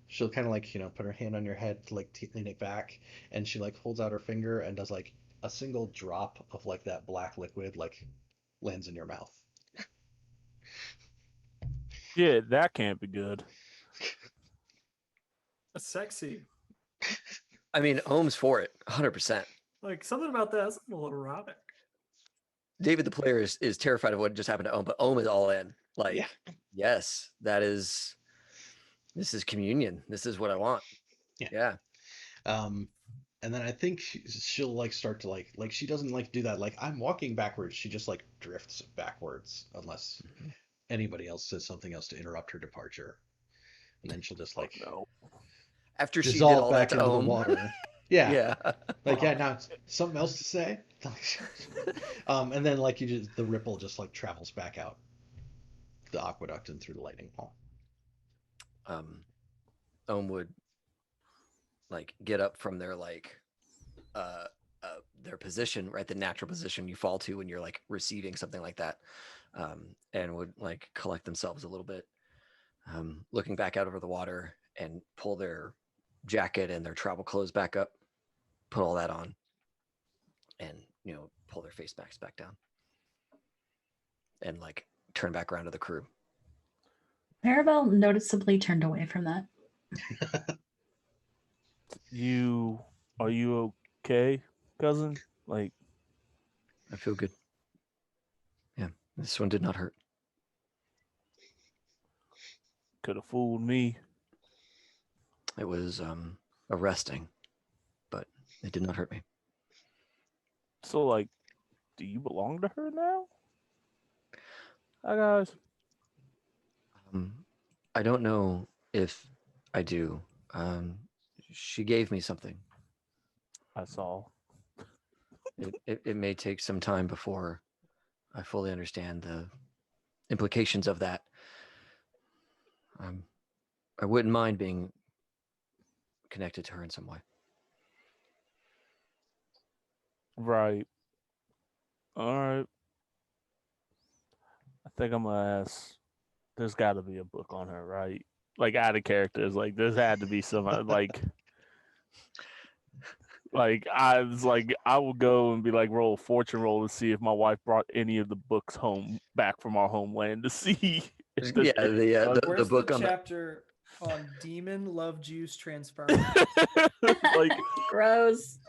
she'll kind of like put her hand on your head to like lean it back, and she like holds out her finger and does like a single drop of like that black liquid like lands in your mouth. Yeah, that can't be good. That's sexy. I mean, Ohm's for it, 100%. Like something about that's a little erotic. David, the player, is terrified of what just happened to Ohm, but Ohm is all in. Like, Yeah. yes, this is communion. This is what I want. Yeah. And then I think she'll like start to like she doesn't like do that like I'm walking backwards. She just like drifts backwards unless anybody else says something else to interrupt her departure, and then she'll just like No. After she did dissolve all that back to into the Ohm. water. Yeah. Yeah. Like yeah, now something else to say. And then like the ripple just like travels back out the aqueduct and through the lightning hall. Ohm would like get up from their like their position, right? The natural position you fall to when you're like receiving something like that, and would like collect themselves a little bit, looking back out over the water and pull their jacket and their travel clothes back up, put all that on, and pull their face masks back down, and like turn back around to the crew. Maribel noticeably turned away from that. Are you okay, cousin? Like, I feel good. Yeah, this one did not hurt. could have fooled me. It was arresting, but it did not hurt me. So, like, do you belong to her now? Hi, guys. I don't know if I do. She gave me something. I saw. It may take some time before I fully understand the implications of that. I wouldn't mind being connected to her in some way. Right. All right. I think I'm gonna ask. There's got to be a book on her, right? Like out of characters. Like there's had to be some like I was like I will go and be like roll a fortune roll to see if my wife brought any of the books home back from our homeland to see. If Yeah, the Where's book the on chapter on demon love juice transference? like Gross.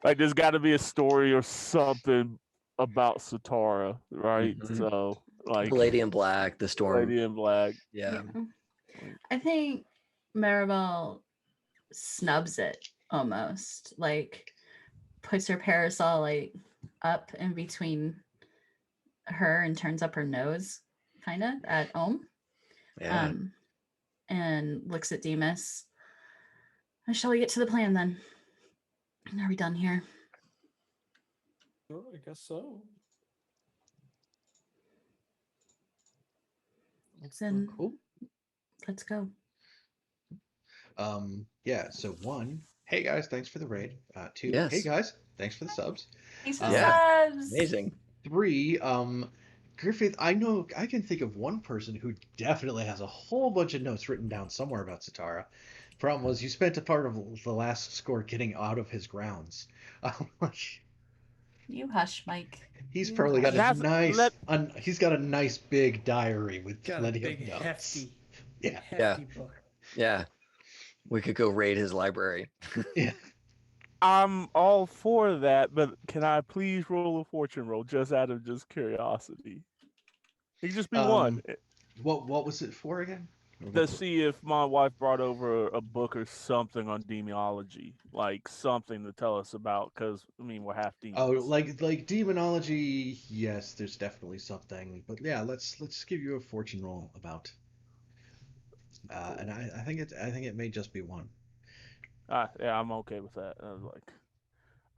like there's got to be a story or something about Satara, right? Mhm. So like the Lady in Black, the Storm. Lady in Black. Yeah. I think Maribel snubs it almost, like puts her parasol like up in between her and turns up her nose kind of at Ohm. Yeah. And looks at Demas. Shall we get to the plan then? Are we done here? Sure, I guess so. Then Cool. let's go. Yeah, so one, hey guys, thanks for the raid. Two, Yes. hey guys, thanks for the subs. Thanks for Yeah. subs. Amazing. Three, Griffith, I know I can think of one person who definitely has a whole bunch of notes written down somewhere about Satara. Problem was you spent a part of the last score getting out of his grounds. You hush, Mike. He's You probably got a That's- nice, he's got a nice big diary with Got a plenty big of notes. hefty book. Yeah. We could go raid his library. Yeah. I'm all for that, but can I please roll a fortune roll just out of just curiosity? It could just be one What was it for again? to see if my wife brought over a book or something on demonology, like something to tell us about. Because I mean, we're half demons. Oh, like demonology, yes, there's definitely something. But yeah, let's give you a fortune roll about. And I think it may just be one. Yeah, I'm okay with that. I was like,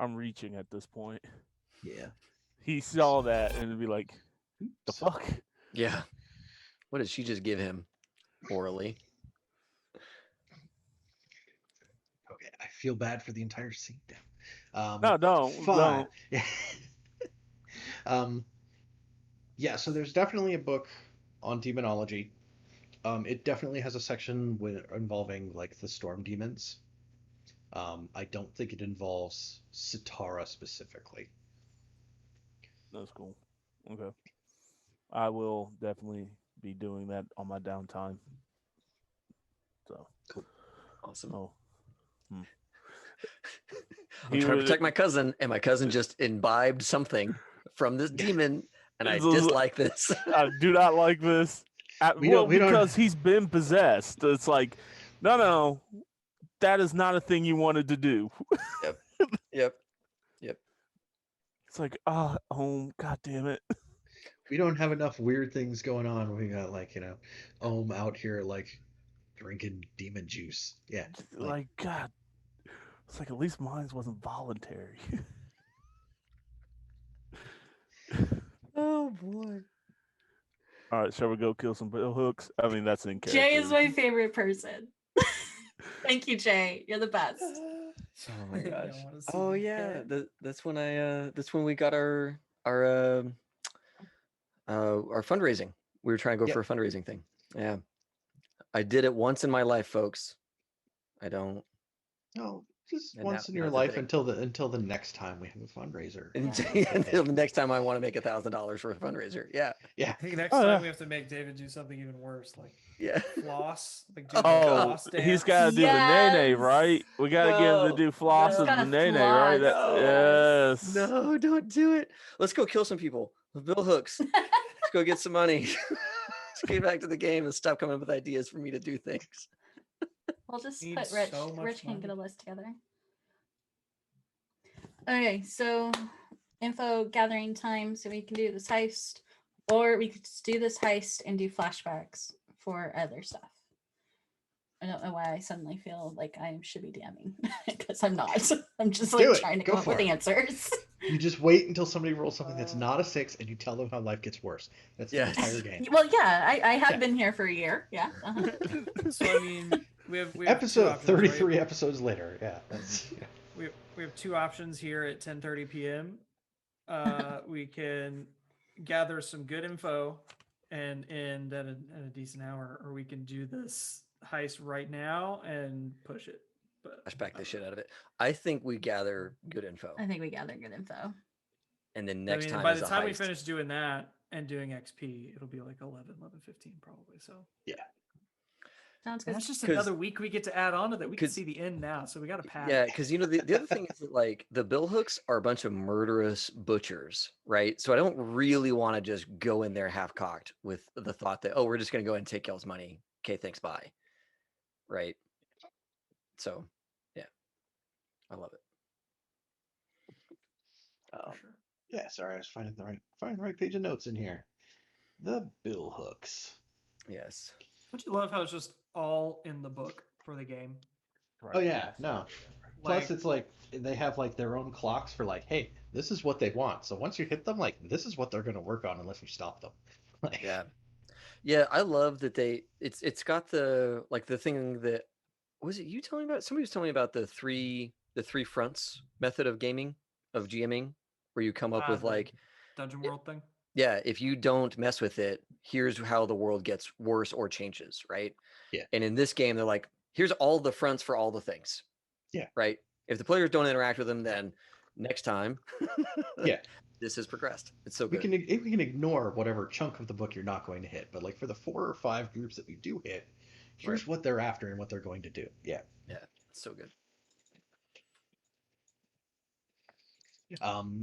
I'm reaching at this point. Yeah. He saw that and it'd be like, The fuck? Yeah. What did she just give him orally? Okay, I feel bad for the entire scene now. No, don't. Fine. Yeah. Yeah, so there's definitely a book on demonology. It definitely has a section involving like the storm demons. I don't think it involves Sitara specifically. That's cool. Okay. I will definitely be doing that on my downtime. So, Cool. Awesome. oh. I'm He trying to was- protect my cousin, and my cousin just imbibed something from this demon, and I This is- dislike this. I do not like this. We don't- Because he's been possessed. It's like, no, that is not a thing you wanted to do. Yep. It's like, god damn it. We don't have enough weird things going on. We got like, Ohm out here like drinking demon juice. Yeah. Like, God. It's like, at least mine wasn't voluntary. Oh boy. All right, shall we go kill some bill hooks? I mean, that's in character. Jay is my favorite person. Thank you, Jay. You're the best. Oh my I gosh. wanna see Oh you yeah. get That's when we got our fundraising. We were trying to go Yep. for a fundraising thing. Yeah. I did it once in my life, folks. I don't. No, just And once now- in your now's the life thing. until the next time we have a fundraiser. Until the next time I want to make $1,000 for a fundraiser. Yeah. Yeah. I think next Oh, time yeah. we have to make David do something even worse, like Yeah. floss, like do Oh, the Oh, floss dance. he's got to do the nene, Yes. right? We got to get him to No, do floss He's of the gotta nene, right? floss, Yes. No, don't do it. Let's go kill some people. Bill Hooks. Let's go get some money. Let's get back to the game and stop coming up with ideas for me to do things. We'll just Need put Rich. so much Rich can get a money. list together. Okay, so info gathering time, so we can do this heist, or we could just do this heist and do flashbacks for other stuff. I don't know why I suddenly feel like I should be DMing because I'm not. I'm just Do like it. trying to Go come up for with it. answers. You just wait until somebody rolls something that's not a 6 and you tell them how life gets worse. That's Yes. the entire game. Well, yeah, I have Yeah. been here for a year. Yeah. So I mean, we have two Episode options, 33 right? episodes later. Yeah. That's We have two options here at 10:30 p.m. We can gather some good info and end at a decent hour, or we can do this heist right now and push it. But Flashback the shit out of it. I think we gather good info. I think we gather good info. And then I next mean, time by is the a time we heist. finish doing that and doing XP, it'll be like 11:15 probably. So Sounds good. that's just 'Cause- another week we get to add on to that. We can 'cause- see the end now, so we got to pad. Yeah, it. because the other thing is that like the bill hooks are a bunch of murderous butchers, right? So I don't really want to just go in there half cocked with the thought that, oh, we're just gonna go ahead and take y'all's money. Okay, thanks, bye. Right. So yeah. I love it. Um, yeah, sorry, I was finding the right page of notes in here. The bill hooks. Yes. Don't you love how it's just all in the book for the game? Oh yeah, no. Plus, Like- it's like they have like their own clocks for like, hey, this is what they want. So once you hit them, like this is what they're gonna work on unless you stop them. Like, Yeah. Yeah, I love that it's got the like the thing that was it you telling me about? Somebody was telling me about the three fronts method of gaming, of GMing, where you come up with the like, Dungeon World thing. yeah, if you don't mess with it, here's how the world gets worse or changes, right? Yeah. And in this game, they're like, here's all the fronts for all the things. Yeah. Right? If the players don't interact with them, then next time, Yeah. this has progressed. It's so we good. can ignore whatever chunk of the book you're not going to hit, but like for the 4 or 5 groups that we do hit, here's what they're after and what they're going to do. Yeah. Yeah, it's so good.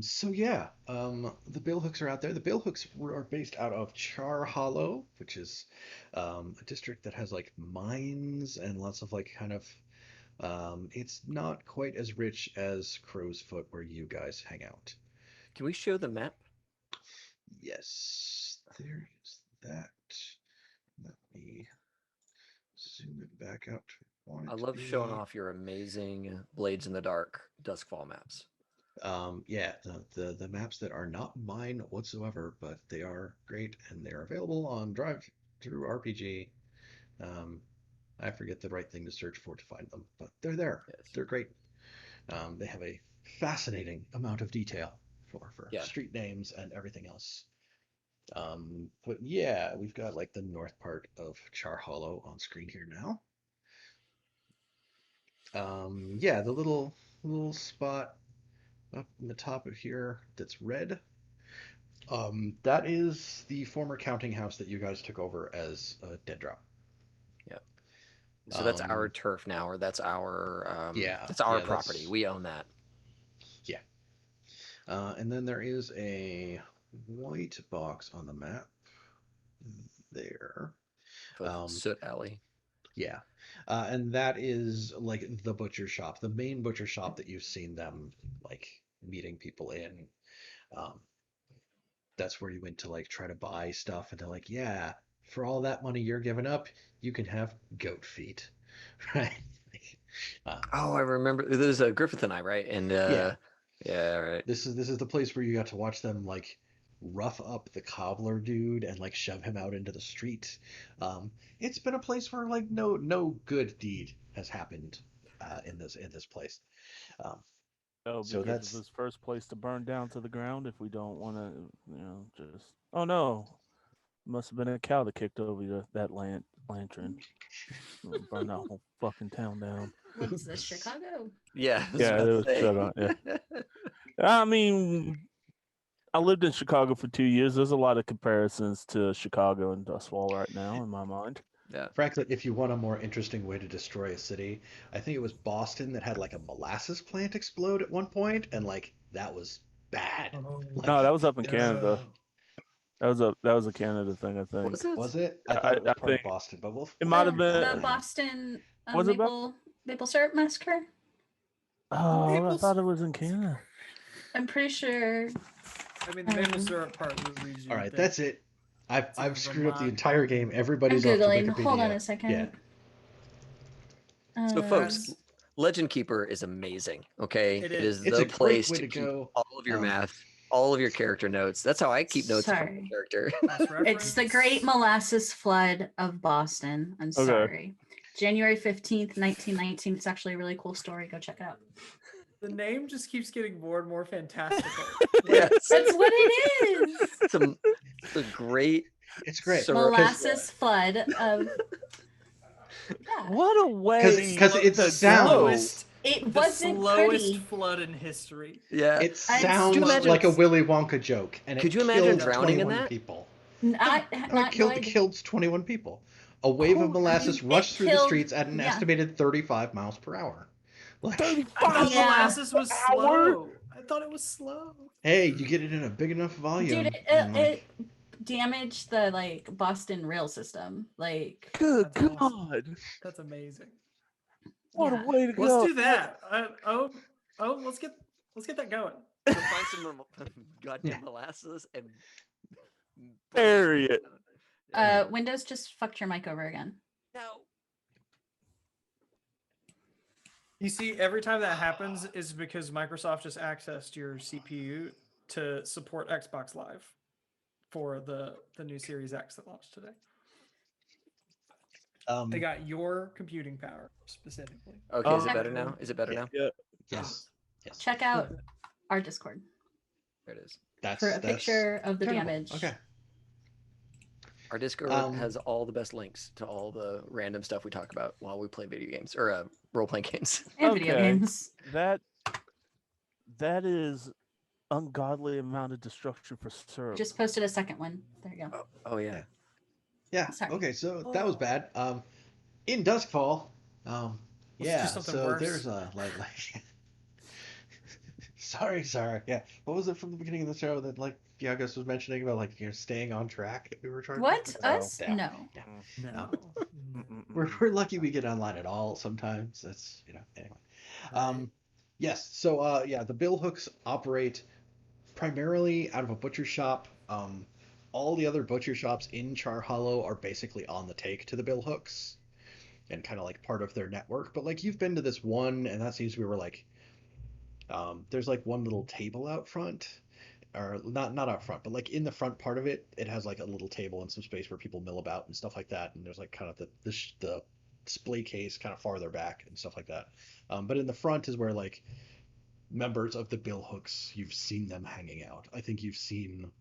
So yeah, the bill hooks are out there. The bill hooks are based out of Char Hollow, which is a district that has like mines and lots of like kind of it's not quite as rich as Crow's Foot where you guys hang out. Can we show the map? Yes, there is that. Let me zoom it back out. I love showing off your amazing Blades in the Dark Duskfall maps. Yeah, the maps that are not mine whatsoever, but they are great and they are available on Drive Through RPG. I forget the right thing to search for to find them, but they're there. Yes. They're great. They have a fascinating amount of detail for Yeah. street names and everything else. But yeah, we've got like the north part of Char Hollow on screen here now. Yeah, the little spot up in the top of here that's red. That is the former counting house that you guys took over as a dead drop. Yeah. So that's our Um, turf now, or that's our yeah, property. that's We own that. yeah. And then there is a white box on the map there. For Um, Soot Alley. yeah. And that is like the butcher shop, the main butcher shop that you've seen them like meeting people in. Um, that's where you went to like try to buy stuff, and they're like, yeah, for all that money you're giving up, you can have goat feet, right? uh, Oh, I remember. There's a Griffith and I, right? And yeah, yeah, right. this is the place where you got to watch them like rough up the cobbler dude and like shove him out into the street. It's been a place where like no good deed has happened in this place. Um, Oh, so because it that's was first place to burn down to the ground. If we don't want to, just oh no, must have been a cow that kicked over that lantern, burn that whole fucking town down. What's this, Chicago? Yeah. I was Yeah, about it to was say. shut on. Yeah, I mean, I lived in Chicago for 2 years. There's a lot of comparisons to Chicago and Dustfall right now in my mind. Yeah. frankly, if you want a more interesting way to destroy a city, I think it was Boston that had like a molasses plant explode at one point, and like that was bad. Oh, No, that Like, was up in it's Canada. That was a Canada thing, I think. Was it? was it? I I, thought it was I part think of Boston, but it might have The been. the Boston Was it maple syrup massacre. Oh, I Maple thought it was in Canada. I'm pretty sure. I mean, the maple syrup part would lead you All to right, think that's it. I've it's in screwed up the Vermont. entire game. I'm Everybody's off to googling. Hold on Wikipedia. a second. Yeah. So, folks, That's- Legend Keeper is amazing. Okay, It it is is. It's the a great place way to to keep go. all of your Um, math, all of your character notes. That's how I keep notes for my Sorry. character. It's the Great Molasses Flood of Boston. I'm Okay. sorry. January 15th, 1919. It's actually a really cool story. Go check it out. The name just keeps getting more and more fantastical. Yes. That's what it is. It's a great. It's great. Syrup. Molasses Flood of. Yeah. What a way! Because it the sounds slowest, It the wasn't slowest pretty. flood in history. Yeah. it I- sounds Could you imagine- like a Willy Wonka joke, and Could it you imagine killed drowning in 21 that? people. Not good. Killed 21 people. A wave of molasses It rushed through the killed- streets at an yeah. estimated 35 miles per hour. Like, 35 I thought Yeah. molasses was Hour? slow. I thought it was slow. hey, you get it in a big enough volume. Dude, and, like, it damaged the like Boston rail system. Like, Good That's awesome. God! That's amazing. What yeah. a way to go! Let's do that. Let's get that going. Go find some goddamn Yeah. molasses and Bury it. Windows just fucked your mic over again. No. You see, every time that happens is because Microsoft just accessed your CPU to support Xbox Live for the new Series X that launched today. They got your computing power specifically. Okay, is it Oh. better now? Is it better Yeah. now? Yeah. yes. Yes. Check out our Discord There it is. That's for a picture of the terrible. damage. Okay. Our Discord has all the best links to all the random stuff we talk about while we play video games or role-playing games. And video Okay. games. That is ungodly amount of destruction for syrup. Just posted a second one. There you go. Oh yeah. Yeah. Sorry. Okay. So that was bad. In Duskfall, Let's do yeah. something So worse. there's a like. Sorry. Yeah. What was it from the beginning of the show that like Giagos was mentioning about like staying on track that we were trying What? to Us? yeah. No. No. We're lucky we get online at all sometimes. That's anyway. Yes, so yeah, the bill hooks operate primarily out of a butcher shop. All the other butcher shops in Char Hollow are basically on the take to the bill hooks and kind of like part of their network. But like you've been to this one, and that seems to be where like There's like one little table out front, or not out front, but like in the front part of it, it has like a little table and some space where people mill about and stuff like that. And there's like kind of the display case kind of farther back and stuff like that. But in the front is where like members of the Billhooks, you've seen them hanging out. I think you've seen.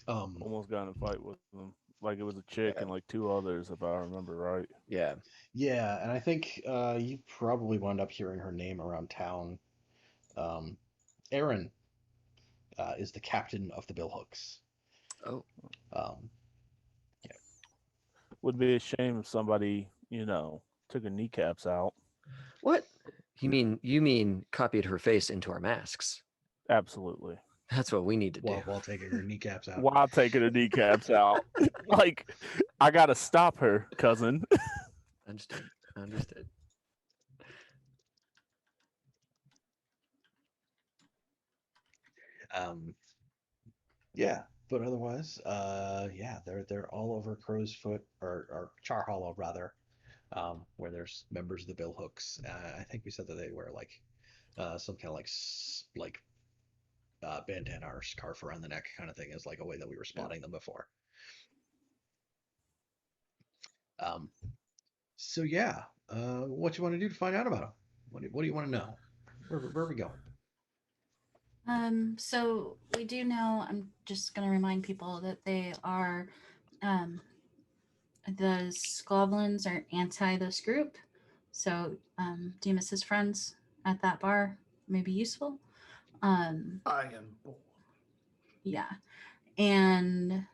Almost got in a fight with them. Like it was a chick and like 2 others, if I remember right. Yeah. Yeah, and I think you probably wound up hearing her name around town. Aaron is the captain of the Billhooks. Oh. Yeah. Would be a shame if somebody, took her kneecaps out. What? You mean copied her face into our masks? Absolutely. That's what we need to do. While taking her kneecaps out. While taking her kneecaps out. Like, I gotta stop her, cousin. Understood. Yeah, but otherwise, yeah, they're all over Crow's Foot or Char Hollow rather, where there's members of the Billhooks. I think we said that they wear like some kind of like bandana or scarf around the neck kind of thing is like a way that we were spotting them before. So yeah, what you want to do to find out about them? What do you want to know? Where are we going? So we do know, I'm just going to remind people that they are, the Scoblins are anti this group. So Demas's friends at that bar may be useful. I am bored. Yeah. And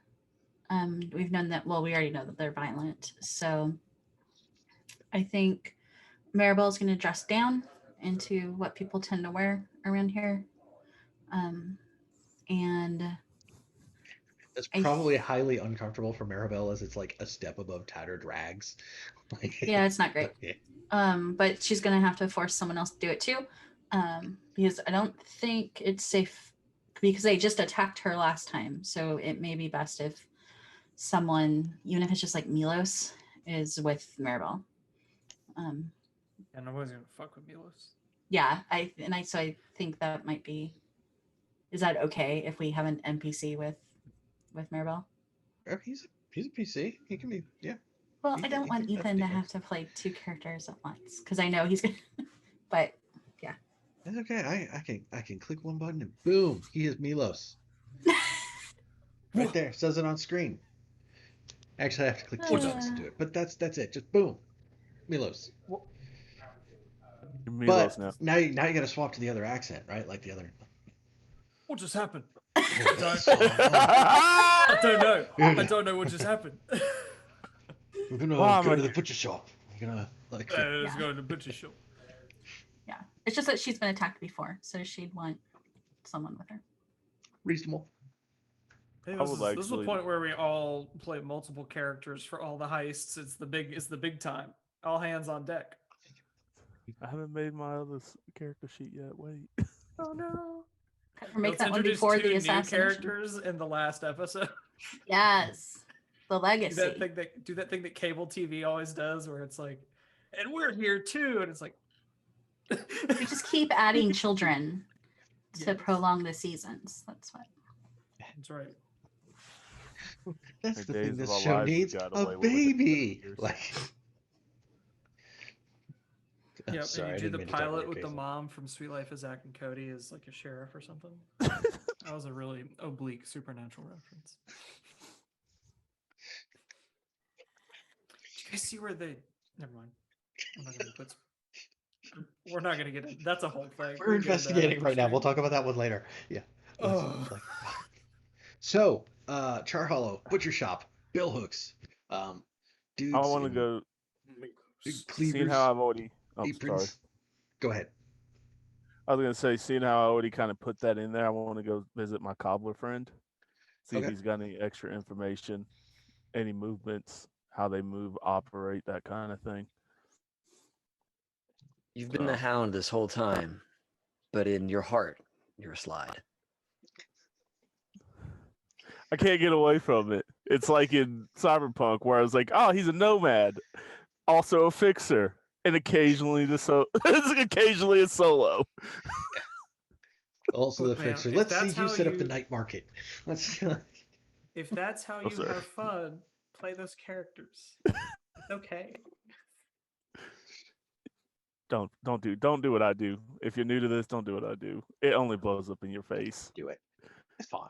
we've known that, well, we already know that they're violent. So I think Maribel's going to dress down into what people tend to wear around here. And it's probably highly uncomfortable for Maribel as it's like a step above tattered rags. Yeah, it's not great. But she's going to have to force someone else to do it too. Because I don't think it's safe because they just attacked her last time. So it may be best if someone, even if it's just like Milos, is with Maribel. And nobody's gonna fuck with Milos. Yeah, I think that might be. Is that okay if we have an NPC with Maribel? He's a PC. He can be, yeah. Well, I don't want Ethan to have to play 2 characters at once because I know he's gonna. But yeah, that's okay. I can click one button and boom, he is Milos. Right there, says it on screen. Actually, I have to click 2 buttons to do it, but that's it. Just boom, Milos. Milos but now you got to swap to the other accent, right? Like the other. What just happened? I don't know what just happened. We're gonna go to the butcher shop. We're gonna Let's go to the butcher shop. Yeah, it's just that she's been attacked before, so she'd want someone with her. Reasonable. Hey, this is the point where we all play multiple characters for all the heists. It's the big time. All hands on deck. I haven't made my other character sheet yet. Wait. Oh no. Make that one before the assassination. Characters in the last episode. Yes, the legacy. Do that thing that cable TV always does, where it's like, and we're here too, and it's like, we just keep adding children to prolong the seasons. That's what. That's right. That's the thing this show needs, a baby. Like. Yeah, sorry, and you do the pilot with the mom from Sweet Life of Zack and Cody as like a sheriff or something. That was a really oblique supernatural reference. Did you guys see where they? Never mind. We're not gonna get it. That's a whole thing. We're investigating right now. We'll talk about that one later. Yeah. So, Char Hollow, butcher shop, Billhooks, dudes. I want to go. Seeing how I've already. Oh, sorry. Go ahead. I was gonna say, seeing how I already kind of put that in there, I want to go visit my cobbler friend, see if he's got any extra information, any movements, how they move, operate, that kind of thing. You've been the hound this whole time, but in your heart, you're a slide. I can't get away from it. It's like in Cyberpunk where I was like, oh, he's a nomad, also a fixer, And occasionally occasionally a solo. Also the Look, man, fixer. if Let's see that's you how set up the you- night market. Let's. If that's how Oh, you sorry. have fun, play those characters. It's okay. Don't do what I do. If you're new to this, don't do what I do. It only blows up in your face. Do it. It's fine.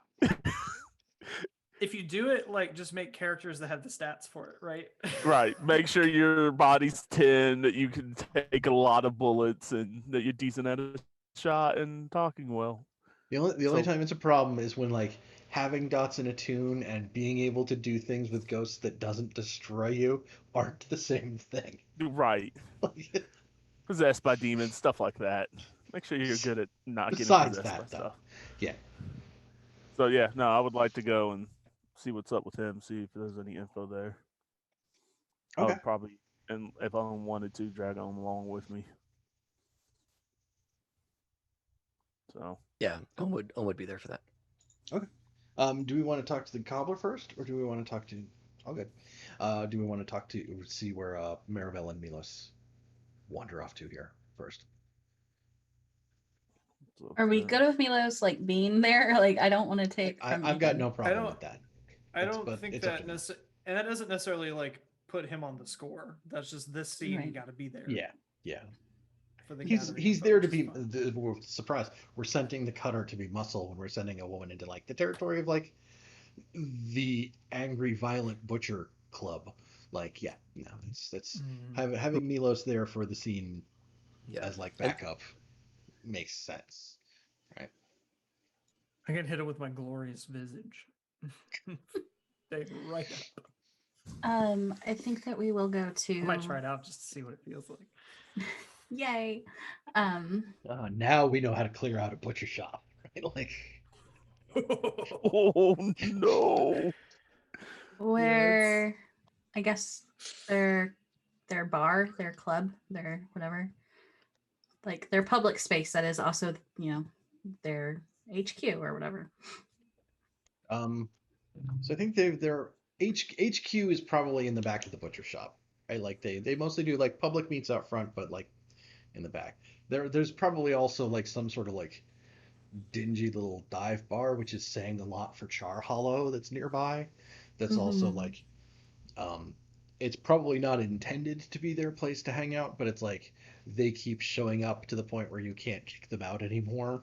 If you do it, like, just make characters that have the stats for it, right? Right. Make sure your body's 10, that you can take a lot of bullets, and that you're decent at a shot and talking well. The only So- time it's a problem is when like having dots in a tune and being able to do things with ghosts that doesn't destroy you aren't the same thing. Right. Possessed by demons, stuff like that. Make sure you're good at not getting Besides possessed by that, though, stuff. yeah. So yeah, no, I would like to go and see what's up with him, see if there's any info there. I Okay. would probably, and if I wanted to, drag him along with me. So Yeah, Owen would be there for that. Do we want to talk to the cobbler first, or do we want to talk to? Oh, good. Do we want to talk to see where Maribel and Milos wander off to here first? Are we good with Milos like being there? Like, I don't want to take. From I've got Ethan. no problem don't- with that. I don't but think it's up that to you. necessarily, and that doesn't necessarily like put him on the score. That's just this scene. He Right. got to be there. Yeah, yeah. For the He's gathering he's info, there to which be. is fine. We're surprised. We're sending the cutter to be muscle when we're sending a woman into like the territory of like the angry, violent butcher club. Like, yeah, no, it's having Milos there for the scene Yeah. as like backup makes sense, right? I can hit him with my glorious visage. Stay right up. I think that we will go to. I might try it out just to see what it feels like. Yay. Now we know how to clear out a butcher shop, right? Like, Oh no! Where I guess their bar, their club, their whatever, like their public space that is also, you know, their HQ or whatever. so I think their HQ is probably in the back of the butcher shop, right? Like they mostly do like public meets out front, but like in the back. There's probably also like some sort of like dingy little dive bar, which is saying a lot for Char Hollow that's nearby. That's also Mhm. like, it's probably not intended to be their place to hang out, but it's like they keep showing up to the point where you can't kick them out anymore,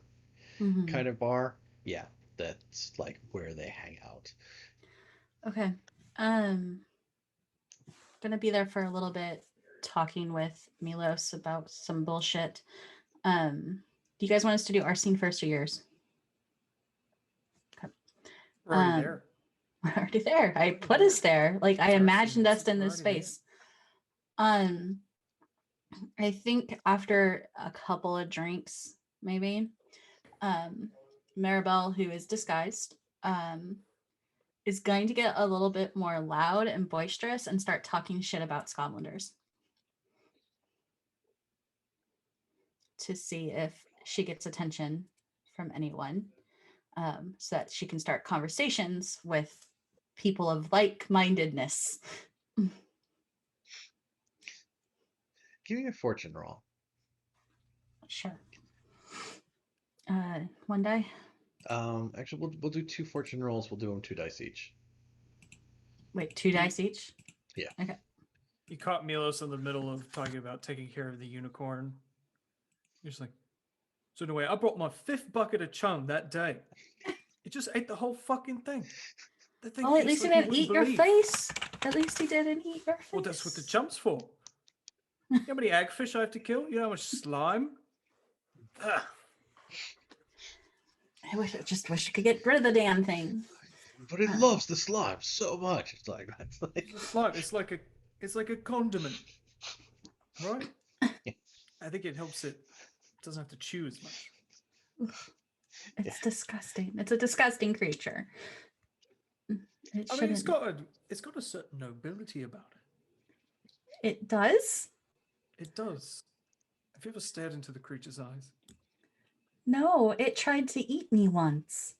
Mhm. kind of bar. Yeah, that's like where they hang out. Okay. Gonna be there for a little bit, talking with Milos about some bullshit. Do you guys want us to do our scene first or yours? Okay. We're already Um, there. We're already there. I put us there. Like I It's our imagined scene. us in We're this already there. space. I think after a couple of drinks, maybe, Maribel, who is disguised, is going to get a little bit more loud and boisterous and start talking shit about Scotlanders to see if she gets attention from anyone, so that she can start conversations with people of like-mindedness. Give me a fortune roll. Sure. One die. Actually, we'll do 2 fortune rolls. We'll do them 2 dice each. Wait, 2 dice each? Yeah. Okay. You caught Milos in the middle of talking about taking care of the unicorn. You're just like, so anyway, I brought my 5th bucket of chum that day. It just ate the whole fucking thing. That thing Well, at tastes least he like you didn't wouldn't eat your believe. face. At least he didn't eat your face. Well, that's what the chum's for. You know how many hagfish I have to kill? You know how much slime? Ugh. I just wish I could get rid of the damn thing. But it Huh. loves the slime so much. It's like that's like The slime. It's like a condiment, right? I think it helps it doesn't have to chew as much. It's disgusting. It's a disgusting creature. It I mean, shouldn't. it's got a certain nobility about It does? it. It does. Have you ever stared into the creature's eyes? No, it tried to eat me once.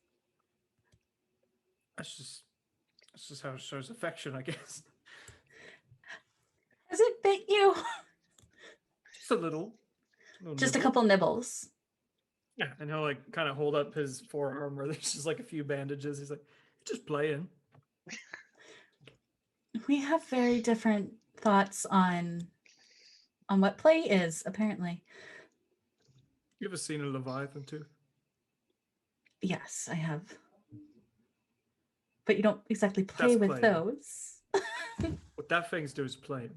That's just how it shows affection, I guess. Has it bit you? Just a little Just a nibble. couple nibbles. Yeah, and he'll like kind of hold up his forearm where there's just like a few bandages. He's like, just playing. We have very different thoughts on what play is, apparently. You ever seen a Leviathan tooth? Yes, I have. But you don't exactly play That's with playing. those. What that thing's do is playing.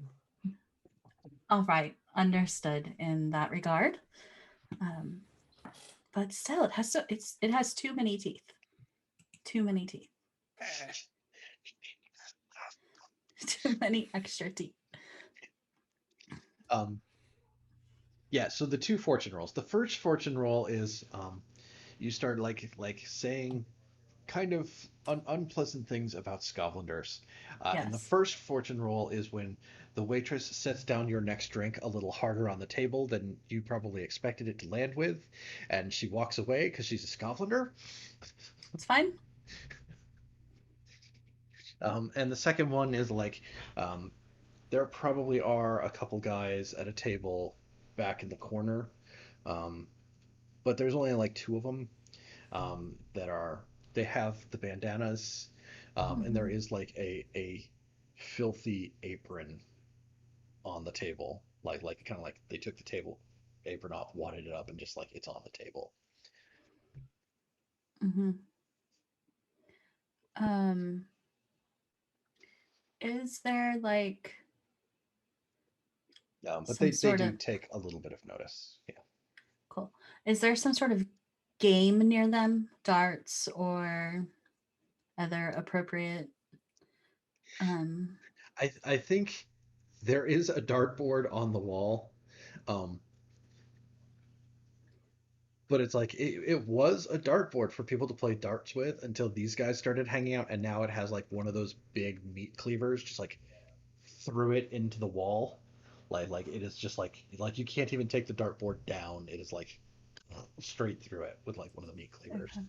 All right, understood in that regard. But still, it has too many teeth. Too many teeth. Too many extra teeth. Yeah, so the two fortune rolls. The first fortune roll is you start like saying kind of unpleasant things about Scotlanders. And the Yes. first fortune roll is when the waitress sets down your next drink a little harder on the table than you probably expected it to land with, and she walks away because she's a Scotlander. It's fine. And the second one is like there probably are a couple guys at a table back in the corner, but there's only like two of them they have the bandanas, and there is like a filthy apron on the table, like kind of like they took the table apron off, wadded it up, and just like it's on the table. Mm-hmm. Is there like But some they sort do of take a little bit of notice. Yeah. cool? Is there some sort of game near them, darts or other appropriate? I think there is a dartboard on the wall, but it's like it was a dartboard for people to play darts with until these guys started hanging out, and now it has like one of those big meat cleavers just like through it into the wall. Like it is just like you can't even take the dartboard down. It is like straight through it with like one of the meat cleavers. Okay.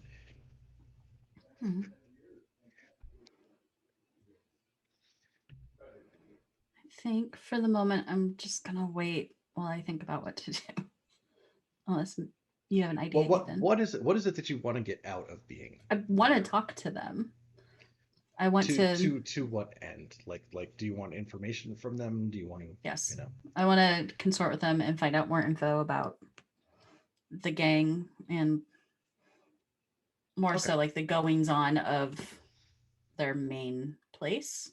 Hmm. I think for the moment I'm just gonna wait while I think about what to do. Unless you have an idea, Well, Ethan. what is it that you want to get out of being? I want to talk to them. I want to what end? Like do you want information from them? Do you want to? Yes. You know. I want to consort with them and find out more info about the gang and more so like the goings on of their main place.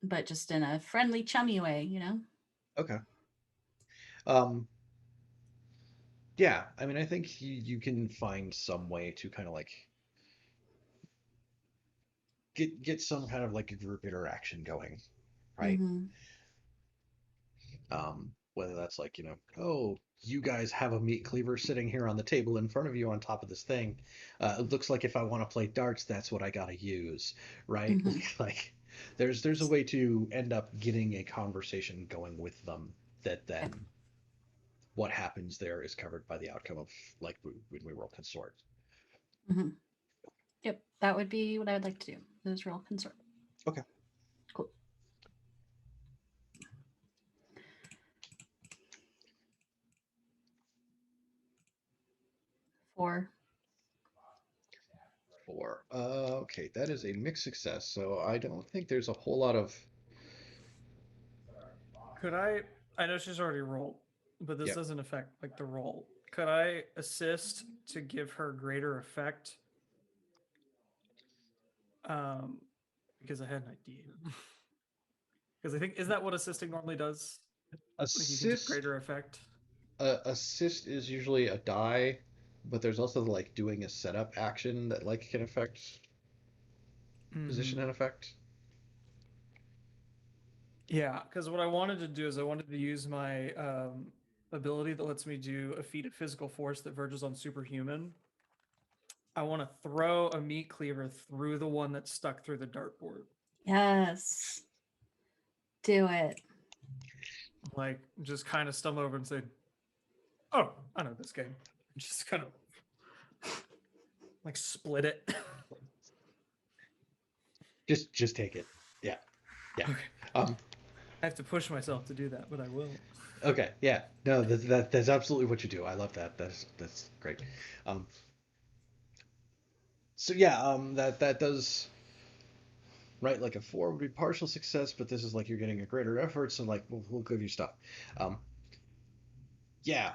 But just in a friendly, chummy way, you know? Okay. Yeah, I mean, I think you can find some way to kind of like get some kind of like a group interaction going, right? Mm-hmm. Whether that's like, oh, you guys have a meat cleaver sitting here on the table in front of you on top of this thing. It looks like if I want to play darts, that's what I gotta use, right? Mm-hmm. Like, there's a way to end up getting a conversation going with them that then what happens there is covered by the outcome of like when we roll consort. Mm-hmm. Yep, that would be what I would like to do. Is roll consort. Okay. Cool. 4. 4. Okay, that is a mixed success, so I don't think there's a whole lot of. Could I know she's already rolled, but this doesn't affect like the roll. Could I assist to give her greater effect? Because I had an idea. Because I think isn't that what assisting normally does? Assist Greater effect. Assist is usually a die, but there's also like doing a setup action that like can affect position and effect. Yeah, because what I wanted to do is I wanted to use my ability that lets me do a feat of physical force that verges on superhuman. I want to throw a meat cleaver through the one that's stuck through the dartboard. Yes. Do it. Like, just kind of stumble over and say, "Oh, I know this game." Just kind of like split it. Just take it. Yeah. Okay. I have to push myself to do that, but I will. Okay, yeah, no, that's absolutely what you do. I love that. That's great. Um, so yeah, that does right. Like a 4 would be partial success, but this is like you're getting a greater effort, so like we'll give you stuff. Um, yeah,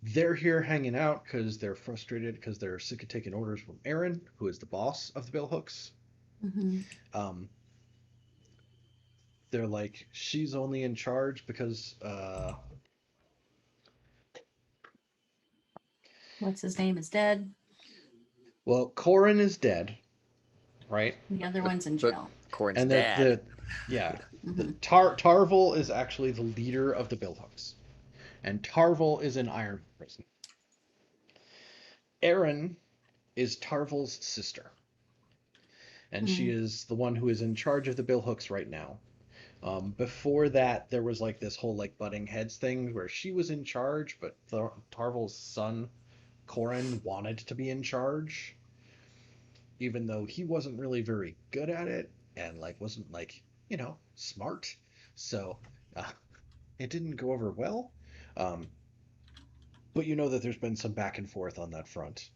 they're here hanging out because they're frustrated because they're sick of taking orders from Aaron, who is the boss of the Billhooks. Hmm. Um, they're like she's only in charge because What's his name is dead. well, Corin is dead, right? The other one's in But jail. Corin's And dad. yeah, the Mhm. Tarvel is actually the leader of the Billhooks, and Tarvel is in Iron Prison. Erin is Tarvel's sister, and she Mhm. is the one who is in charge of the Billhooks right now. Before that, there was like this whole like butting heads thing where she was in charge, but Tarvel's son Corin wanted to be in charge, even though he wasn't really very good at it and like wasn't like smart. So uh, it didn't go over well. Um, but you know that there's been some back and forth on that front.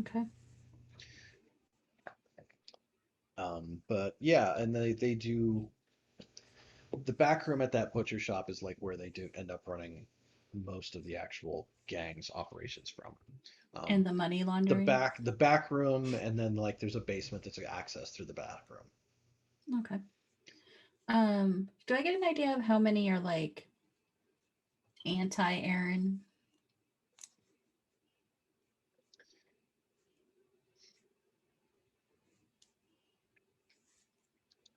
Okay. But yeah, and they do the back room at that butcher shop is like where they do end up running most of the actual gang's operations from. And the money The laundering. back room, and then like there's a basement that's access through the back room. Okay. Do I get an idea of how many are like anti-Aaron?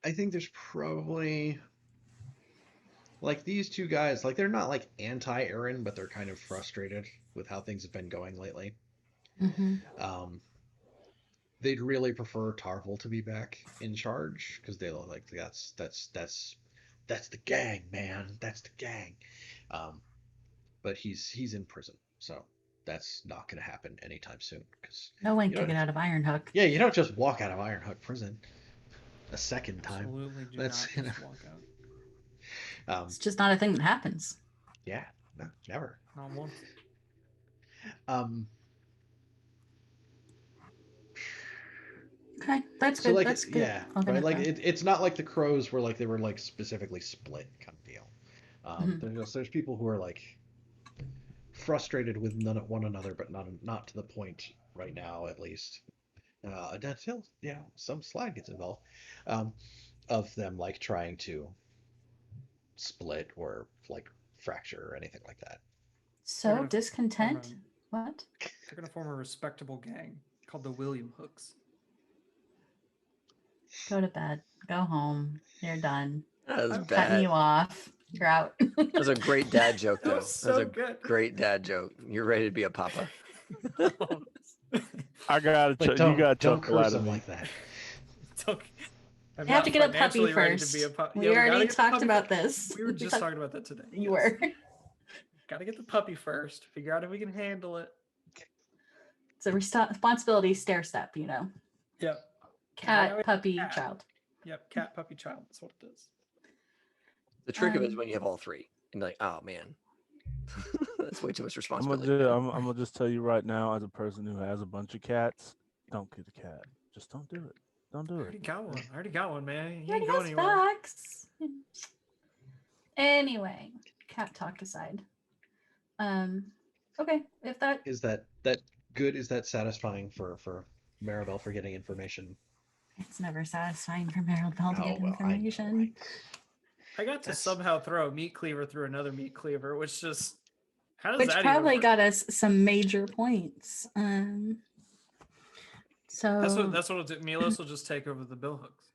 I think there's probably like these two guys, like they're not like anti-Aaron, but they're kind of frustrated with how things have been going lately. Mm-hmm. Um, they'd really prefer Tarvel to be back in charge because they like that's the gang, man. That's the gang. Um, but he's in prison, so that's not going to happen anytime soon. Because No one you can know, get out of Ironhook. yeah, you don't just walk out of Ironhook prison a second time. Absolutely do That's not just walk out. It's just not a thing that happens. Yeah, no, never. Not once. Um, Okay, that's so good. like That's good. yeah, right. Like it's not like the Crows were like they were like specifically split kind of deal. There's people who are like frustrated with one another, but not to the point right now, at least. Until some slide gets involved, um, of them like trying to split or like fracture or anything like that. So discontent. What? They're gonna form a respectable gang called the William Hooks. Go to bed. Go home. You're done. That was I'm bad. cutting you off. You're out. That was a great dad joke, though. That was so good. Great dad joke. You're ready to be a papa. I gotta But you gotta don't chuckle out curse of him me. like that. I'm You have not to get a puppy financially ready to first. be a puppy. We Yeah, gotta already get the talked puppy about first. this. We were just talking about that today. You were. Gotta get the puppy first. Figure out if we can handle it. It's a responsibility stair step, you know. Yep. Cat, puppy, cat. child. Yep. Cat, puppy, child. That's what it is. The trick of it is when you have all three. And you're like, oh, man. That's way too much I'm responsibility. gonna just tell you right now, as a person who has a bunch of cats, don't get a cat. Just don't do it. Don't do I it. already got one, man. You Already ain't going has anywhere. facts. Anyway, cat talk aside. Okay, if that Is that good? Is that satisfying for Maribel for getting information? it's never satisfying for Maribel to get well, information. I got to somehow throw a meat cleaver through another meat cleaver, which just how does Which that probably even work? got us some major points. So That's what it'll do. Milos will just take over the bill hooks.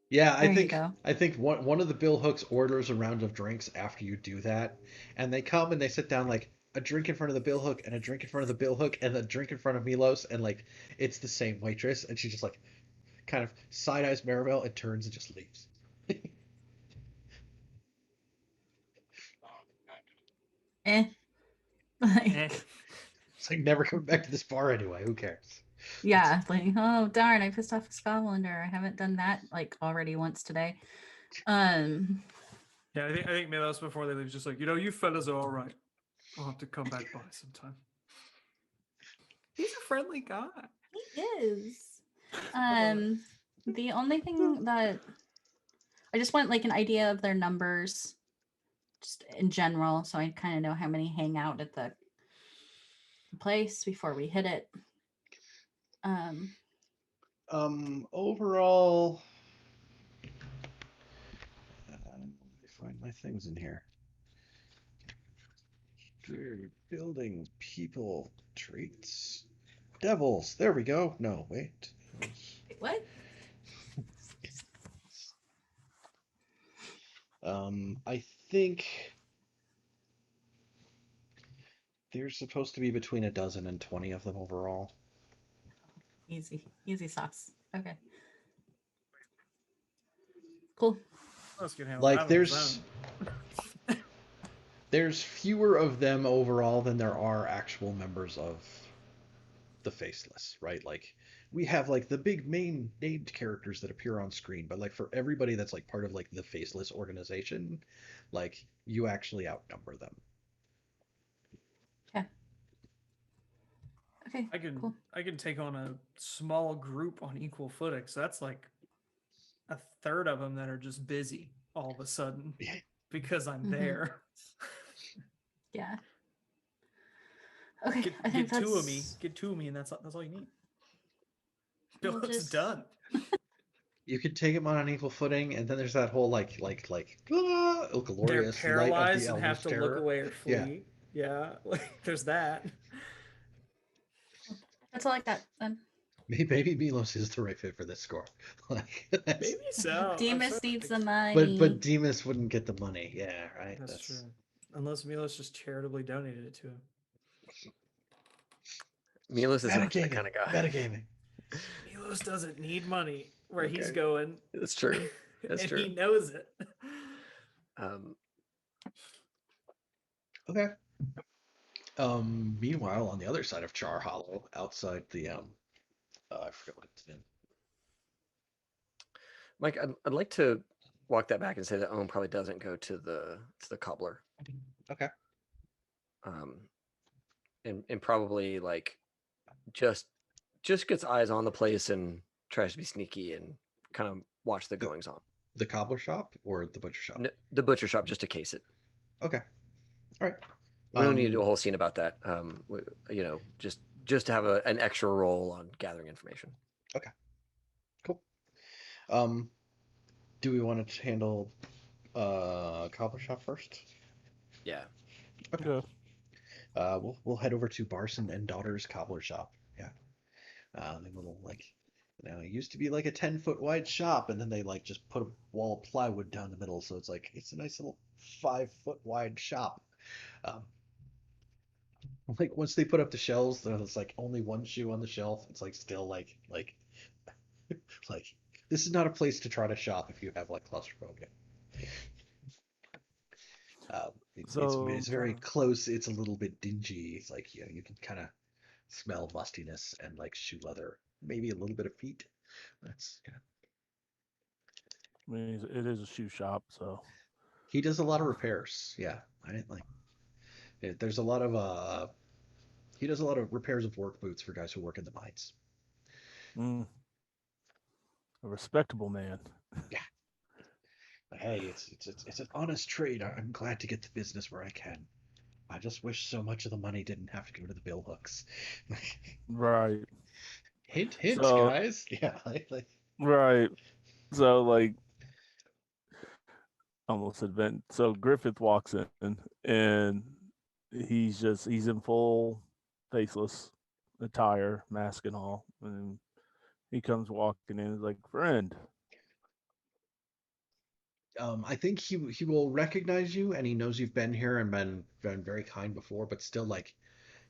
Yeah, There you go. I think one of the Billhooks orders a round of drinks after you do that, and they come and they sit down like a drink in front of the Billhook and a drink in front of the Billhook and a drink in front of Milos, and like it's the same waitress, and she just like kind of side eyes Maribel and turns and just leaves. Eh. It's like never coming back to this bar anyway. Who cares? Yeah, like, oh darn, I pissed off a scavenger. I haven't done that like already once today. Yeah, I think Milos before they leave is just like, you fellas are all right. I'll have to come back by sometime. He's a friendly guy. He is. The only thing that I just want like an idea of their numbers, just in general, so I kind of know how many hang out at the place before we hit it. Overall, let me find my things in here. Building, people, traits, devils. There we go. No, wait. What? I think there's supposed to be between a dozen and 20 of them overall. Easy sauce. Okay. Cool. Let's get handled Like that on his there's fewer of them overall than there are actual members of the Faceless, right? Like we have like the big main named characters that appear on screen, but like for everybody that's like part of like the Faceless organization, like you actually outnumber them. Yeah. Okay. Cool. I can take on a small group on equal footing. So that's like a third of them that are just busy all of a sudden because I'm there. Yeah. Okay. Get two of me. Get two of me, and that's all you need. It's done. You could take them on an equal footing, and then there's that whole like glorious They're paralyzed light of the and have to look away or flee. Yeah. Like there's that. That's all I got then. Maybe Milos is the right fit for this score. Like maybe so. Demas needs the money. But Demas wouldn't get the money. Yeah, right. That's true. Unless Milos just charitably donated it to him. Milos is not that kind of guy. Metagaming. Milos doesn't need money where he's going. That's true. That's and true. He knows it. Okay. Meanwhile, on the other side of Char Hollow, outside the I forget what it's in. Mike, I'd like to walk that back and say that Owen probably doesn't go to the cobbler. Okay. And probably like just gets eyes on the place and tries to be sneaky and kind of watch the goings on. The cobbler shop or the butcher shop? No, the butcher shop, just to case it. Okay. All right. We don't need to do a whole scene about that. Just to have an extra role on gathering information. Okay. Cool. Do we want to handle cobbler shop first? Yeah. Okay. We'll head over to Barson and Daughter's cobbler shop. Yeah. They little it used to be like a 10-foot wide shop, and then they like just put a wall of plywood down the middle, so it's a nice little 5-foot wide shop. Like once they put up the shelves, there's like only one shoe on the shelf. It's like still like this is not a place to try to shop if you have like claustrophobia. It's very close. It's a little bit dingy. It's like you can kind of smell mustiness and like shoe leather, maybe a little bit of feet. That's I mean, it is a shoe shop, so he does a lot of repairs. Yeah, I didn't like. There's a lot of he does a lot of repairs of work boots for guys who work in the mines. A respectable man. Yeah. Hey, it's an honest trade. I'm glad to get the business where I can. I just wish so much of the money didn't have to go to the bill hooks. Right. Hint, guys. Yeah. Right. So like almost advent. So Griffith walks in and he's in full faceless attire, mask and all, and he comes walking in. He's like, friend. I think he will recognize you, and he knows you've been here and been very kind before, but still like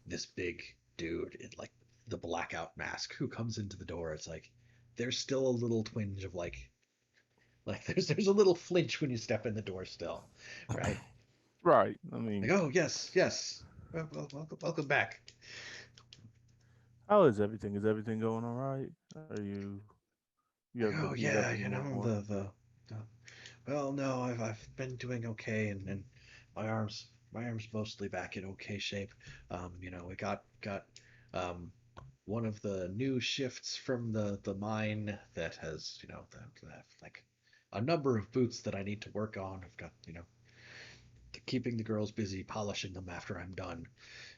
this big dude in like the blackout mask who comes into the door. It's like there's still a little twinge of like there's a little flinch when you step in the door still, right? Right. I mean, like, oh yes. Welcome back. How is everything? Is everything going all right? Are you? Oh yeah, the Well, no, I've been doing okay, and my arms mostly back in okay shape. We got um one of the new shifts from the mine that has like a number of boots that I need to work on. I've got keeping the girls busy polishing them after I'm done.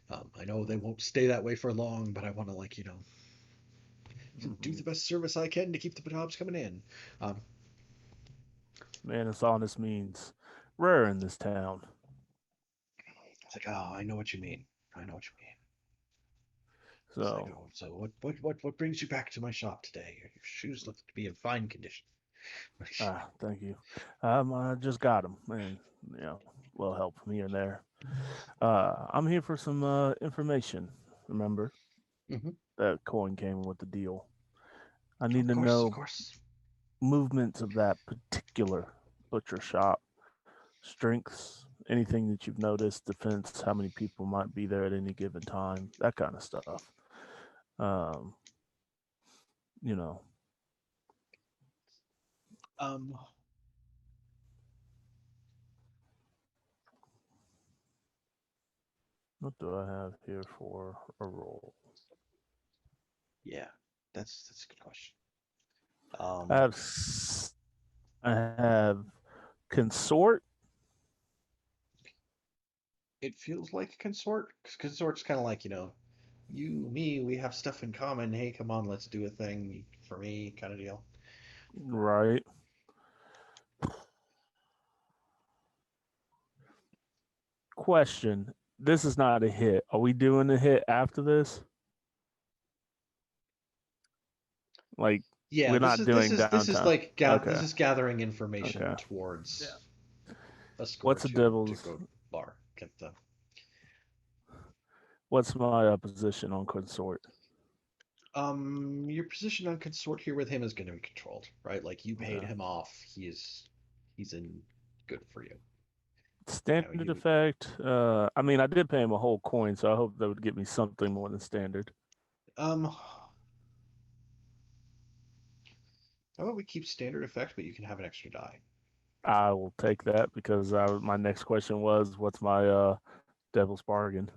I know they won't stay that way for long, but I want to do the best service I can to keep the jobs coming in. Um, Man, it's honest means rare in this town. it's like, oh, I know what you mean. I know what you mean. It's like, So, oh, so what brings you back to my shop today? Your shoes look to be in fine condition. thank you. I just got them, and little help from here and there. I'm here for some information. Remember Mhm. that coin came with the deal. I Of need to course, of know course. movements of that particular butcher shop, strengths, anything that you've noticed, defense, how many people might be there at any given time, that kind of stuff. Um, you know, Um, what do I have here for a roll? yeah, that's a good question. I have I have consort. It feels like consort. 'Cause consort's kind of like you, me, we have stuff in common. Hey, come on, let's do a thing for me, kind of deal. Right. Question. This is not a hit. Are we doing a hit after this? Like Yeah, we're this not is this doing is this is downtown. like this Okay. is gathering information Okay. towards a score What's the to devil's? go bar. Get the What's my position on consort? your position on consort here with him is going to be controlled, right? Like you paid Okay. him off. He's in good for you. Standard You effect. I mean, I did pay him a whole coin, so I hope that would get me something more than standard. how about we keep standard effect, but you can have an extra die. I will take that because my next question was, what's my devil's bargain?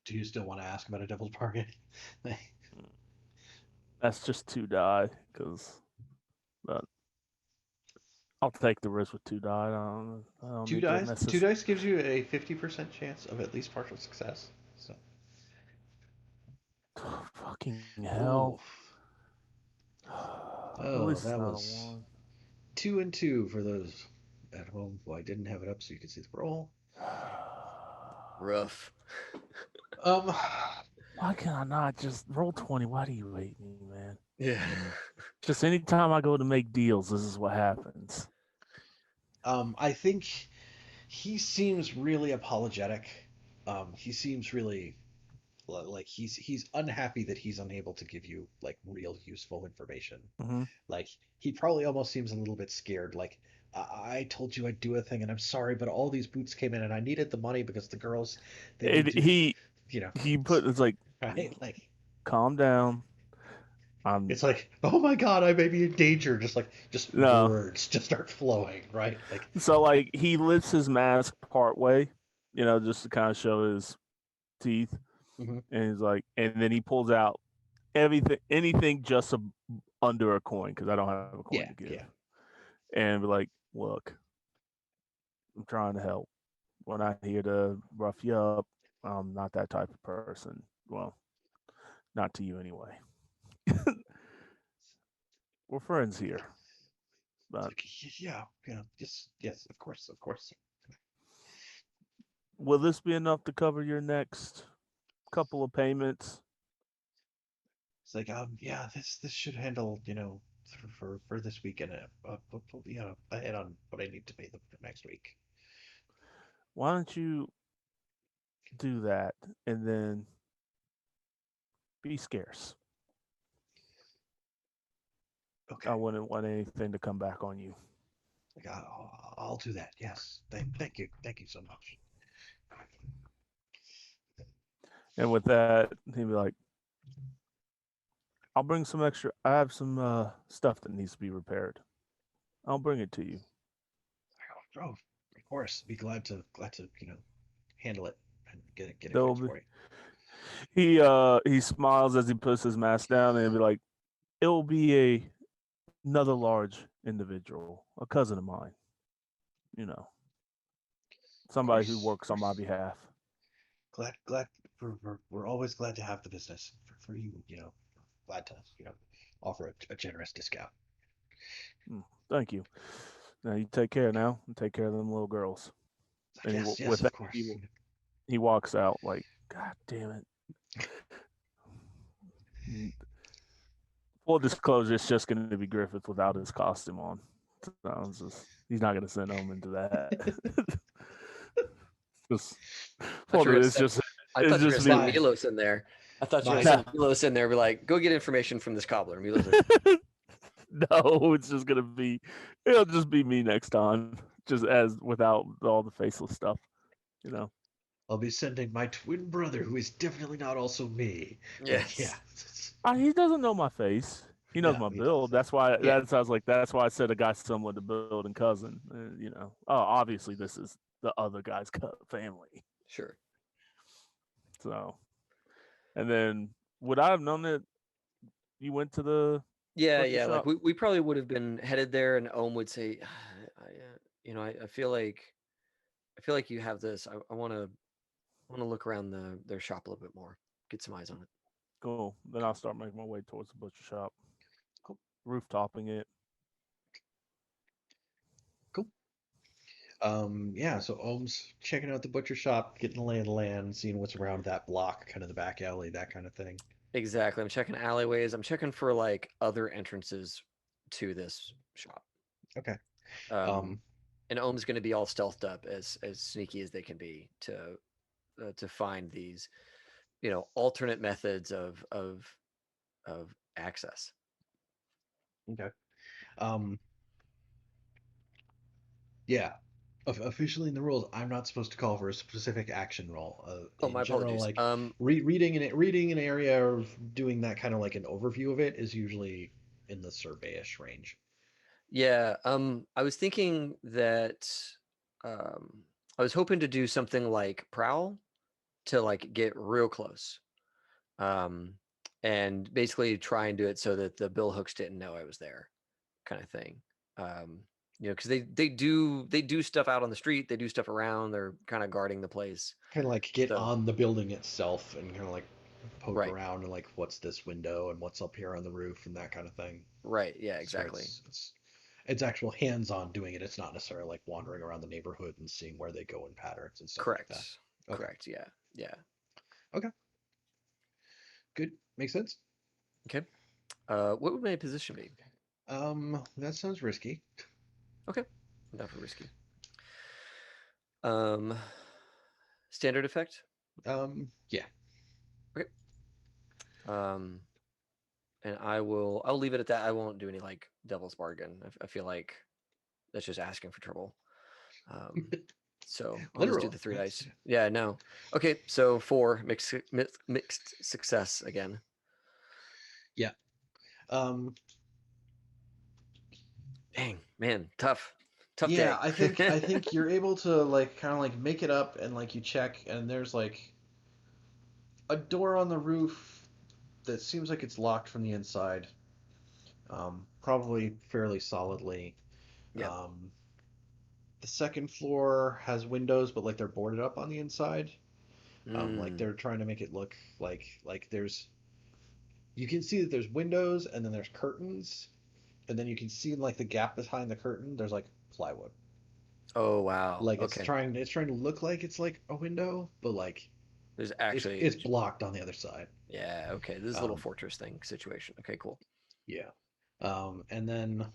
Do you still want to ask about a devil's bargain? That's just 2 die because, but I'll take the risk with 2 die. I don't Two need to dice. mess Two this. dice gives you a 50% chance of at least partial success. So. Fucking Ooh. hell. At Oh, least it's that not a was 1. 2 and 2 for those at home. Well, I didn't have it up so you could see the roll. Rough. Um, Why can I not just roll 20? Why do you hate me, man? Yeah. Just anytime I go to make deals, this is what happens. I think he seems really apologetic. He seems really like he's unhappy that he's unable to give you like real useful information. Mm-hmm. Like he probably almost seems a little bit scared. Like I told you I'd do a thing, and I'm sorry, but all these boots came in, and I needed the money because the girls they need to, He put it's like, right? Like calm down. it's like, oh my god, I may be in danger. Just No. words just start flowing, right? Like So like he lifts his mask part way, just to kind of show his teeth, Mhm. and he's like, and then he pulls out anything just under a coin because I don't have a coin yeah, to give, yeah. and be like, look, I'm trying to help. We're not here to rough you up. I'm not that type of person. Well, not to you anyway. We're friends here. But Like, yeah, yes, of course, of course. will this be enough to cover your next couple of payments? It's like, yeah, this should handle, for this weekend, ahead on what I need to pay them for next week. Why don't you do that and then be scarce? Okay, I wouldn't want anything to come back on you. like I'll do that. Yes, thank you so much. And with that, he'd be like, I'll bring some extra. I have some stuff that needs to be repaired. I'll bring it to you. Oh, of course. Be glad to handle it and get it There'll fixed be, for you. he smiles as he puts his mask down and he'll be like, it'll be another large individual, a cousin of mine. Somebody who works on my behalf. Glad we're always glad to have the business for you. Glad to offer a generous discount. Thank you. Now you take care now and take care of them little girls. And Yes, of course. He walks out like, God damn it. Full disclosure, it's just going to be Griffith without his costume on. So he's not going to send home into that. I thought you were going to send Milos in there. I thought you were going to send Milos in there and be like, go get information from this cobbler. Milos No, it'll just be me next time, just as without all the faceless stuff, I'll be sending my twin brother, who is definitely not also me. Yes. Yeah. He doesn't know my face. He knows my build. That's why. That's why I said a guy similar to build and cousin. Obviously this is the other guy's family. Sure. So, and then would I have known that you went to the? Yeah. Shop? Like we probably would have been headed there, and Ohm would say, I feel like you have this. I want to look around their shop a little bit more, get some eyes on it. Cool. Then I'll start making my way towards the butcher shop. Cool. Rooftopping it. Cool. So Ohm's checking out the butcher shop, getting the lay of the land, seeing what's around that block, kind of the back alley, that kind of thing. Exactly. I'm checking alleyways. I'm checking for like other entrances to this shop. Okay. And Ohm's going to be all stealthed up as sneaky as they can be to find these, alternate methods of access. Okay. Yeah. Officially in the rules, I'm not supposed to call for a specific action roll. My apologies. Like reading an area or doing that kind of like an overview of it is usually in the survey-ish range. Yeah. I was thinking that I was hoping to do something like prowl to like get real close. And basically try and do it so that the bill hooks didn't know I was there, kind of thing. Because they do stuff out on the street, they do stuff around, they're kind of guarding the place. Kind of like get on the building itself and kind of like poke around and like what's this window and what's up here on the roof and that kind of thing. Right. Yeah. Exactly. So it's actual hands-on doing it. It's not necessarily like wandering around the neighborhood and seeing where they go in patterns and stuff like that. Okay. Correct. Yeah. Okay. Good. Makes sense. Okay. What would my position be? That sounds risky. Okay. Not for risky. Standard effect? Yeah. Okay. And I'll leave it at that. I won't do any like devil's bargain. I feel like that's just asking for trouble. So I'll just do the 3 dice. Yeah, no. Okay, so 4 mixed success again. Yeah. Dang, man, tough day. Yeah, I think you're able to like kind of like make it up and like you check and there's like a door on the roof that seems like it's locked from the inside. Probably fairly solidly. Yeah. The second floor has windows, but like they're boarded up on the inside. Like they're trying to make it look like there's. You can see that there's windows and then there's curtains, and then you can see like the gap behind the curtain. There's like plywood. Oh wow! Like it's trying to look like it's like a window, but like there's actually it's blocked on the other side. Yeah. Okay. This is a little fortress thing situation. Okay. Cool. Yeah. And then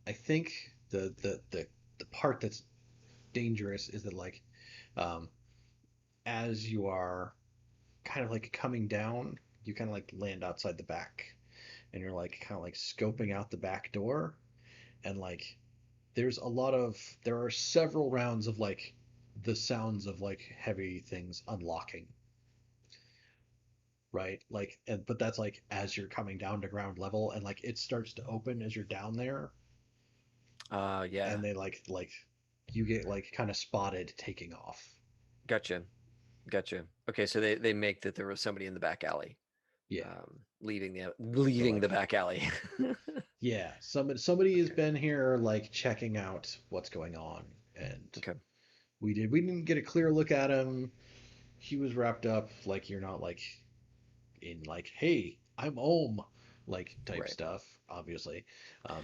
I think the part that's dangerous is that like as you are kind of like coming down, you kind of like land outside the back and you're like kind of like scoping out the back door and like there are several rounds of like the sounds of like heavy things unlocking. right? Like, but that's like as you're coming down to ground level, and like it starts to open as you're down there, Yeah. and they like you get like kind of spotted taking off. Gotcha. Gotcha. Okay, so they make that there was somebody in the back alley, Yeah. leaving the So like, back alley. yeah, somebody has been here like checking out what's going on, and Okay. we didn't get a clear look at him. He was wrapped up like you're not like in like, hey, I'm Ohm, like type Right. stuff. Obviously,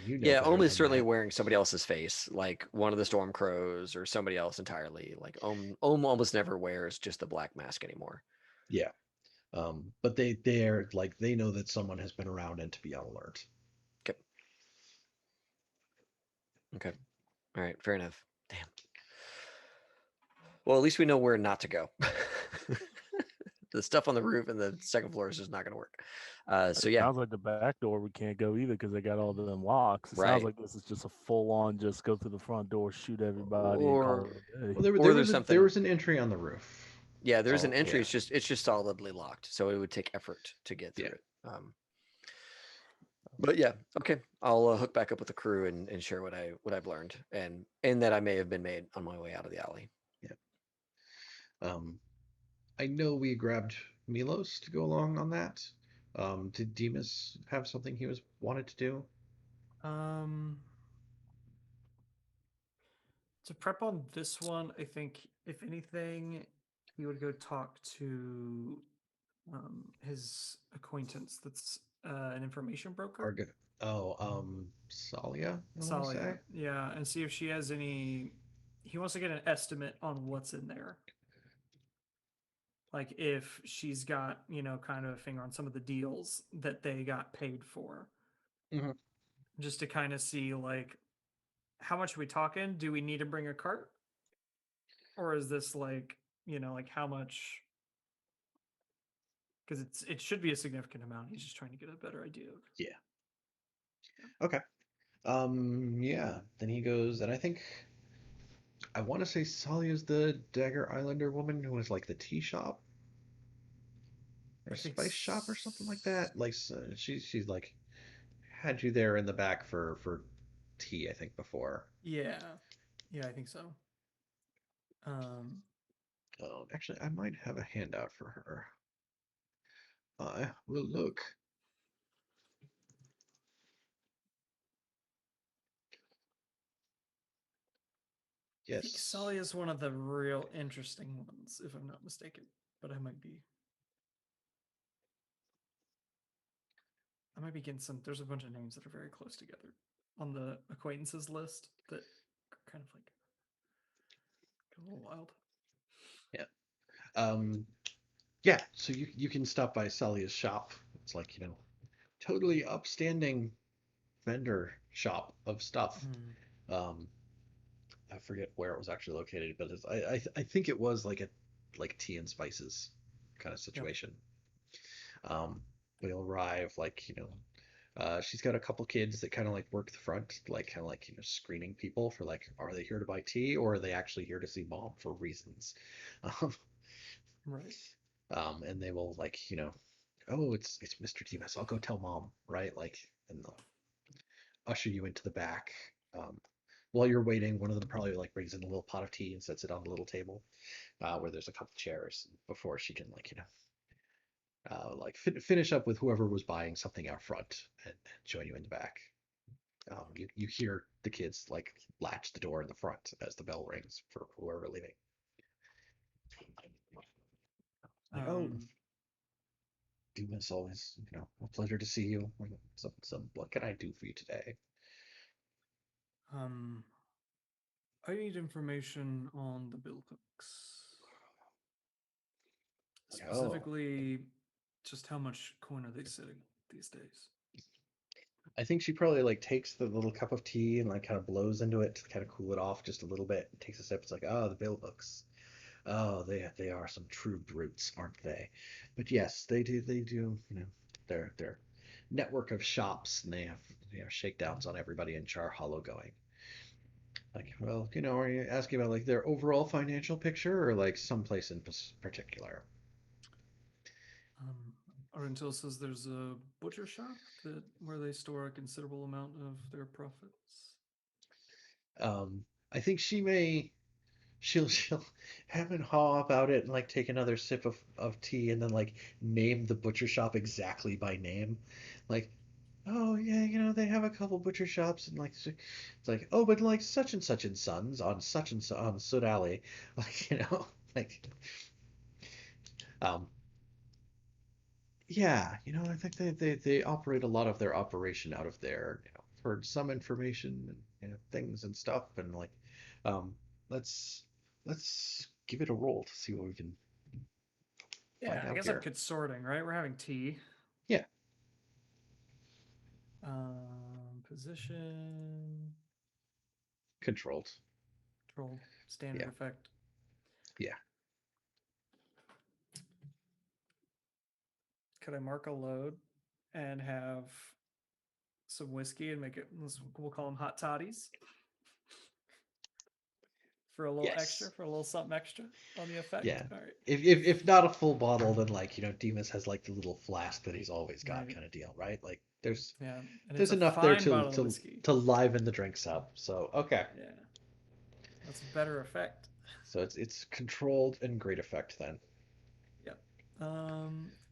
you know Yeah, better Ohm is than certainly that. wearing somebody else's face, like one of the Storm Crows or somebody else entirely. Like Ohm almost never wears just the black mask anymore. Yeah. But they're like they know that someone has been around and to be on alert. Okay. Okay. All right. Fair enough. Damn. Well, at least we know where not to go. The stuff on the roof and the second floor is just not going to work. So It yeah, sounds like the back door we can't go either because they got all them locks. It right. sounds like this is just a full on just go through the front door, shoot everybody, and call Or it a day. Well, there or was there's there something. was an entry on the roof. Yeah, there's So, an entry. yeah. It's just solidly locked, so it would take effort to get through Yeah. it. But yeah, okay. I'll hook back up with the crew and share what I've learned and that I may have been made on my way out of the alley. I know we grabbed Milos to go along on that. Did Demas have something he was wanted to do? To prep on this one, I think if anything, he would go talk to his acquaintance that's an information broker. Argo. Oh, Salia, I want to Salia, say. yeah, and see if she has any. He wants to get an estimate on what's in there. Like if she's got, kind of a finger on some of the deals that they got paid for. Mhm. Just to kind of see, like, how much are we talking? Do we need to bring a cart? Or is this like, like how much? Because it should be a significant amount. He's just trying to get a better idea of. Yeah. Okay. Yeah. Then he goes, and I want to say Salia's the Dagger Islander woman who was like the tea shop or I think spice shop or something like that. Like she's like had you there in the back for tea, I think before. yeah. Yeah, I think so. Oh, actually, I might have a handout for her. I will look. I think Yes. Sully is one of the real interesting ones, if I'm not mistaken. But I might be. I might be getting some. There's a bunch of names that are very close together on the acquaintances list that are kind of like a little wild. Yeah. Yeah, so you can stop by Salia's shop. It's like, totally upstanding vendor shop of stuff. Um, I forget where it was actually located, but I think it was like a like tea and spices kind of situation. They'll arrive like, she's got a couple kids that kind of like work the front, like kind of like, screening people for like, are they here to buy tea or are they actually here to see mom for reasons? Um, Right. and they will like, oh, it's Mr. Demas. I'll go tell mom, right? Like, and they'll usher you into the back. Um, while you're waiting, one of them probably like brings in a little pot of tea and sets it on the little table where there's a couple chairs before she can like, like finish up with whoever was buying something out front and join you in the back. You hear the kids like latch the door in the front as the bell rings for whoever leaving. Like, oh, Demas, always, a pleasure to see you. What can I do for you today? I need information on the bill hooks. Oh, Specifically, just how much coin are they sitting these days? I think she probably like takes the little cup of tea and like kind of blows into it to kind of cool it off just a little bit. Takes a sip. It's like, oh, the bill hooks. Oh, they are some true brutes, aren't they? But yes, they do. Their network of shops, and they have shakedowns on everybody in Char Hollow going. Like, well, are you asking about like their overall financial picture or like someplace in particular? Arentil says there's a butcher shop where they store a considerable amount of their profits. I think she'll hem and haw about it and like take another sip of tea and then like name the butcher shop exactly by name. Like, oh yeah, they have a couple butcher shops and like it's like, oh, but like such and sons on such and so on Sud Alley. Like, like um yeah, I think they operate a lot of their operation out of there. Heard some information and things and stuff and like um let's let's give it a roll to see what we can Yeah, find I out guess I'm here. good sorting, right? We're having tea. Yeah, Position, controlled. control, standard Yeah, effect. yeah. Could I mark a load and have some whiskey and make it? We'll call them hot toddies for a little extra, Yes. for a little something extra on the effect. Yeah. All right. If not a full bottle, then like, Demas has like the little flask that he's always got Right. kind of deal, right? Like there's Yeah, and it's there's a enough there fine to bottle of whiskey. to liven the drinks up. So okay. Yeah, that's a better effect. So it's controlled and great effect then. Yep.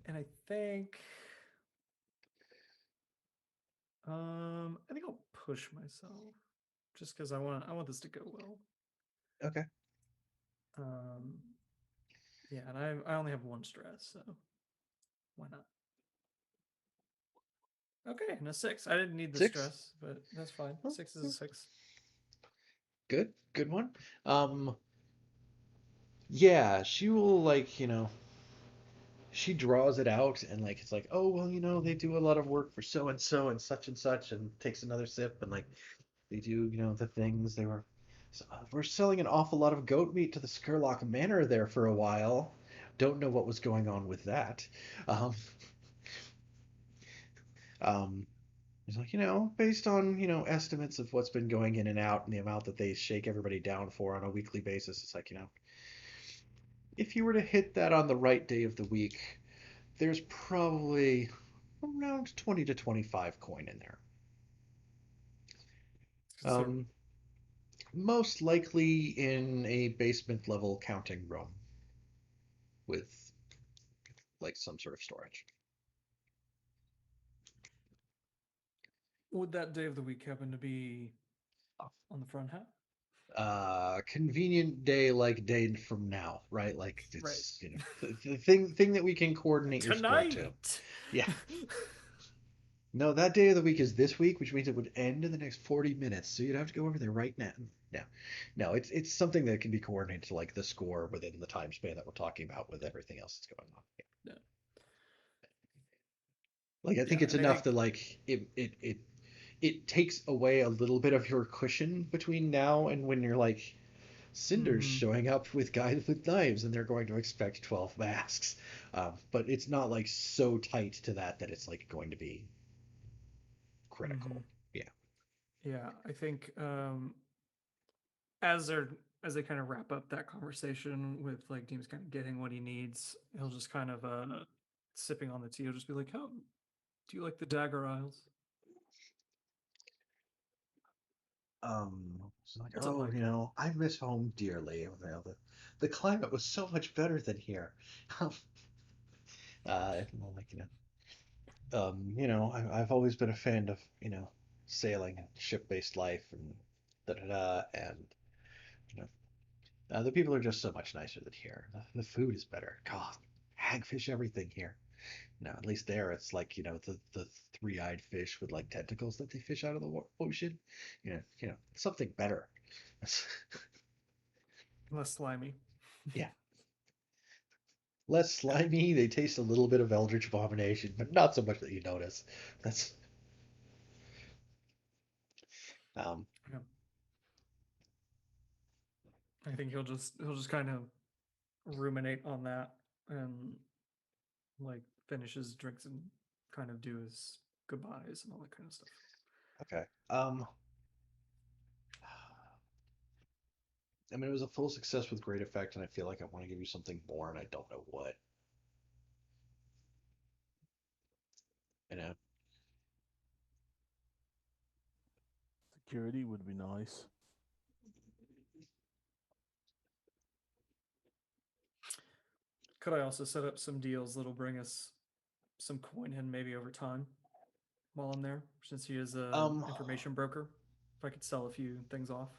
And I think I'll push myself just because I want this to go well. Okay. Um, yeah, and I only have one stress, so why not? Okay, and a 6. I didn't need the 6? stress, but that's fine. Oh, 6 is a 6. good one. Yeah, she will like, she draws it out and like it's like, oh well, they do a lot of work for so and such and takes another sip and like they do, the things they were. So, we're selling an awful lot of goat meat to the Skurlock Manor there for a while. Don't know what was going on with that. Um, um, it's like, based on, estimates of what's been going in and out and the amount that they shake everybody down for on a weekly basis, it's like, if you were to hit that on the right day of the week, there's probably around 20 to 25 coin in there. So Most likely in a basement level counting room with like some sort of storage. would that day of the week happen to be on the front half? Convenient day like day from now, right? Like Right. it's the thing that we can coordinate your score to. Tonight. Yeah. No, that day of the week is this week, which means it would end in the next 40 minutes. So you'd have to go over there right now. No, it's something that can be coordinated to like the score within the time span that we're talking about with everything else that's going on. Yeah. Yeah. Like I think Yeah, it's and I enough think that like it takes away a little bit of your cushion between now and when you're like Cinder's showing up with guys with knives and they're going to expect 12 masks. But it's not like so tight to that it's like going to be critical. Yeah. Yeah, I think as they kind of wrap up that conversation with like Deems kind of getting what he needs, he'll just kind of sipping on the tea. He'll just be like, "How do you like the Dagger Isles?" It's like, What's it oh, like? I miss home dearly. The climate was so much better than here. Like, I've always been a fan of, sailing and ship-based life and da da da, and you know, the people are just so much nicer than here. The food is better. God, hagfish everything here. No, at least there it's like, the three-eyed fish with like tentacles that they fish out of the ocean. Something better. Less slimy. Yeah. Less slimy, they taste a little bit of Eldritch Abomination, but not so much that you notice. That's um Yeah. I think he'll just kind of ruminate on that and like finish his drinks and kind of do his goodbyes and all that kind of stuff. okay. I mean, it was a full success with great effect, and I feel like I want to give you something more, and I don't know what. You know. Security would be nice. Could I also set up some deals that'll bring us some coin in maybe over time while I'm there, since he is a information broker? If I could sell a few things off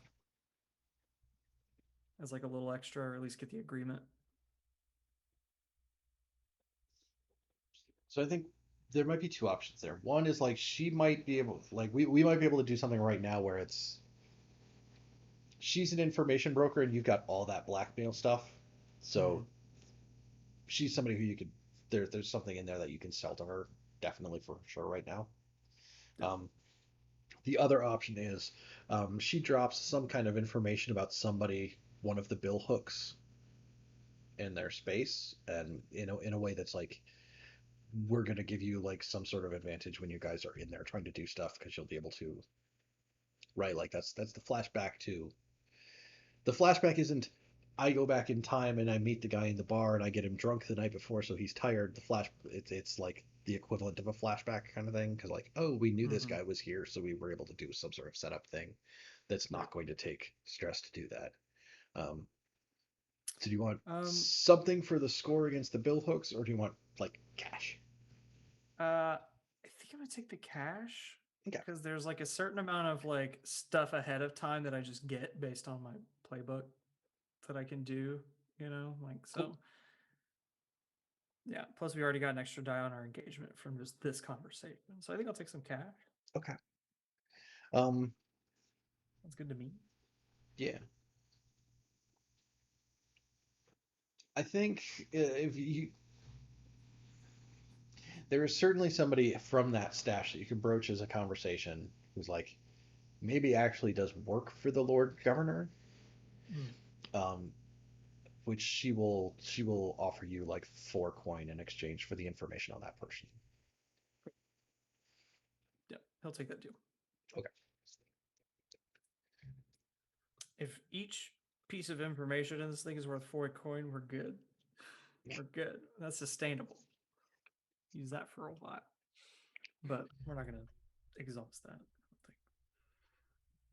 as like a little extra, or at least get the agreement. So I think there might be two options there. One is like she might be able, like we might be able to do something right now where it's she's an information broker and you've got all that blackmail stuff. So she's somebody who you could there's something in there that you can sell to her definitely for sure right now. The other option is she drops some kind of information about somebody, one of the bill hooks in their space, and in a way that's like we're going to give you like some sort of advantage when you guys are in there trying to do stuff because you'll be able to, right? Like that's the flashback to the flashback isn't I go back in time and I meet the guy in the bar and I get him drunk the night before so he's tired. It's like the equivalent of a flashback kind of thing because like, oh, we knew this guy was here so we were able to do some sort of setup thing that's not going to take stress to do that. So do you want something for the score against the bill hooks, or do you want like cash? I think I'm gonna take the cash Okay. because there's like a certain amount of like stuff ahead of time that I just get based on my playbook that I can do, like so. Cool. Yeah. Plus, we already got an extra die on our engagement from just this conversation, so I think I'll take some cash. Okay. That's good to me. Yeah. I think if you there is certainly somebody from that stash that you can broach as a conversation who's like maybe actually does work for the Lord Governor, which she will offer you like 4 coin in exchange for the information on that person. Yeah, he'll take that deal. Okay. If each piece of information in this thing is worth 4 coin, we're good. We're good. That's sustainable. Use that for a while. But we're not going to exhaust that, I don't think.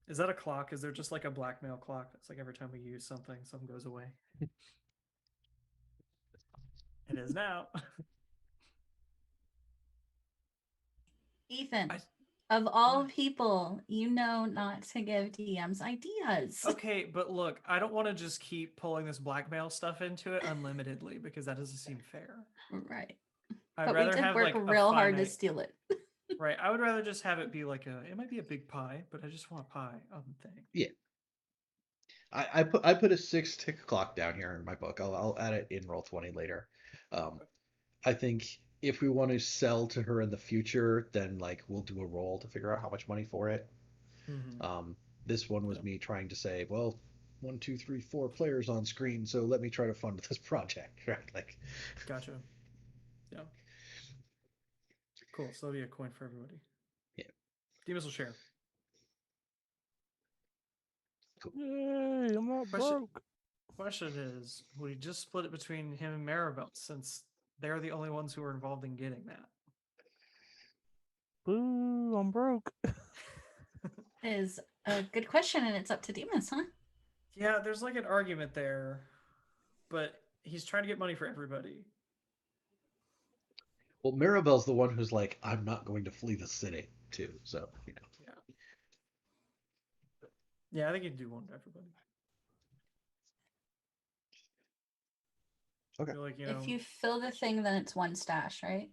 Is that a clock? Is there just like a blackmail clock? It's like every time we use something, something goes away. It is now. Ethan, of all people, you know not to give DMs ideas. Okay, but look, I don't want to just keep pulling this blackmail stuff into it unlimitedly because that doesn't seem fair. Right. I'd rather we did have work like real hard to steal it. Right. I would rather just have it be like it might be a big pie, but I just want a pie on the thing. Yeah. I put a 6 tick clock down here in my book. I'll add it in Roll20 later. I think if we want to sell to her in the future, then like we'll do a roll to figure out how much money for it. This one was me trying to say, well, 1, 2, 3, 4 players on screen, so let me try to fund this project, right? Like, gotcha. Yeah. Cool. So that'll be a coin for everybody. Yeah. Demas will share. Cool. Yay! I'm not broke. Question is, would he just split it between him and Maribel since they're the only ones who are involved in getting that? Boo! I'm broke. Is a good question, and it's up to Demas, huh? Yeah, there's like an argument there, but he's trying to get money for everybody. Well, Maribel's the one who's like, I'm not going to flee the city, too. So, Yeah. Yeah, I think he'd do one to everybody. Okay. Like, If you fill the thing, then it's 1 stash, right?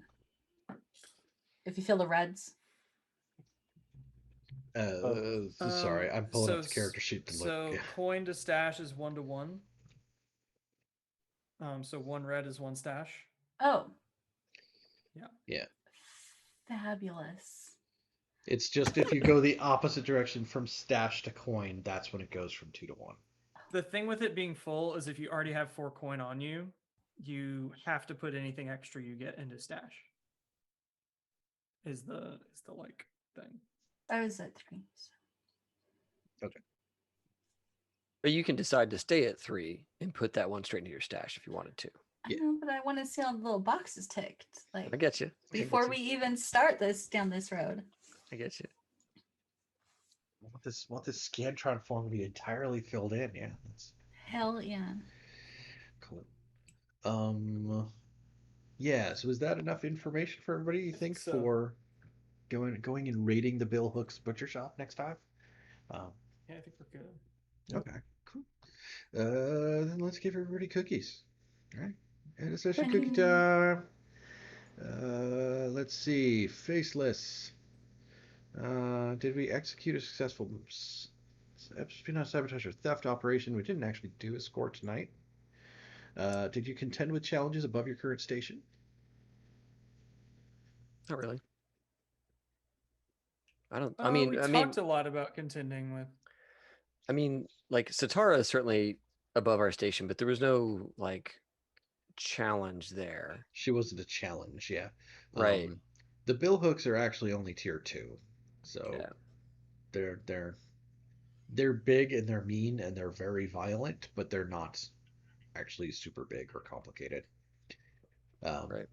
If you fill the reds. Sorry, I'm pulling up the character sheet to look. So coin to stash is 1 to 1. So 1 red is 1 stash. Oh. Yeah. Fabulous. It's just if you go the opposite direction from stash to coin, that's when it goes from 2 to 1. The thing with it being full is if you already have 4 coin on you, you have to put anything extra you get into stash. Is the like thing. I was at 3. So. Okay. But you can decide to stay at 3 and put that one straight into your stash if you wanted to. I know, but I want to see all the little boxes ticked. I Like get you. before we even start this down this road. I get you. Want this Scantron form to be entirely filled in? Yeah, that's Hell yeah. cool. Yeah. So is that enough information for everybody? You think so. for going and raiding the Bill Hooks butcher shop next time? Um, Yeah, I think we're good. okay, cool. Then let's give everybody cookies. All right, and it's session cookie time. Let's see. Faceless. Did we execute a successful espionage, sabotage, or theft operation? We didn't actually do a score tonight. Did you contend with challenges above your current station? Not really. I don't. We talked a lot about contending with. I mean, like Satara is certainly above our station, but there was no like challenge there. She wasn't a challenge, yeah. Right. The Bill Hooks are actually only tier 2, so yeah. they're big and they're mean and they're very violent, but they're not actually super big or complicated. Right.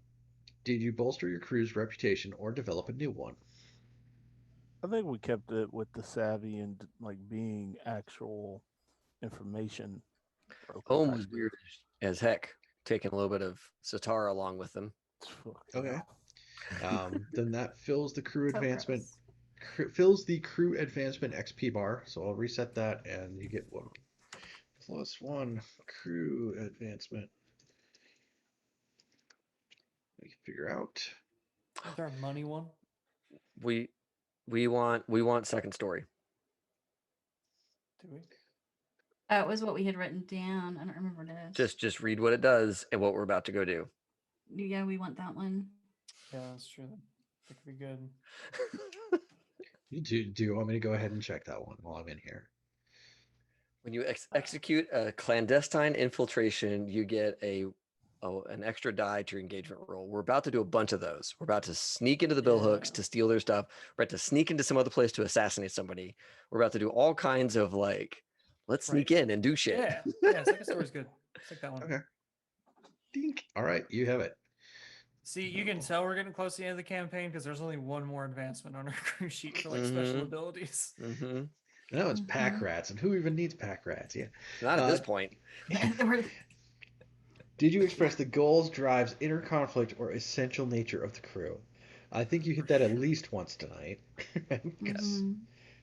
Did you bolster your crew's reputation or develop a new one? I think we kept it with the savvy and like being actual information. Home was weird as heck, taking a little bit of Satara along with them. Okay. Then that fills the crew So advancement. gross. Fills the crew advancement XP bar. So I'll reset that, and you get one +1 crew advancement. We can figure out. Is there a money one? We want second story. Do we? That was what we had written down. I don't remember what it is. Just read what it does and what we're about to go do. Yeah, we want that one. Yeah, that's true. That could be good. Do you want me to go ahead and check that one while I'm in here? When you execute a clandestine infiltration, you get an extra die to your engagement roll. We're about to do a bunch of those. We're about to sneak into the Bill Hooks to steal their stuff. We're about to sneak into some other place to assassinate somebody. We're about to do all kinds of like, let's sneak in and do shit. Yeah, second story's good. Take that one. Okay. Dink. All right, you have it. See, you can tell we're getting close to the end of the campaign because there's only one more advancement on our crew sheet for like special abilities. Mm-hmm. No, it's pack rats, and who even needs pack rats? Yeah. Not at this point. Did you express the goals, drives, inner conflict, or essential nature of the crew? I think you hit that at least once tonight. Because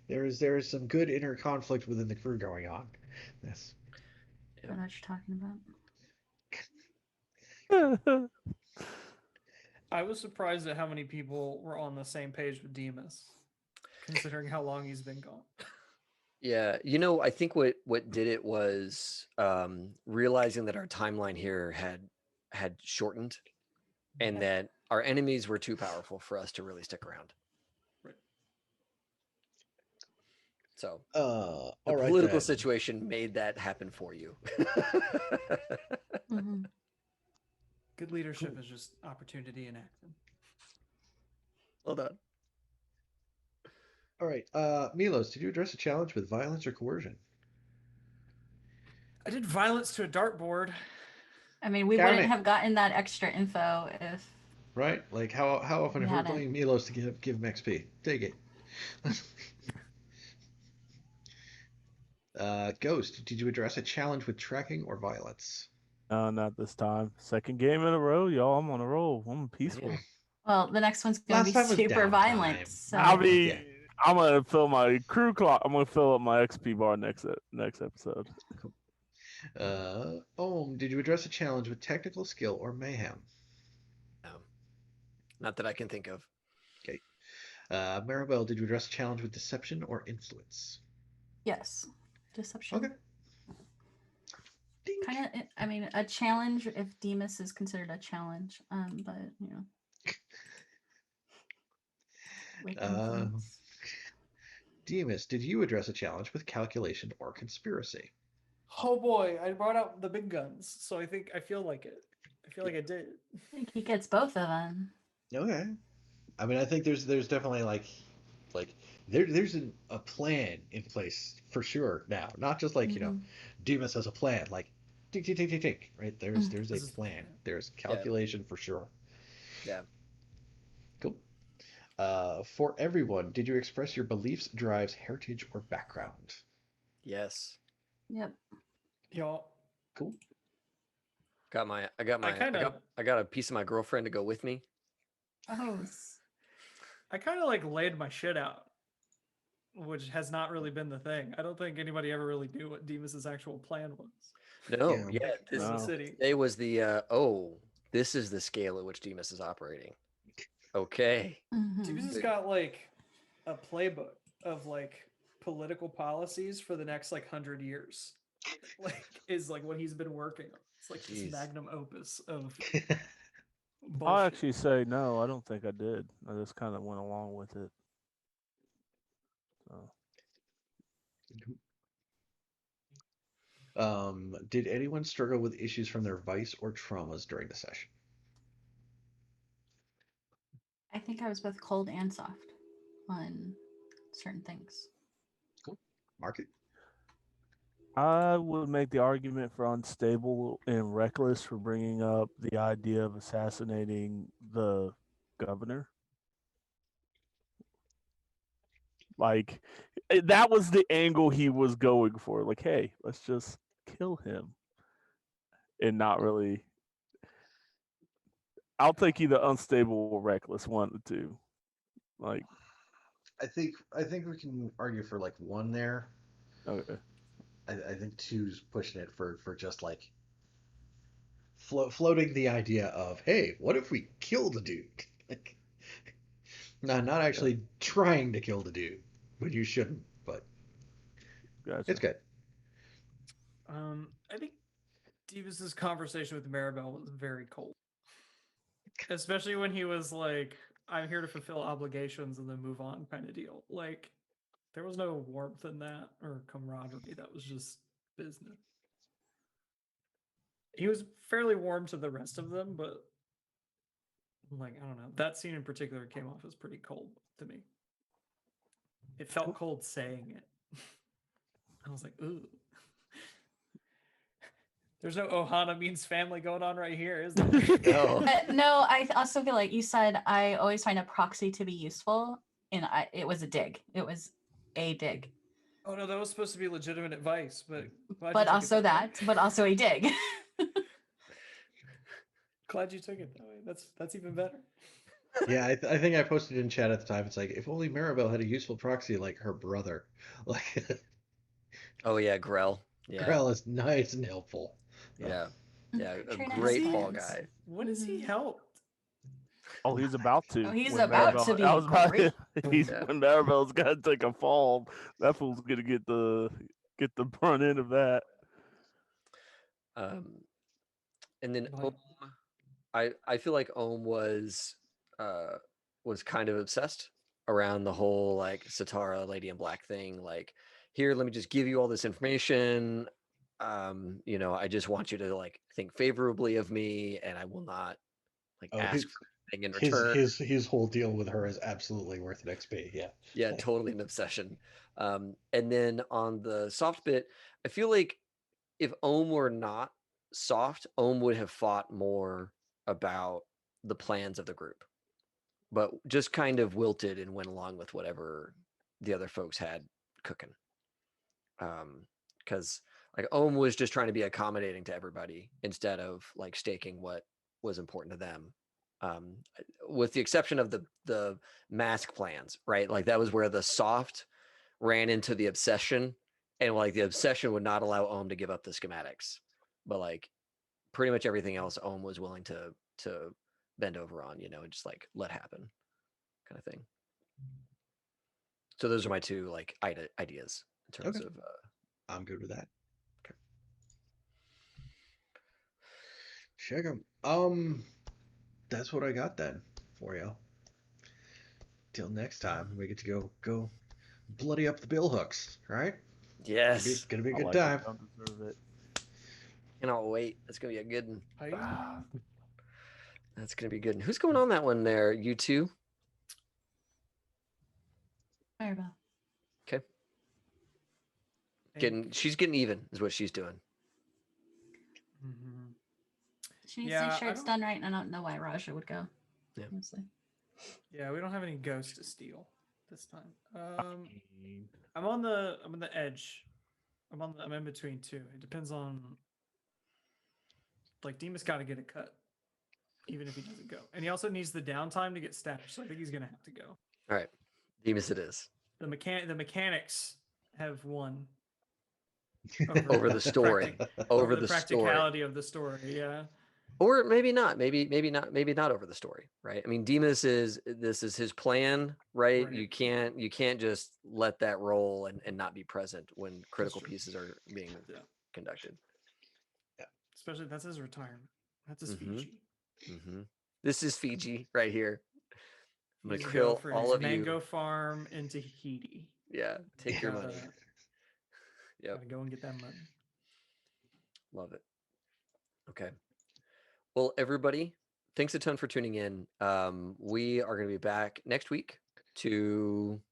there is some good inner conflict within the crew going on. Yes. I don't know what you're talking about. I was surprised at how many people were on the same page with Demas, considering how long he's been gone. Yeah, I think what did it was realizing that our timeline here had shortened, and that our enemies were too powerful for us to really stick around. Right. So the political situation made that happen for you. Good leadership is just opportunity in action. Well done. All right, Milos, did you address a challenge with violence or coercion? I did violence to a dartboard. I mean, we wouldn't have gotten that extra info if. Right? Like how often have we playing Milos to give him XP? Take it. Ghost, did you address a challenge with tracking or violence? No, not this time. Second game in a row, y'all. I'm on a roll. I'm peaceful. Well, the next one's gonna be super violent. So. I'm gonna fill my crew clock. I'm gonna fill up my XP bar next episode. Cool. Did you address a challenge with technical skill or mayhem? No, not that I can think of. Okay. Maribel, did you address a challenge with deception or influence? Yes, deception. Okay. Kind of. I mean, a challenge if Demas is considered a challenge. But with influence. Demas, did you address a challenge with calculation or conspiracy? Oh boy, I brought out the big guns, so I feel like it. I feel like I did. I think he gets both of them. Okay. I mean, I think there's definitely there's a plan in place for sure now. Not just Demas has a plan. Like tick, tick, tick, tick, tick. Right? There's a This is- plan. There's calculation for sure. Yeah. Cool. For everyone, did you express your beliefs, drives, heritage, or background? Yes. Yep. Y'all, Cool. I got a piece of my girlfriend to go with me. Oh, I kind of like laid my shit out, which has not really been the thing. I don't think anybody ever really knew what Demas's actual plan was. No, Yeah. yeah, For the No. city. today was the this is the scale at which Demas is operating. Okay. mhm. Demas has Good. got like a playbook of like political policies for the next like 100 years. Like is like what he's been working on. It's like Jeez. this magnum opus of I'll bullshit. actually say no. I don't think I did. I just kind of went along with it. So. Did anyone struggle with issues from their vice or traumas during the session? I think I was both cold and soft on certain things. Cool. Mark it. I would make the argument for unstable and reckless for bringing up the idea of assassinating the governor. Like, that was the angle he was going for. Like, hey, let's just kill him. And not really. I'll take either unstable or reckless, one of the two. Like, I think we can argue for like one there. okay. I think two's pushing it for just like floating the idea of, hey, what if we kill the dude? Like, not actually trying to kill the dude, when you shouldn't, but Gotcha. it's good. I think Demas's conversation with Maribel was very cold. Especially when he was like, I'm here to fulfill obligations and then move on kind of deal. Like, there was no warmth in that or camaraderie. That was just business. He was fairly warm to the rest of them, but like, I don't know. That scene in particular came off as pretty cold to me. It felt cold saying it. I was like, ooh. There's no Ohana means family going on right here, is there? No. No, I also feel like you said I always find a proxy to be useful, and it was a dig. It was a dig, Oh no, that was supposed to be legitimate advice, but glad you but took it also way. that, but also a dig. Glad you took it that way. That's even better. Yeah, I think I posted in chat at the time. It's like, if only Maribel had a useful proxy like her brother. Like, Oh yeah, Grell. Yeah. Grell is nice and helpful. Yeah. Yeah. A Trina has great fall plans. guy. When has he Mhm. helped? Oh, he's about to. Oh, he's when about Maribel- to be I was about great. he's Yeah. when Maribel's got to take a fall. That fool's gonna get the brunt end of that. And then Like- I feel like Ohm was kind of obsessed around the whole like Satara Lady in Black thing. Like, here, let me just give you all this information. I just want you to like think favorably of me, and I will not like Oh, ask for anything in return. his whole deal with her is absolutely worth an XP. Yeah. Yeah, totally an obsession. And then on the soft bit, I feel like if Ohm were not soft, Ohm would have fought more about the plans of the group, but just kind of wilted and went along with whatever the other folks had cooking. Because like Ohm was just trying to be accommodating to everybody instead of like staking what was important to them. With the exception of the mask plans, right? Like that was where the soft ran into the obsession, and like the obsession would not allow Ohm to give up the schematics. But like pretty much everything else, Ohm was willing to bend over on, and just like let happen, kind of thing. So those are my two like ideas in terms Okay. of. I'm good with that. Okay. Check 'em. That's what I got then for you. Till next time, we get to go bloody up the bill hooks, right? Yes, Gonna be a I good like time. it. Don't deserve it. cannot wait. That's gonna be a good one. Hi. That's gonna be good. Who's going on that one there? You two? Maribel. Okay. Thank- She's getting even is what she's doing. She needs Yeah, to make I sure it's don't- done right, and I don't know why Raja would go. Yeah. Honestly. Yeah, we don't have any ghosts to steal this time. I mean, I'm on the edge. I'm in between two. It depends on, like, Demas got to get a cut, even if he doesn't go, and he also needs the downtime to get stashed. So I think he's gonna have to go. All right, Demas it is. The mechanics have won Over the story. Over the story. practicality of the story. Yeah. Or maybe not. Maybe not over the story, right? I mean, Demas is his plan, right? Right. You can't just let that roll and not be present when critical true. pieces are being Yeah. conducted. Especially that's his retirement. That's his Mhm. Fiji. Mm-hmm. This is Fiji right here. I'm gonna He's kill for all his of mango you. farm in Tahiti. Yeah, take your money. Gotta- Yep, Gotta go and get that money. love it. Okay. Well, everybody, thanks a ton for tuning in. We are going to be back next week to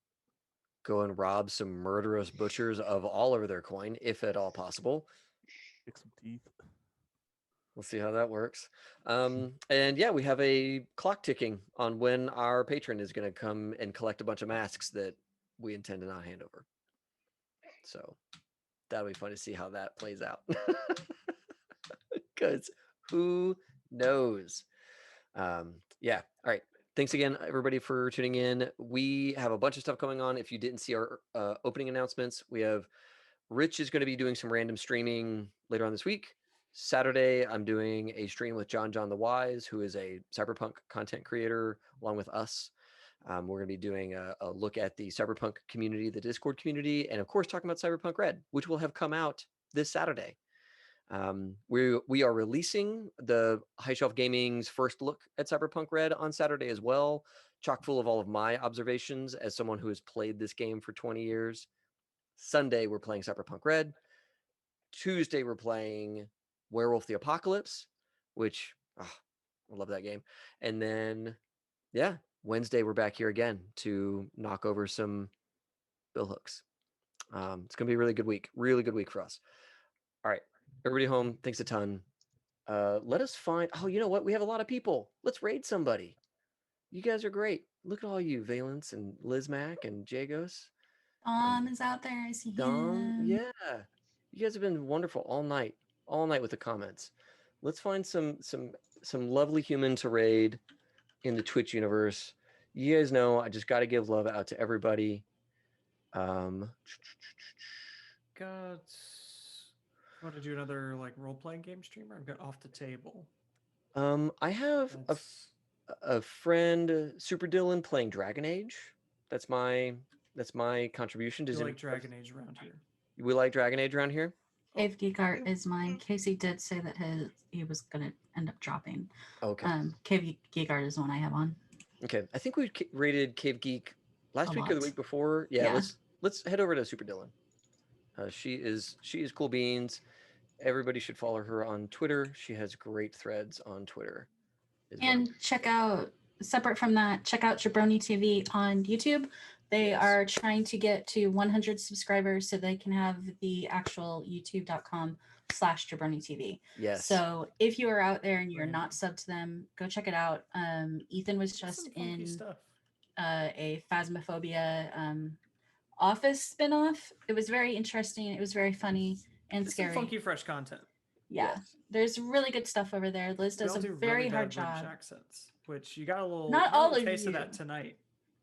go and rob some murderous butchers of all of their coin, if at all possible. pick some teeth. We'll see how that works. And yeah, we have a clock ticking on when our patron is going to come and collect a bunch of masks that we intend to not hand over. So that'll be fun to see how that plays out. Because who knows? Yeah. All right. Thanks again, everybody, for tuning in. We have a bunch of stuff going on. If you didn't see our opening announcements, we have Rich is going to be doing some random streaming later on this week. Saturday, I'm doing a stream with John the Wise, who is a cyberpunk content creator, along with us. We're going to be doing a look at the cyberpunk community, the Discord community, and of course, talking about Cyberpunk Red, which will have come out this Saturday. We are releasing the High Shelf Gaming's first look at Cyberpunk Red on Saturday as well, chock full of all of my observations as someone who has played this game for 20 years. Sunday, we're playing Cyberpunk Red. Tuesday, we're playing Werewolf the Apocalypse, which I love that game. And then, yeah, Wednesday, we're back here again to knock over some bill hooks. It's going to be a really good week for us. All right. Everybody home, thanks a ton. Let us find. Oh, you know what? We have a lot of people. Let's raid somebody. You guys are great. Look at all you, Valence and Liz Mack and Jagos. Dom is out there. I see Dom, him. yeah. You guys have been wonderful all night with the comments. Let's find some lovely human to raid in the Twitch universe. You guys know I just got to give love out to everybody. Got. Want to do another like role playing game streamer? I've got Off the Table. I have That's a friend, Super Dylan, playing Dragon Age. That's my contribution. you Does like Dragon Age around here. we like Dragon Age around here? Cave Geek Art is mine. Casey did say that he was gonna end up dropping. Okay. Cave Geek Art is the one I have on. Okay. I think we rated Cave Geek last A week or the lot. week before. Yeah. Yeah. Let's head over to Super Dylan. She is cool beans. Everybody should follow her on Twitter. She has great threads on Twitter. And check out, separate from that, check out Jabroni TV on YouTube. They are trying to get to 100 subscribers so they can have the actual youtube.com/Jabroni TV. Yes. So if you are out there and you're not subbed to them, go check it out. Ethan was just in stuff. a Phasmophobia Office spinoff. It was very interesting. It was very funny and Just some scary. funky, fresh content. Yeah, there's really good stuff over there. Liz They does all a do very really hard bad British job. accents, which you got a little, Not you got a all little of taste of you. that tonight.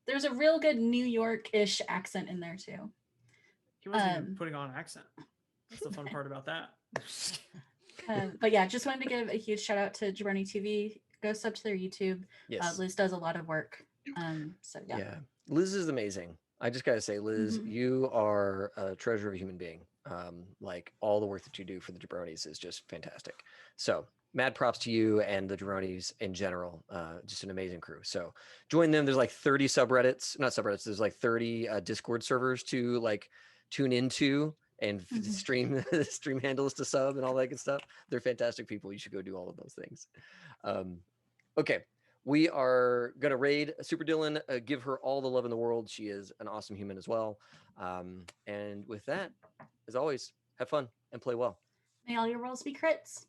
There's a real good New York-ish accent in there too. He wasn't even putting on an accent. That's the fun part about that. But yeah, just wanted to give a huge shout out to Jabroni TV. Go sub to their YouTube. Yes. Liz does a lot of work. So yeah. Yeah. Liz is amazing. I just gotta say, Liz, you are a treasure of a human being. Like all the work that you do for the Jabronis is just fantastic. So mad props to you and the Jabronis in general. Just an amazing crew. So join them. There's like 30 subreddits, not subreddits. There's like 30 Discord servers to like tune into and stream handles to sub and all that good stuff. They're fantastic people. You should go do all of those things. Okay. We are going to raid Super Dylan, give her all the love in the world. She is an awesome human as well. And with that, as always, have fun and play well. May all your rolls be crits.